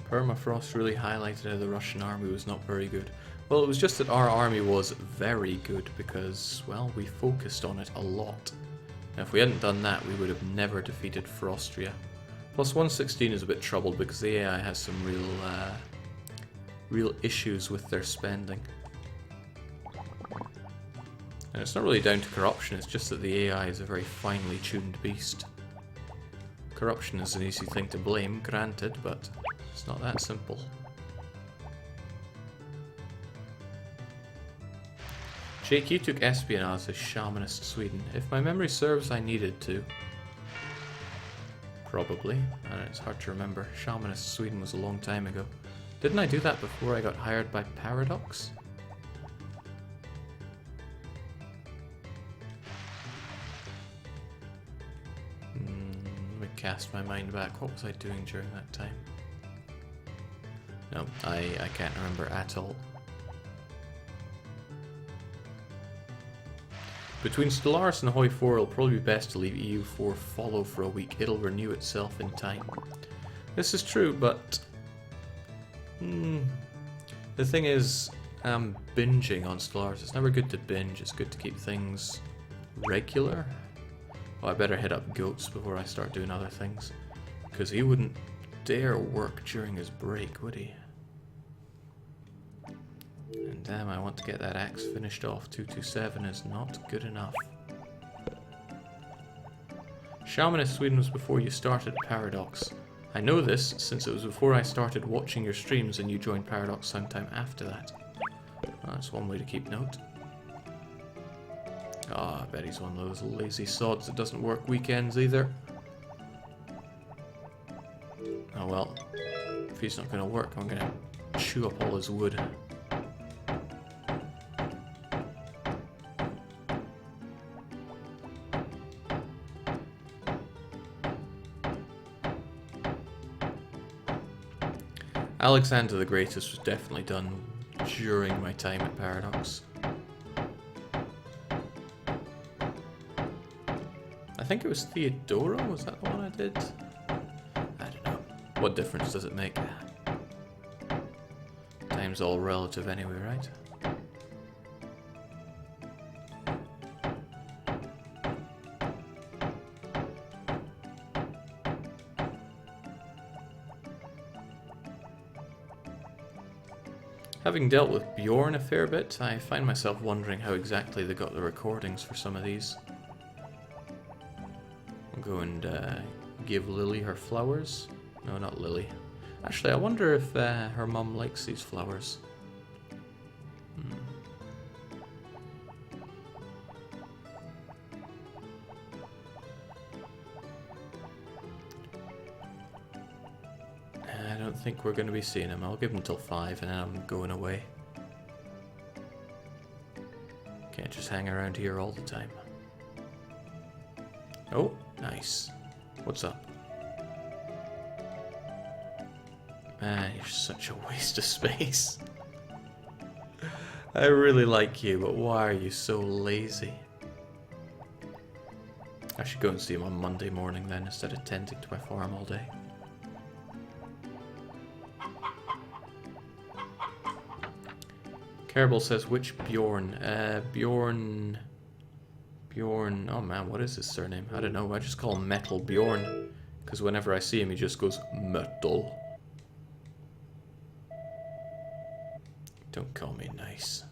Permafrost really highlighted how the Russian army was not very good. Well, it was just that our army was very good because, well, we focused on it a lot. Now, if we hadn't done that, we would have never defeated Frostria. Plus, 116 is a bit troubled because the AI has some real issues with their spending. And it's not really down to corruption, it's just that the AI is a very finely tuned beast. Corruption is an easy thing to blame, granted, but it's not that simple. Jake, you took espionage as Shamanist Sweden. If my memory serves, I needed to. Probably. And it's hard to remember. Shamanist Sweden was a long time ago. Didn't I do that before I got hired by Paradox? Let me cast my mind back. What was I doing during that time? No, I can't remember at all. Between Stellaris and Hoi 4, it'll probably be best to leave EU4 follow for a week. It'll renew itself in time. This is true, but the thing is, I'm binging on Stellaris. It's never good to binge. It's good to keep things regular. Well, I better hit up Goats before I start doing other things, because he wouldn't dare work during his break, would he? And damn, I want to get that axe finished off. 227 is not good enough. Shamanist Sweden was before you started Paradox. I know this since it was before I started watching your streams and you joined Paradox sometime after that. Well, that's one way to keep note. Ah, I bet he's one of those lazy sods that doesn't work weekends either. Oh well, if he's not going to work, I'm going to chew up all his wood. Alexander the Greatest was definitely done during my time at Paradox. I think it was Theodora, was that the one I did? I don't know. What difference does it make? Time's all relative anyway, right? Having dealt with Bjorn a fair bit, I find myself wondering how exactly they got the recordings for some of these. I'll go and give Lily her flowers. No, not Lily. Actually, I wonder if her mum likes these flowers. I don't think we're going to be seeing him. I'll give him till 5 and then I'm going away. Can't just hang around here all the time. Oh, nice. What's up? Man, you're such a waste of space. I really like you, but why are you so lazy? I should go and see him on Monday morning then, instead of tending to my farm all day. Kerbal says, which Bjorn? Bjorn... Oh man, what is his surname? I don't know, I just call him Metal Bjorn. Because whenever I see him, he just goes, Metal. Don't call me nice.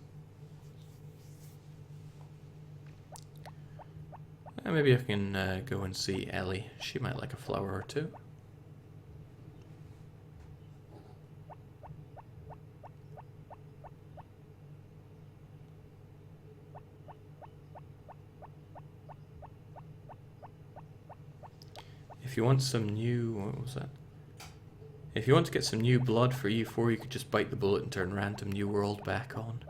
Maybe I can go and see Ellie. She might like a flower or two. If you want some new... what was that? If you want to get some new blood for E4, you could just bite the bullet and turn Random New World back on.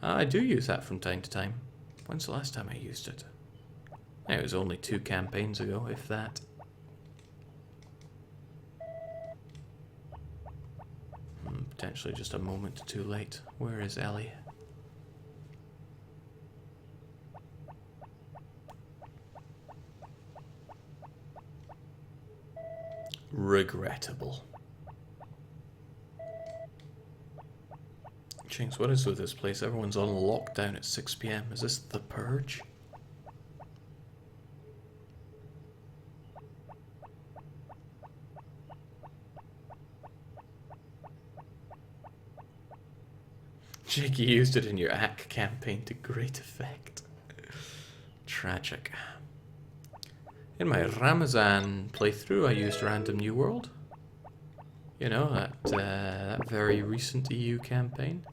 I do use that from time to time. When's the last time I used it? It was only 2 campaigns ago, if that. Potentially just a moment too late. Where is Ellie? Regrettable. Jinx, what is with this place? Everyone's on lockdown at 6 PM. Is this the purge? Jake, you used it in your ACK campaign to great effect. Tragic. In my Ramazan playthrough, I used Random New World. You know, that very recent EU campaign.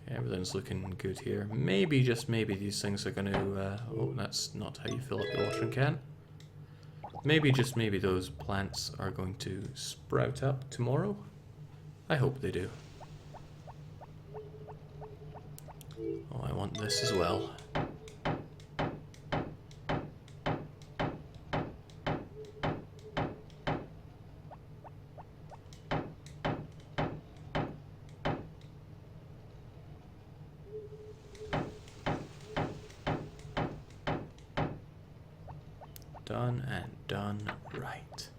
Okay, everything's looking good here. Maybe, just maybe, these things are going to... oh, that's not how you fill up the watering can. Maybe, just maybe, those plants are going to sprout up tomorrow. I hope they do. Oh, I want this as well. Done and done right.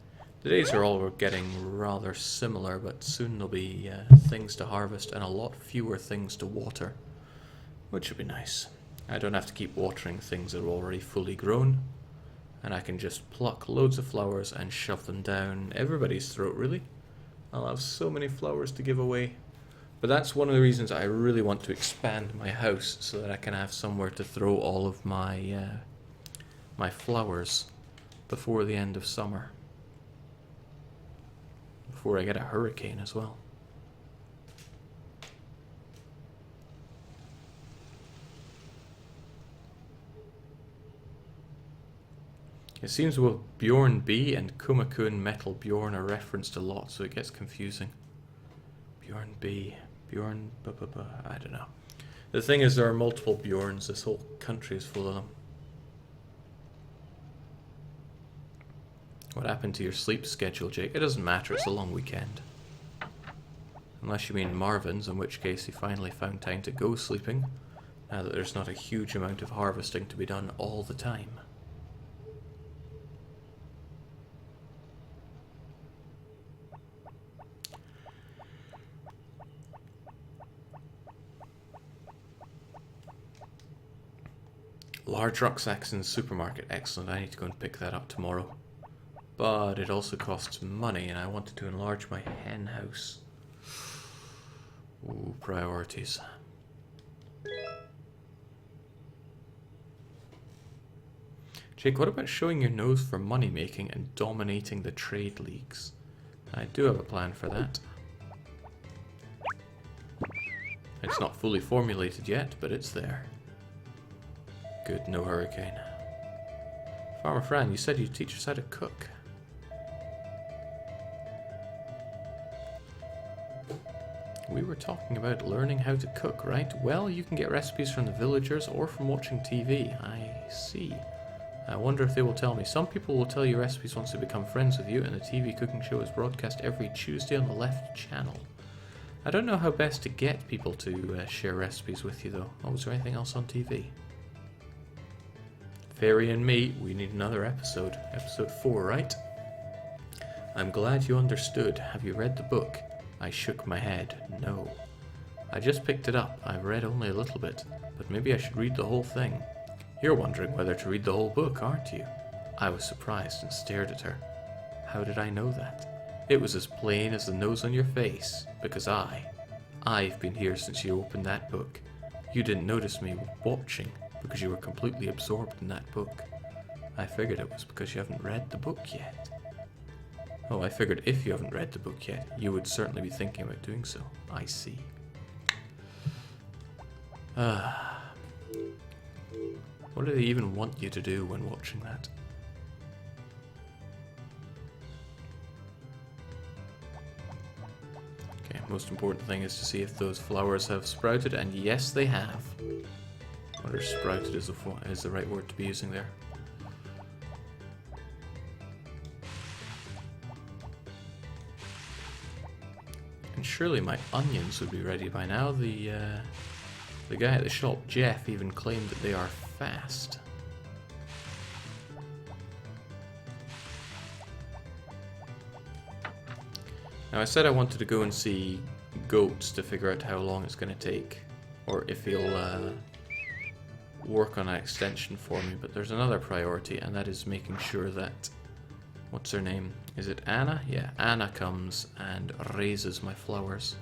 The days are all getting rather similar, but soon there'll be things to harvest and a lot fewer things to water, which would be nice. I don't have to keep watering things that are already fully grown, and I can just pluck loads of flowers and shove them down everybody's throat, really. I'll have so many flowers to give away. But that's one of the reasons I really want to expand my house, so that I can have somewhere to throw all of my my flowers before the end of summer. Before I get a hurricane as well. It seems both Bjorn B and Kumakun Metal Bjorn are referenced a lot, so it gets confusing. Bjorn B, Bjorn I don't know. The thing is, there are multiple Bjorns. This whole country is full of them. What happened to your sleep schedule, Jake? It doesn't matter, it's a long weekend. Unless you mean Marvin's, in which case he finally found time to go sleeping, now that there's not a huge amount of harvesting to be done all the time. Large rucksacks in the supermarket, excellent. I need to go and pick that up tomorrow. But it also costs money, and I wanted to enlarge my hen house. Ooh, priorities. Jake, what about showing your nose for money making and dominating the trade leagues? I do have a plan for that. It's not fully formulated yet, but it's there. Good, no hurricane. Farmer Fran, you said you'd teach us how to cook. We were talking about learning how to cook, right? Well, you can get recipes from the villagers or from watching TV. I see. I wonder if they will tell me. Some people will tell you recipes once they become friends with you, and the TV cooking show is broadcast every Tuesday on the left channel. I don't know how best to get people to share recipes with you, though. Oh, is there anything else on TV? Fairy and me, we need another episode. Episode 4, right? I'm glad you understood. Have you read the book? I shook my head. No. I just picked it up. I've read only a little bit, but maybe I should read the whole thing. You're wondering whether to read the whole book, aren't you? I was surprised and stared at her. How did I know that? It was as plain as the nose on your face, because I've been here since you opened that book. You didn't notice me watching because you were completely absorbed in that book. I figured it was because you haven't read the book yet. Oh, I figured if you haven't read the book yet, you would certainly be thinking about doing so. I see. What do they even want you to do when watching that? Okay, most important thing is to see if those flowers have sprouted, and yes, they have. Whether sprouted is the right word to be using there. And surely my onions would be ready by now. The guy at the shop, Jeff, even claimed that they are fast. Now I said I wanted to go and see goats to figure out how long it's going to take, or if he'll work on an extension for me. But there's another priority, and that is making sure that, what's her name? Is it Anna? Yeah, Anna comes and raises my flowers.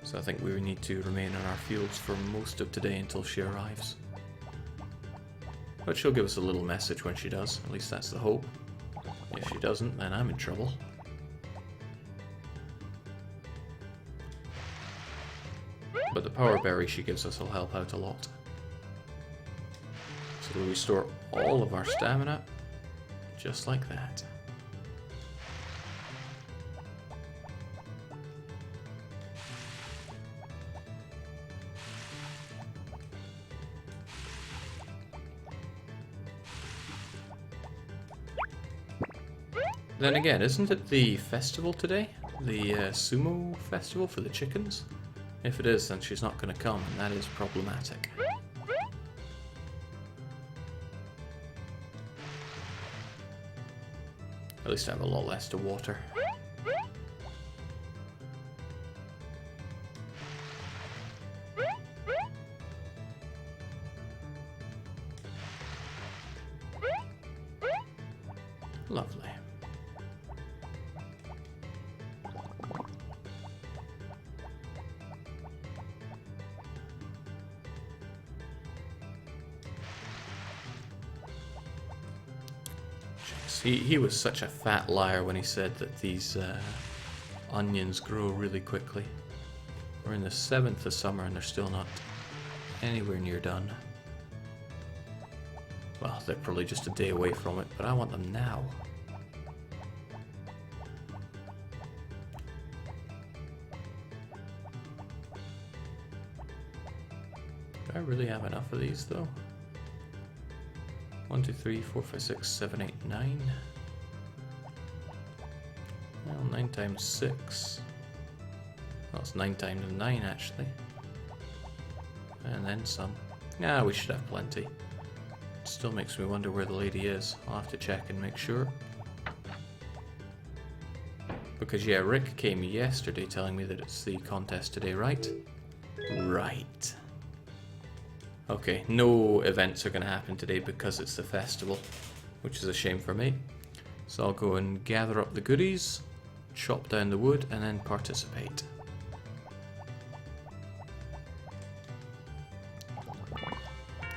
So I think we need to remain in our fields for most of today until she arrives. But she'll give us a little message when she does, at least that's the hope. If she doesn't, then I'm in trouble. But the power berry she gives us will help out a lot. So we'll restore all of our stamina, just like that. Then again, isn't it the festival today? The sumo festival for the chickens? If it is, then she's not going to come, and that is problematic. At least I have a lot less to water. Lovely. He was such a fat liar when he said that these onions grow really quickly. We're in the 7th of summer and they're still not anywhere near done. Well, they're probably just a day away from it, but I want them now. Do I really have enough of these though? 1, 2, 3, 4, 5, 6, 7, 8, 9. Well, 9 times 6. Well, it's 9 times 9 actually. And then some. Yeah, we should have plenty. Still makes me wonder where the lady is. I'll have to check and make sure. Because yeah, Rick came yesterday telling me that it's the contest today, right? Right. Okay, no events are going to happen today because it's the festival, which is a shame for me. So I'll go and gather up the goodies, chop down the wood, and then participate.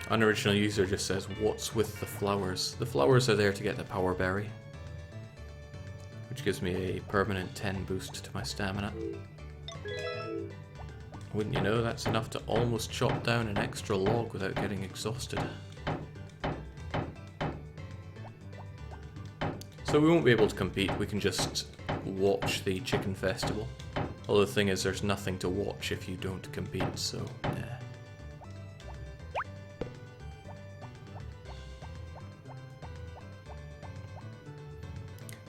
Unoriginal user just says, what's with the flowers? The flowers are there to get the power berry, which gives me a permanent 10 boost to my stamina. Wouldn't you know, that's enough to almost chop down an extra log without getting exhausted. So we won't be able to compete, we can just watch the chicken festival. Although the thing is, there's nothing to watch if you don't compete, so yeah.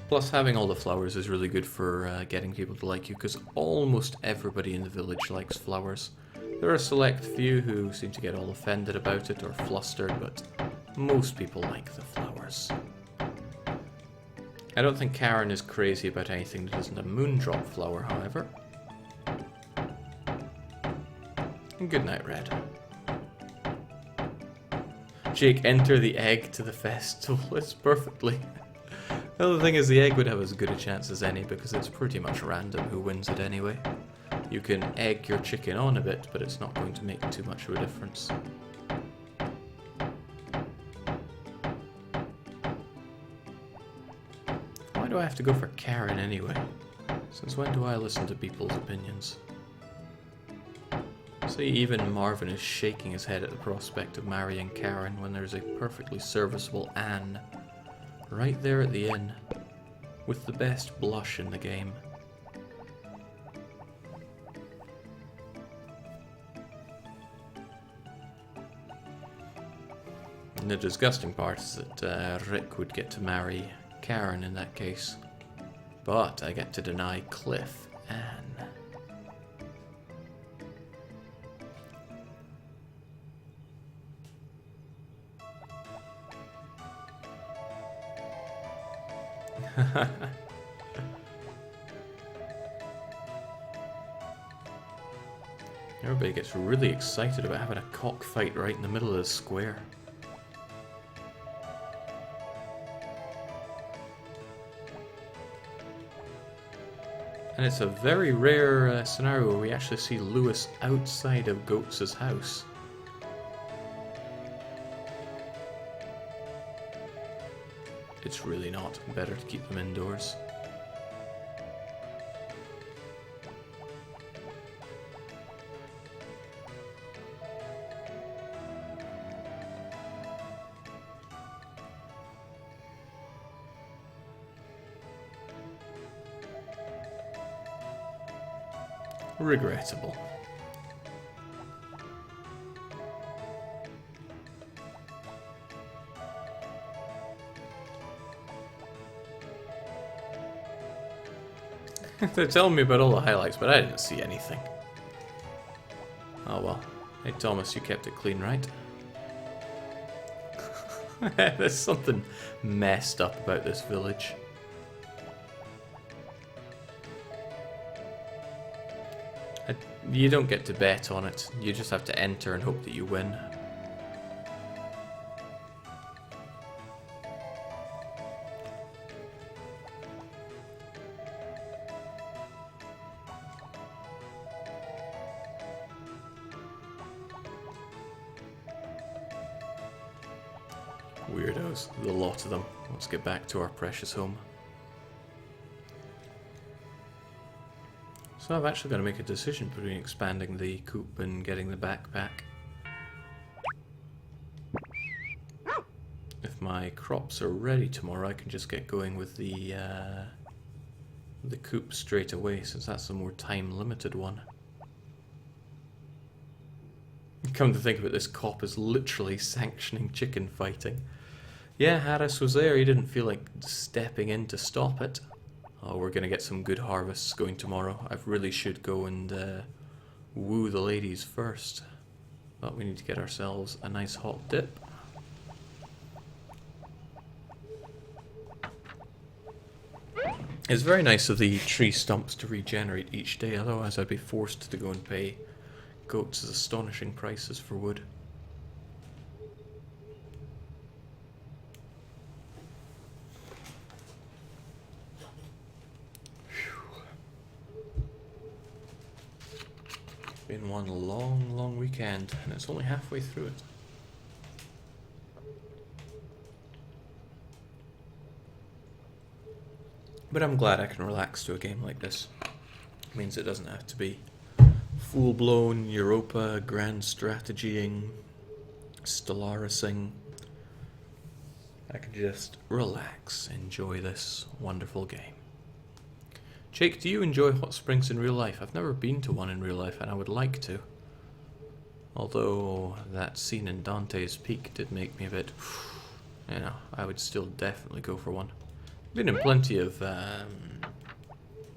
Plus, having all the flowers is really good for getting people to like you, because almost everybody in the village likes flowers. There are a select few who seem to get all offended about it or flustered, but most people like the flowers. I don't think Karen is crazy about anything that isn't a moondrop flower, however. And good night, Red. Jake, enter the egg to the festival. It's perfectly... Well, the thing is, the egg would have as good a chance as any because it's pretty much random who wins it anyway. You can egg your chicken on a bit, but it's not going to make too much of a difference. Why do I have to go for Karen anyway? Since when do I listen to people's opinions? See, even Marvin is shaking his head at the prospect of marrying Karen when there's a perfectly serviceable Anne right there at the inn, with the best blush in the game. And the disgusting part is that Rick would get to marry Karen in that case. But I get to deny Cliff Anne. Everybody gets really excited about having a cockfight right in the middle of the square. And it's a very rare scenario where we actually see Lewis outside of Goats' house. It's really not. Better to keep them indoors. Regrettable. They're telling me about all the highlights, but I didn't see anything. Oh well. Hey Thomas, you kept it clean, right? There's something messed up about this village. You don't get to bet on it. You just have to enter and hope that you win. Weirdos, the lot of them. Let's get back to our precious home. So I've actually got to make a decision between expanding the coop and getting the backpack. If my crops are ready tomorrow, I can just get going with the coop straight away, since that's the more time-limited one. Come to think of it, this cop is literally sanctioning chicken fighting. Yeah, Harris was there, he didn't feel like stepping in to stop it. Oh, we're going to get some good harvests going tomorrow. I really should go and woo the ladies first. But we need to get ourselves a nice hot dip. It's very nice of the tree stumps to regenerate each day, otherwise I'd be forced to go and pay Goats' astonishing prices for wood. Been one long weekend, and it's only halfway through it. But I'm glad I can relax to a game like this. It means it doesn't have to be full-blown Europa grand strategying, Stellarising. I can just relax, enjoy this wonderful game. Jake, do you enjoy hot springs in real life? I've never been to one in real life, and I would like to. Although that scene in Dante's Peak did make me a bit, you know, I would still definitely go for one. Been in plenty of,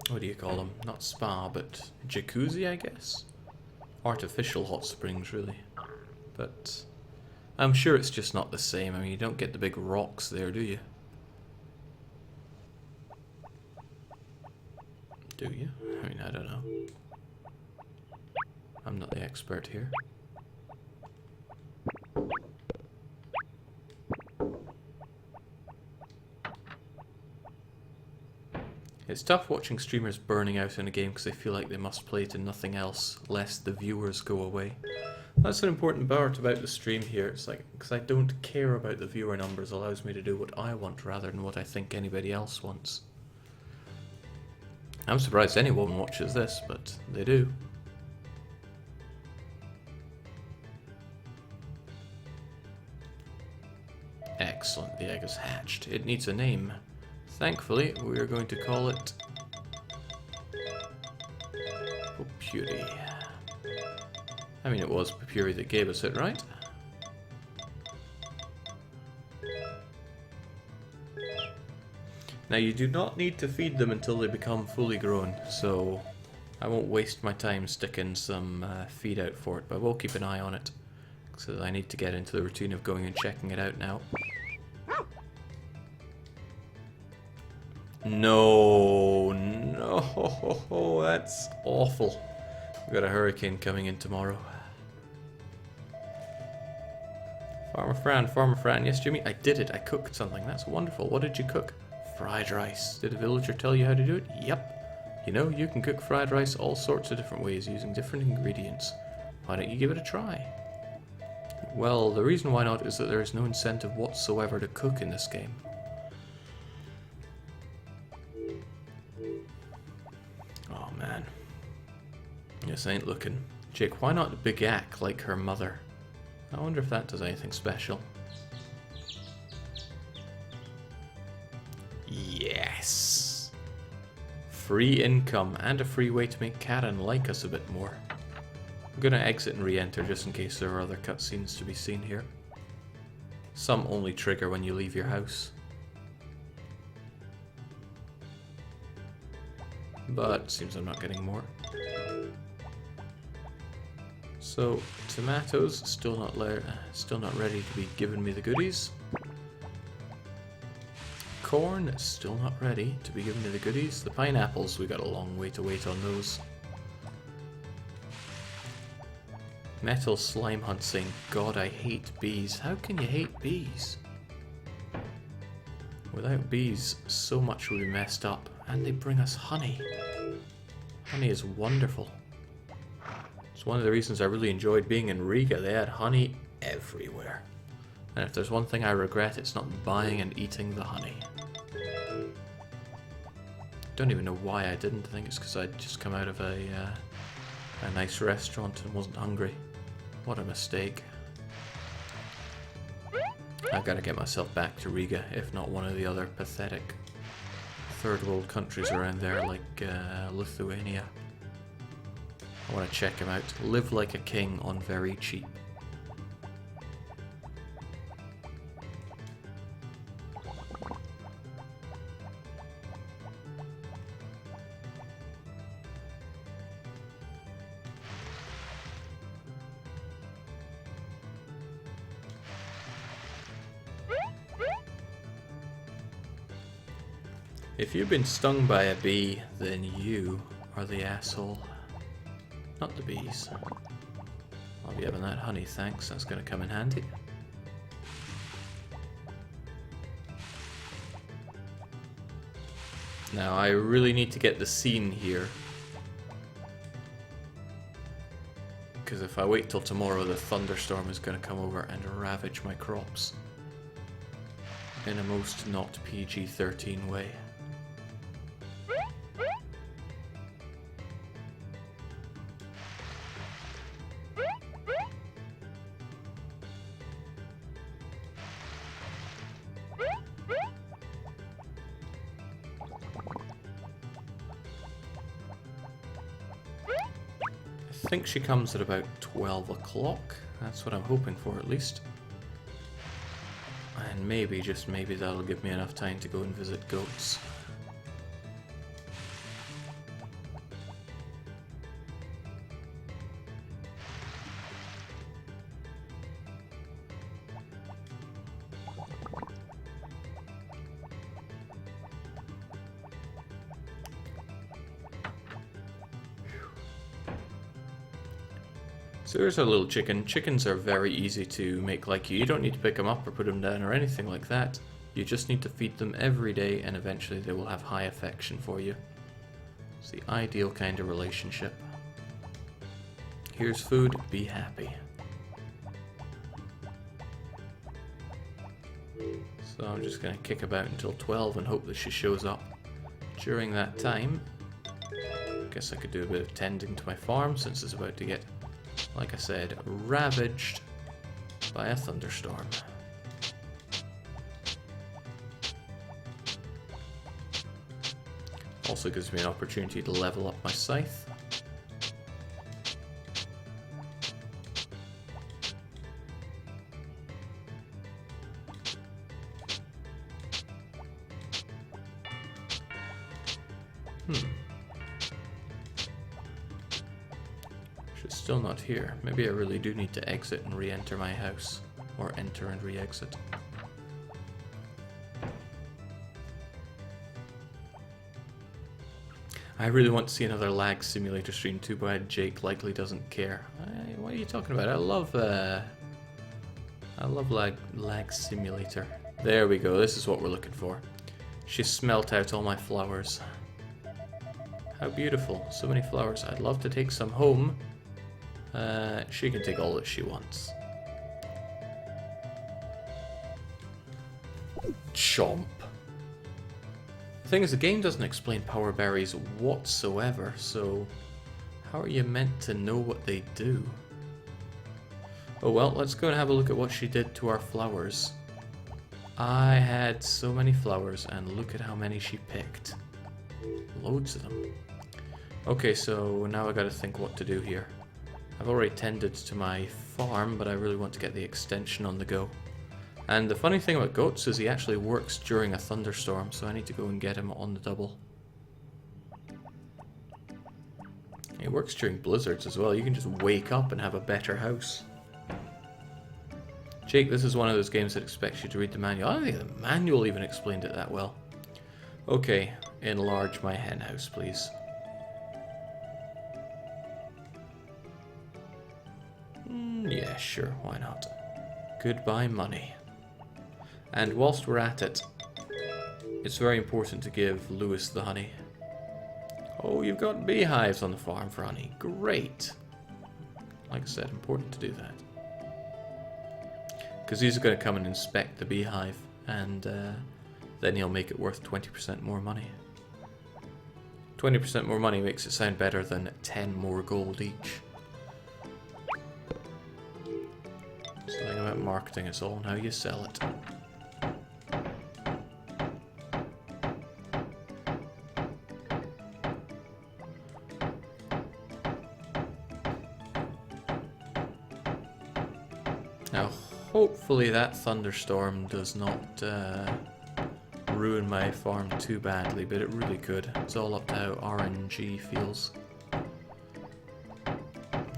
what do you call them? Not spa, but jacuzzi, I guess? Artificial hot springs, really. But I'm sure it's just not the same. I mean, you don't get the big rocks there, do you? Do you? I mean, I don't know. I'm not the expert here. It's tough watching streamers burning out in a game because they feel like they must play to nothing else, lest the viewers go away. That's an important part about the stream here. It's like, because I don't care about the viewer numbers, allows me to do what I want rather than what I think anybody else wants. I'm surprised anyone watches this, but they do. Excellent, the egg is hatched. It needs a name. Thankfully, we are going to call it Popuri. I mean, it was Popuri that gave us it, right? Now you do not need to feed them until they become fully grown, so I won't waste my time sticking some feed out for it, but I will keep an eye on it. So I need to get into the routine of going and checking it out now. No, no, that's awful. We've got a hurricane coming in tomorrow. Farmer Fran, yes Jimmy, I did it, I cooked something, that's wonderful. What did you cook? Fried rice. Did a villager tell you how to do it? Yep. You know, you can cook fried rice all sorts of different ways using different ingredients. Why don't you give it a try? Well, the reason why not is that there is no incentive whatsoever to cook in this game. Oh man. This ain't looking. Jake, why not Big Ack like her mother? I wonder if that does anything special. Yes! Free income and a free way to make Karen like us a bit more. I'm gonna exit and re-enter just in case there are other cutscenes to be seen here. Some only trigger when you leave your house. But seems I'm not getting more. So, tomatoes still not ready to be giving me the goodies. Corn still not ready to be giving me the goodies. The pineapples, we got a long way to wait on those. Metal Slime Hunt saying, God, I hate bees. How can you hate bees? Without bees, so much would be messed up. And they bring us honey. Honey is wonderful. It's one of the reasons I really enjoyed being in Riga. They had honey everywhere. And if there's one thing I regret, it's not buying and eating the honey. Don't even know why I didn't. I think it's because I'd just come out of a nice restaurant and wasn't hungry. What a mistake. I've got to get myself back to Riga, if not one of the other pathetic third world countries around there, like Lithuania. I want to check him out. Live like a king on very cheap. If you've been stung by a bee, then you are the asshole. Not the bees. I'll be having that honey, thanks. That's going to come in handy. Now, I really need to get the scene here. Because if I wait till tomorrow, the thunderstorm is going to come over and ravage my crops. In a most not PG-13 way. I think she comes at about 12 o'clock. That's what I'm hoping for, at least. And maybe, just maybe, that'll give me enough time to go and visit goats. So there's our little chicken. Chickens are very easy to make like you. You don't need to pick them up or put them down or anything like that. You just need to feed them every day and eventually they will have high affection for you. It's the ideal kind of relationship. Here's food, be happy. So I'm just going to kick about until 12 and hope that she shows up. During that time, I guess I could do a bit of tending to my farm since it's about to get, like I said, ravaged by a thunderstorm. Also gives me an opportunity to level up my scythe. still not here. Maybe I really do need to exit and re-enter my house. Or enter and re-exit. I really want to see another lag simulator stream too, but Jake likely doesn't care. What are you talking about? I love lag simulator. There we go, this is what we're looking for. She smelt out all my flowers. How beautiful, so many flowers. I'd love to take some home. She can take all that she wants. Chomp. The thing is, the game doesn't explain power berries whatsoever, so how are you meant to know what they do? Oh well, let's go and have a look at what she did to our flowers. I had so many flowers, and look at how many she picked. Loads of them. Okay, so now I gotta think what to do here. I've already tended to my farm, but I really want to get the extension on the go. And the funny thing about goats is he actually works during a thunderstorm, so I need to go and get him on the double. He works during blizzards as well. You can just wake up and have a better house. Jake, this is one of those games that expects you to read the manual. I don't think the manual even explained it that well. Okay, enlarge my hen house, please. Yeah, sure, why not? Goodbye, money. And whilst we're at it, it's very important to give Lewis the honey. Oh, you've got beehives on the farm for honey. Great. Like I said, important to do that. Because he's going to come and inspect the beehive, and then he'll make it worth 20% more money. 20% more money makes it sound better than 10 more gold each. It's the thing about marketing, it's all on how you sell it. Now, hopefully that thunderstorm does not ruin my farm too badly, but it really could. It's all up to how RNG feels.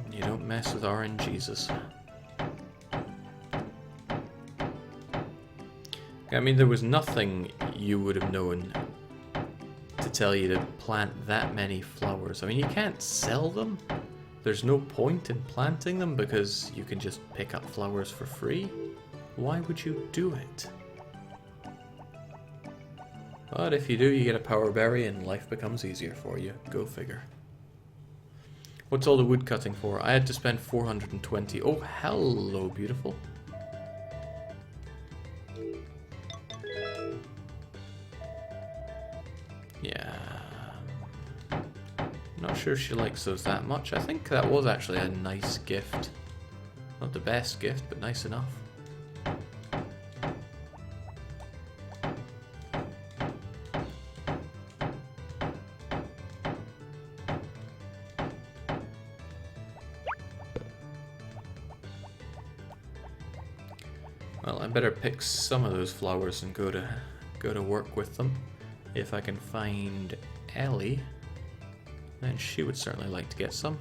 You don't mess with RNGesus. I mean, there was nothing you would have known to tell you to plant that many flowers. I mean, you can't sell them. There's no point in planting them because you can just pick up flowers for free. Why would you do it? But if you do, you get a power berry and life becomes easier for you. Go figure. What's all the wood cutting for? I had to spend 420. Oh, hello, beautiful. Yeah. Not sure she likes those that much. I think that was actually a nice gift. Not the best gift, but nice enough. Well, I better pick some of those flowers and go to work with them. If I can find Ellie, then she would certainly like to get some.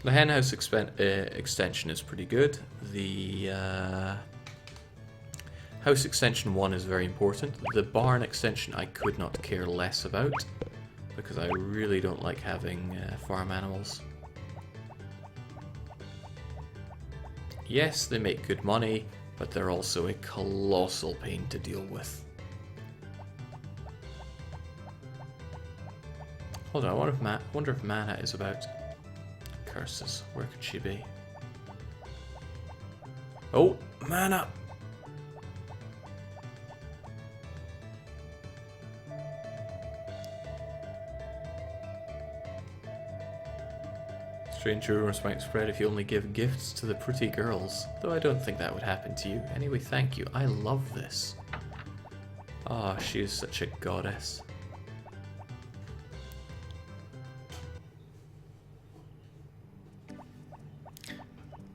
The henhouse extension is pretty good. The house extension 1 is very important. The barn extension I could not care less about, because I really don't like having farm animals. Yes, they make good money, but they're also a colossal pain to deal with. Hold on, I wonder if Mana is about. Curses, where could she be? Oh, Mana! Strange rumors might spread if you only give gifts to the pretty girls, though I don't think that would happen to you. Anyway, thank you. I love this. Ah, she is such a goddess.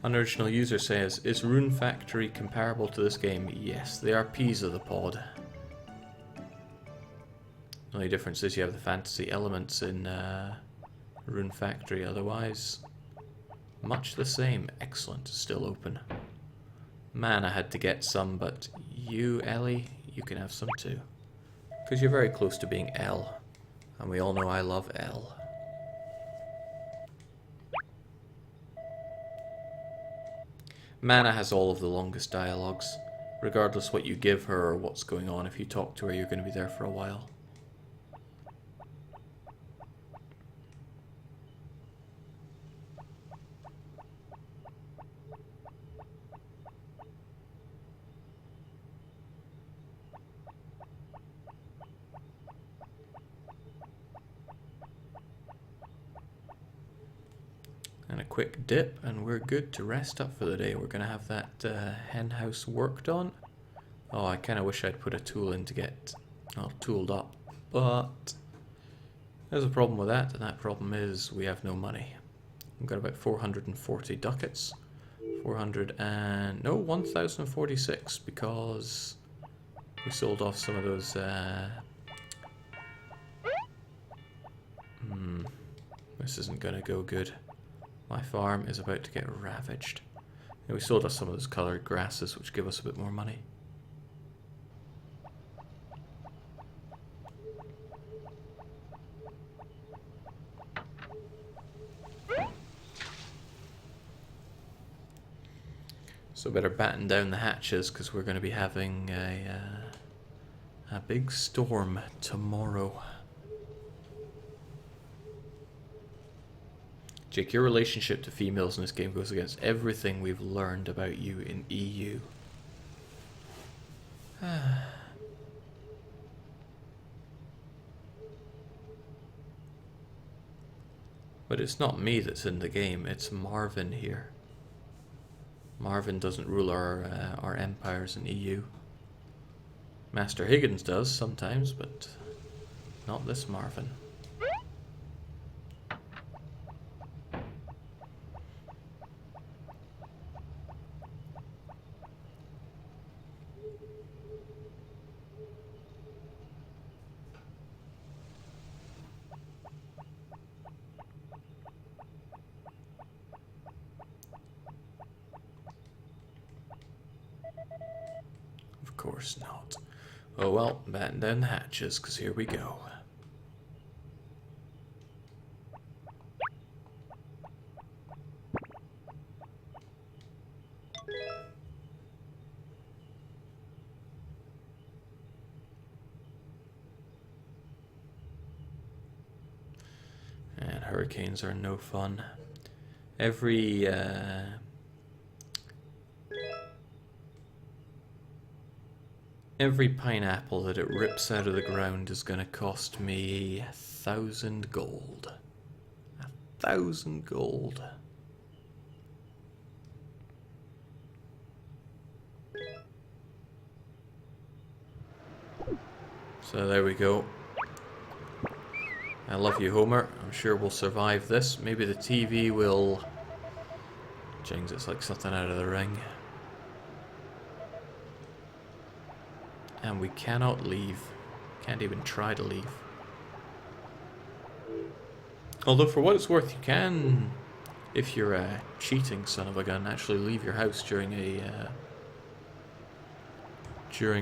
Unoriginal user says, is Rune Factory comparable to this game? Yes, they are peas of the pod. The only difference is you have the fantasy elements in Rune Factory, otherwise much the same. Excellent, still open. Man, I had to get some, but you, Ellie, you can have some too. Because you're very close to being L, and we all know I love L. Mana has all of the longest dialogues. Regardless what you give her or what's going on, if you talk to her, you're going to be there for a while. And a quick dip, and we're good to rest up for the day. We're going to have that hen house worked on. Oh, I kind of wish I'd put a tool in to get tooled up, but there's a problem with that, and that problem is we have no money. We've got about 440 ducats. 1046, because we sold off some of those this isn't going to go good. My farm is about to get ravaged. And we sold off some of those coloured grasses, which give us a bit more money. So better batten down the hatches, because we're going to be having a big storm tomorrow. Jake, your relationship to females in this game goes against everything we've learned about you in EU. But it's not me that's in the game, it's Marvin here. Marvin doesn't rule our empires in EU. Master Higgins does sometimes, but not this Marvin. Of course not. Oh well, batten down the hatches, because here we go. And hurricanes are no fun. Every pineapple that it rips out of the ground is going to cost me 1,000 gold. 1,000 gold. So there we go. I love you, Homer. I'm sure we'll survive this. Maybe the TV will... Jings, it's like something out of The Ring. And we cannot leave. Can't even try to leave. Although for what it's worth, you can, if you're a cheating son of a gun, actually leave your house during a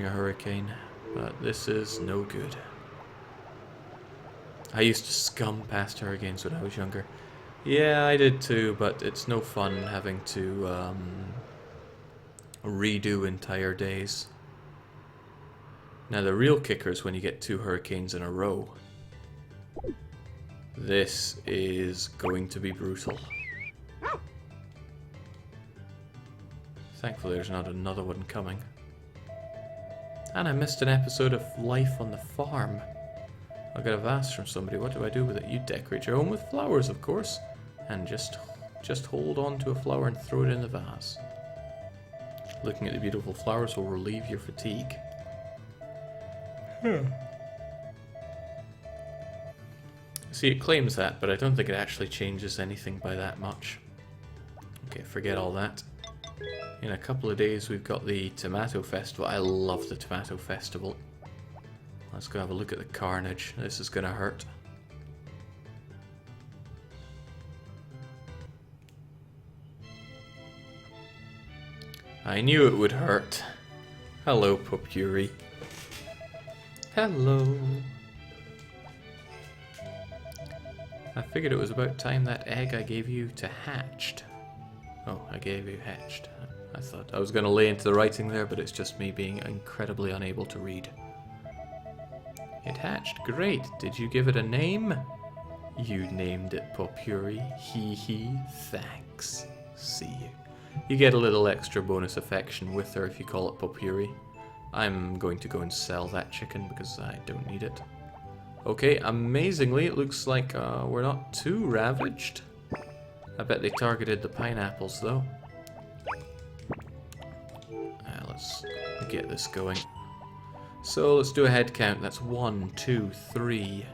hurricane. But this is no good. I used to scum past hurricanes when I was younger. Yeah, I did too, but it's no fun having to redo entire days. Now the real kicker is when you get 2 hurricanes in a row. This is going to be brutal. Thankfully there's not another one coming. And I missed an episode of Life on the Farm. I got a vase from somebody. What do I do with it? You decorate your home with flowers, of course. And just hold on to a flower and throw it in the vase. Looking at the beautiful flowers will relieve your fatigue. See, it claims that, but I don't think it actually changes anything by that much. Okay, Okay, forget all that. In a couple of days we've got the Tomato Festival. I love the Tomato Festival. Let's go have a look at the carnage. This is gonna hurt. I knew it would hurt. Hello, Popuri. Hello. I figured it was about time that egg I gave you to hatched. Oh, I gave you hatched. I thought I was going to lay into the writing there, but it's just me being incredibly unable to read. It hatched. Great. Did you give it a name? You named it Popuri. Hee hee. Thanks. See you. You get a little extra bonus affection with her if you call it Popuri. I'm going to go and sell that chicken because I don't need it. Okay, amazingly, it looks like we're not too ravaged. I bet they targeted the pineapples, though. Let's get this going. So, let's do a head count. That's 1, 2, 3,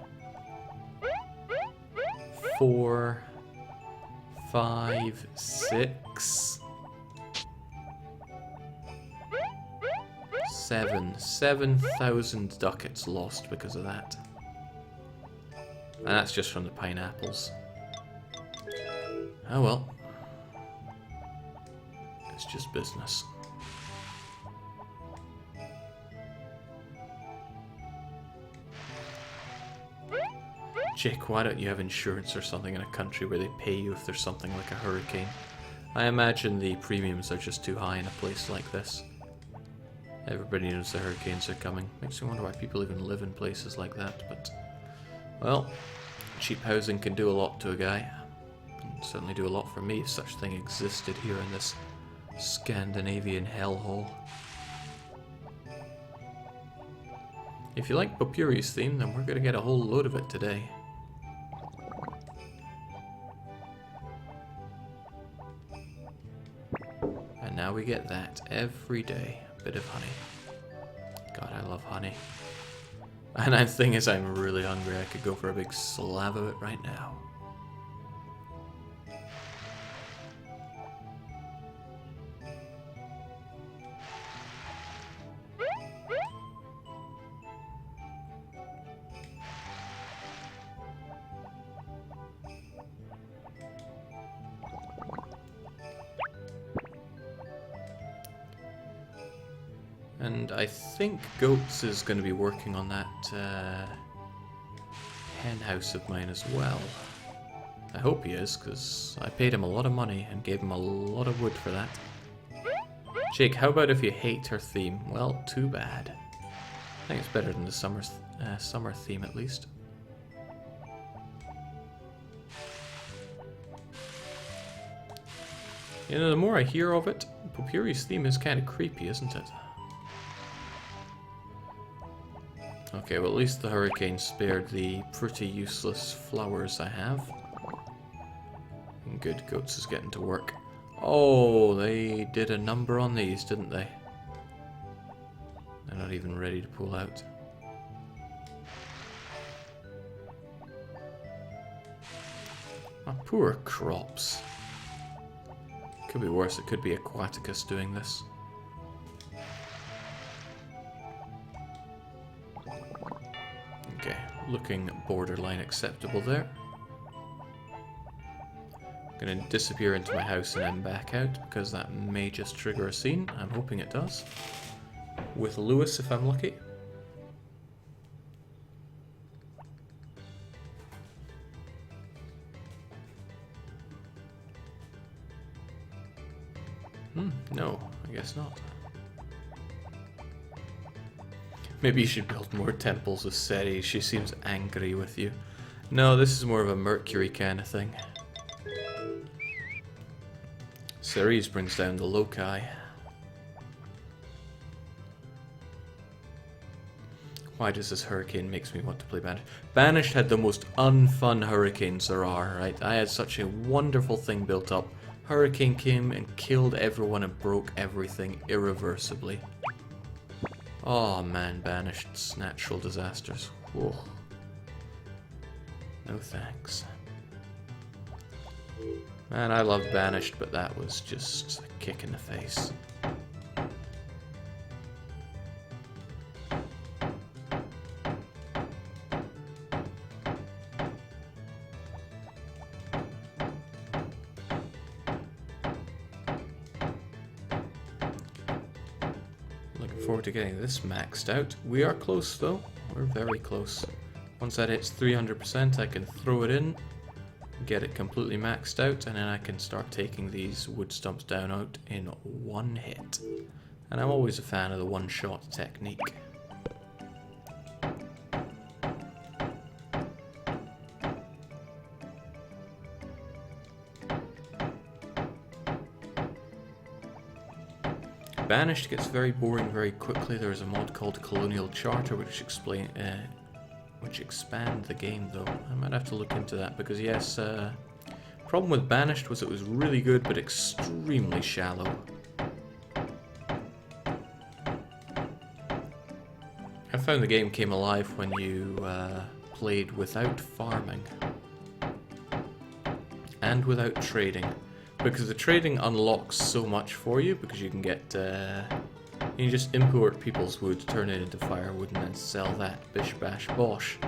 4, 5, 6, 7. 7,000 ducats lost because of that. And that's just from the pineapples. Oh well. It's just business. Jake, why don't you have insurance or something in a country where they pay you if there's something like a hurricane? I imagine the premiums are just too high in a place like this. Everybody knows the hurricanes are coming. Makes me wonder why people even live in places like that, but... well, cheap housing can do a lot to a guy. And certainly do a lot for me if such thing existed here in this Scandinavian hellhole. If you like Popuri's theme, then we're going to get a whole load of it today. And now we get that every day. A bit of honey. God, I love honey. And the thing is, I'm really hungry. I could go for a big slab of it right now. And I think Goats is going to be working on that hen house of mine as well. I hope he is, because I paid him a lot of money and gave him a lot of wood for that. Jake, how about if you hate her theme? Well, too bad. I think it's better than the summer theme at least. You know, the more I hear of it, Popuri's theme is kind of creepy, isn't it? Okay, well at least the hurricane spared the pretty useless flowers I have. And good, Goats is getting to work. Oh, they did a number on these, didn't they? They're not even ready to pull out. My poor crops. Could be worse, it could be Aquaticus doing this. Okay, looking borderline acceptable there. I'm going to disappear into my house and then back out because that may just trigger a scene. I'm hoping it does. With Lewis if I'm lucky. No, I guess not. Maybe you should build more temples with Seri. She seems angry with you. No, this is more of a Mercury kind of thing. Ceres brings down the loci. Why does this hurricane makes me want to play Banished? Banished had the most unfun hurricanes there are, right? I had such a wonderful thing built up. Hurricane came and killed everyone and broke everything irreversibly. Oh man, Banished's natural disasters. Whoa. No thanks. Man, I love Banished, but that was just a kick in the face. Looking forward to getting this maxed out. We are close though. We're very close. Once that hits 300%, I can throw it in, get it completely maxed out, and then I can start taking these wood stumps down out in one hit. And I'm always a fan of the one-shot technique. Banished gets very boring very quickly. There's a mod called Colonial Charter which expand the game though. I might have to look into that because yes, problem with Banished was it was really good but extremely shallow. I found the game came alive when you played without farming and without trading, because the trading unlocks so much for you because you can get you just import people's wood, turn it into firewood, and then sell that. Bish bash bosh.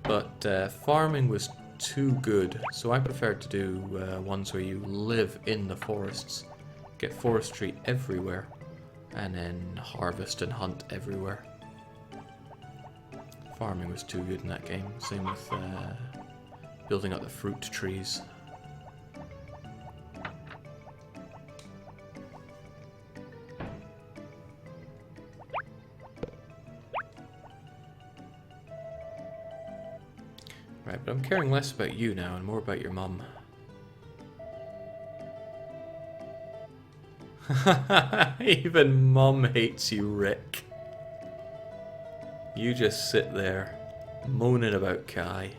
But farming was too good, so I preferred to do ones where you live in the forests, get forestry everywhere, and then harvest and hunt everywhere. Farming was too good in that game. Same with building up the fruit trees. Right, but I'm caring less about you now and more about your mum. Even mum hates you, Rick. You just sit there, moaning about Kai.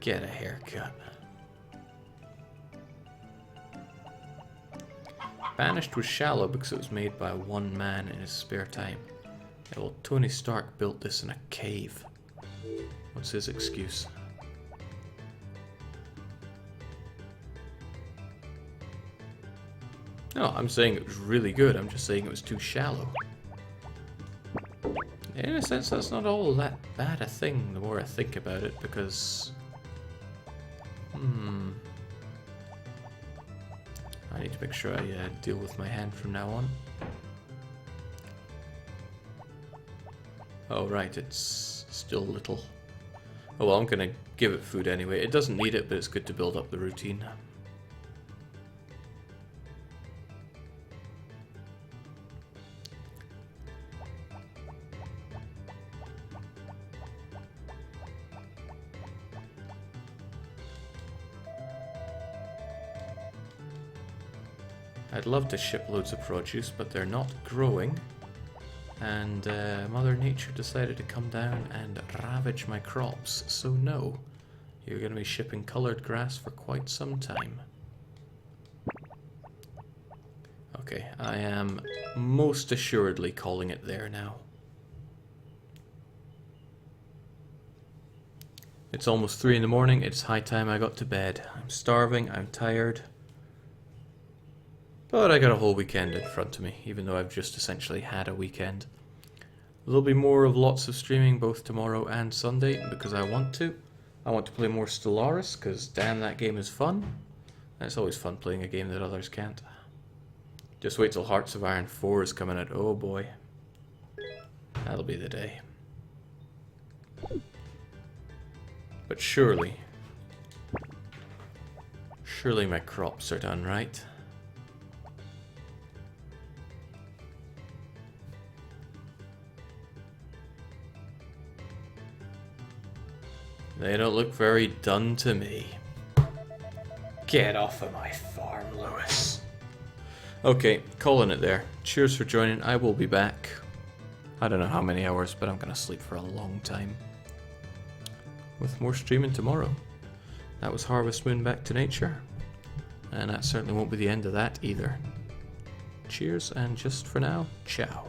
Get a haircut. Banished was shallow because it was made by one man in his spare time. Yeah, well, Tony Stark built this in a cave. What's his excuse? No, I'm saying it was really good. I'm just saying it was too shallow. In a sense, that's not all that bad a thing, the more I think about it, because... I need to make sure I deal with my hand from now on. Oh, right, it's still little. Oh, well, I'm gonna give it food anyway. It doesn't need it, but it's good to build up the routine. I'd love to ship loads of produce, but they're not growing. And Mother Nature decided to come down and ravage my crops. So no, you're going to be shipping coloured grass for quite some time. Okay, I am most assuredly calling it there now. It's almost 3 in the morning. It's high time I got to bed. I'm starving, I'm tired. But I got a whole weekend in front of me, even though I've just essentially had a weekend. There'll be more of lots of streaming both tomorrow and Sunday, because I want to. I want to play more Stellaris, because damn, that game is fun. And it's always fun playing a game that others can't. Just wait till Hearts of Iron 4 is coming out. Oh boy. That'll be the day. But surely my crops are done, right? They don't look very done to me. Get off of my farm, Lewis. Okay, calling it there. Cheers for joining. I will be back. I don't know how many hours, but I'm gonna sleep for a long time. With more streaming tomorrow. That was Harvest Moon Back to Nature. And that certainly won't be the end of that either. Cheers, and just for now, ciao.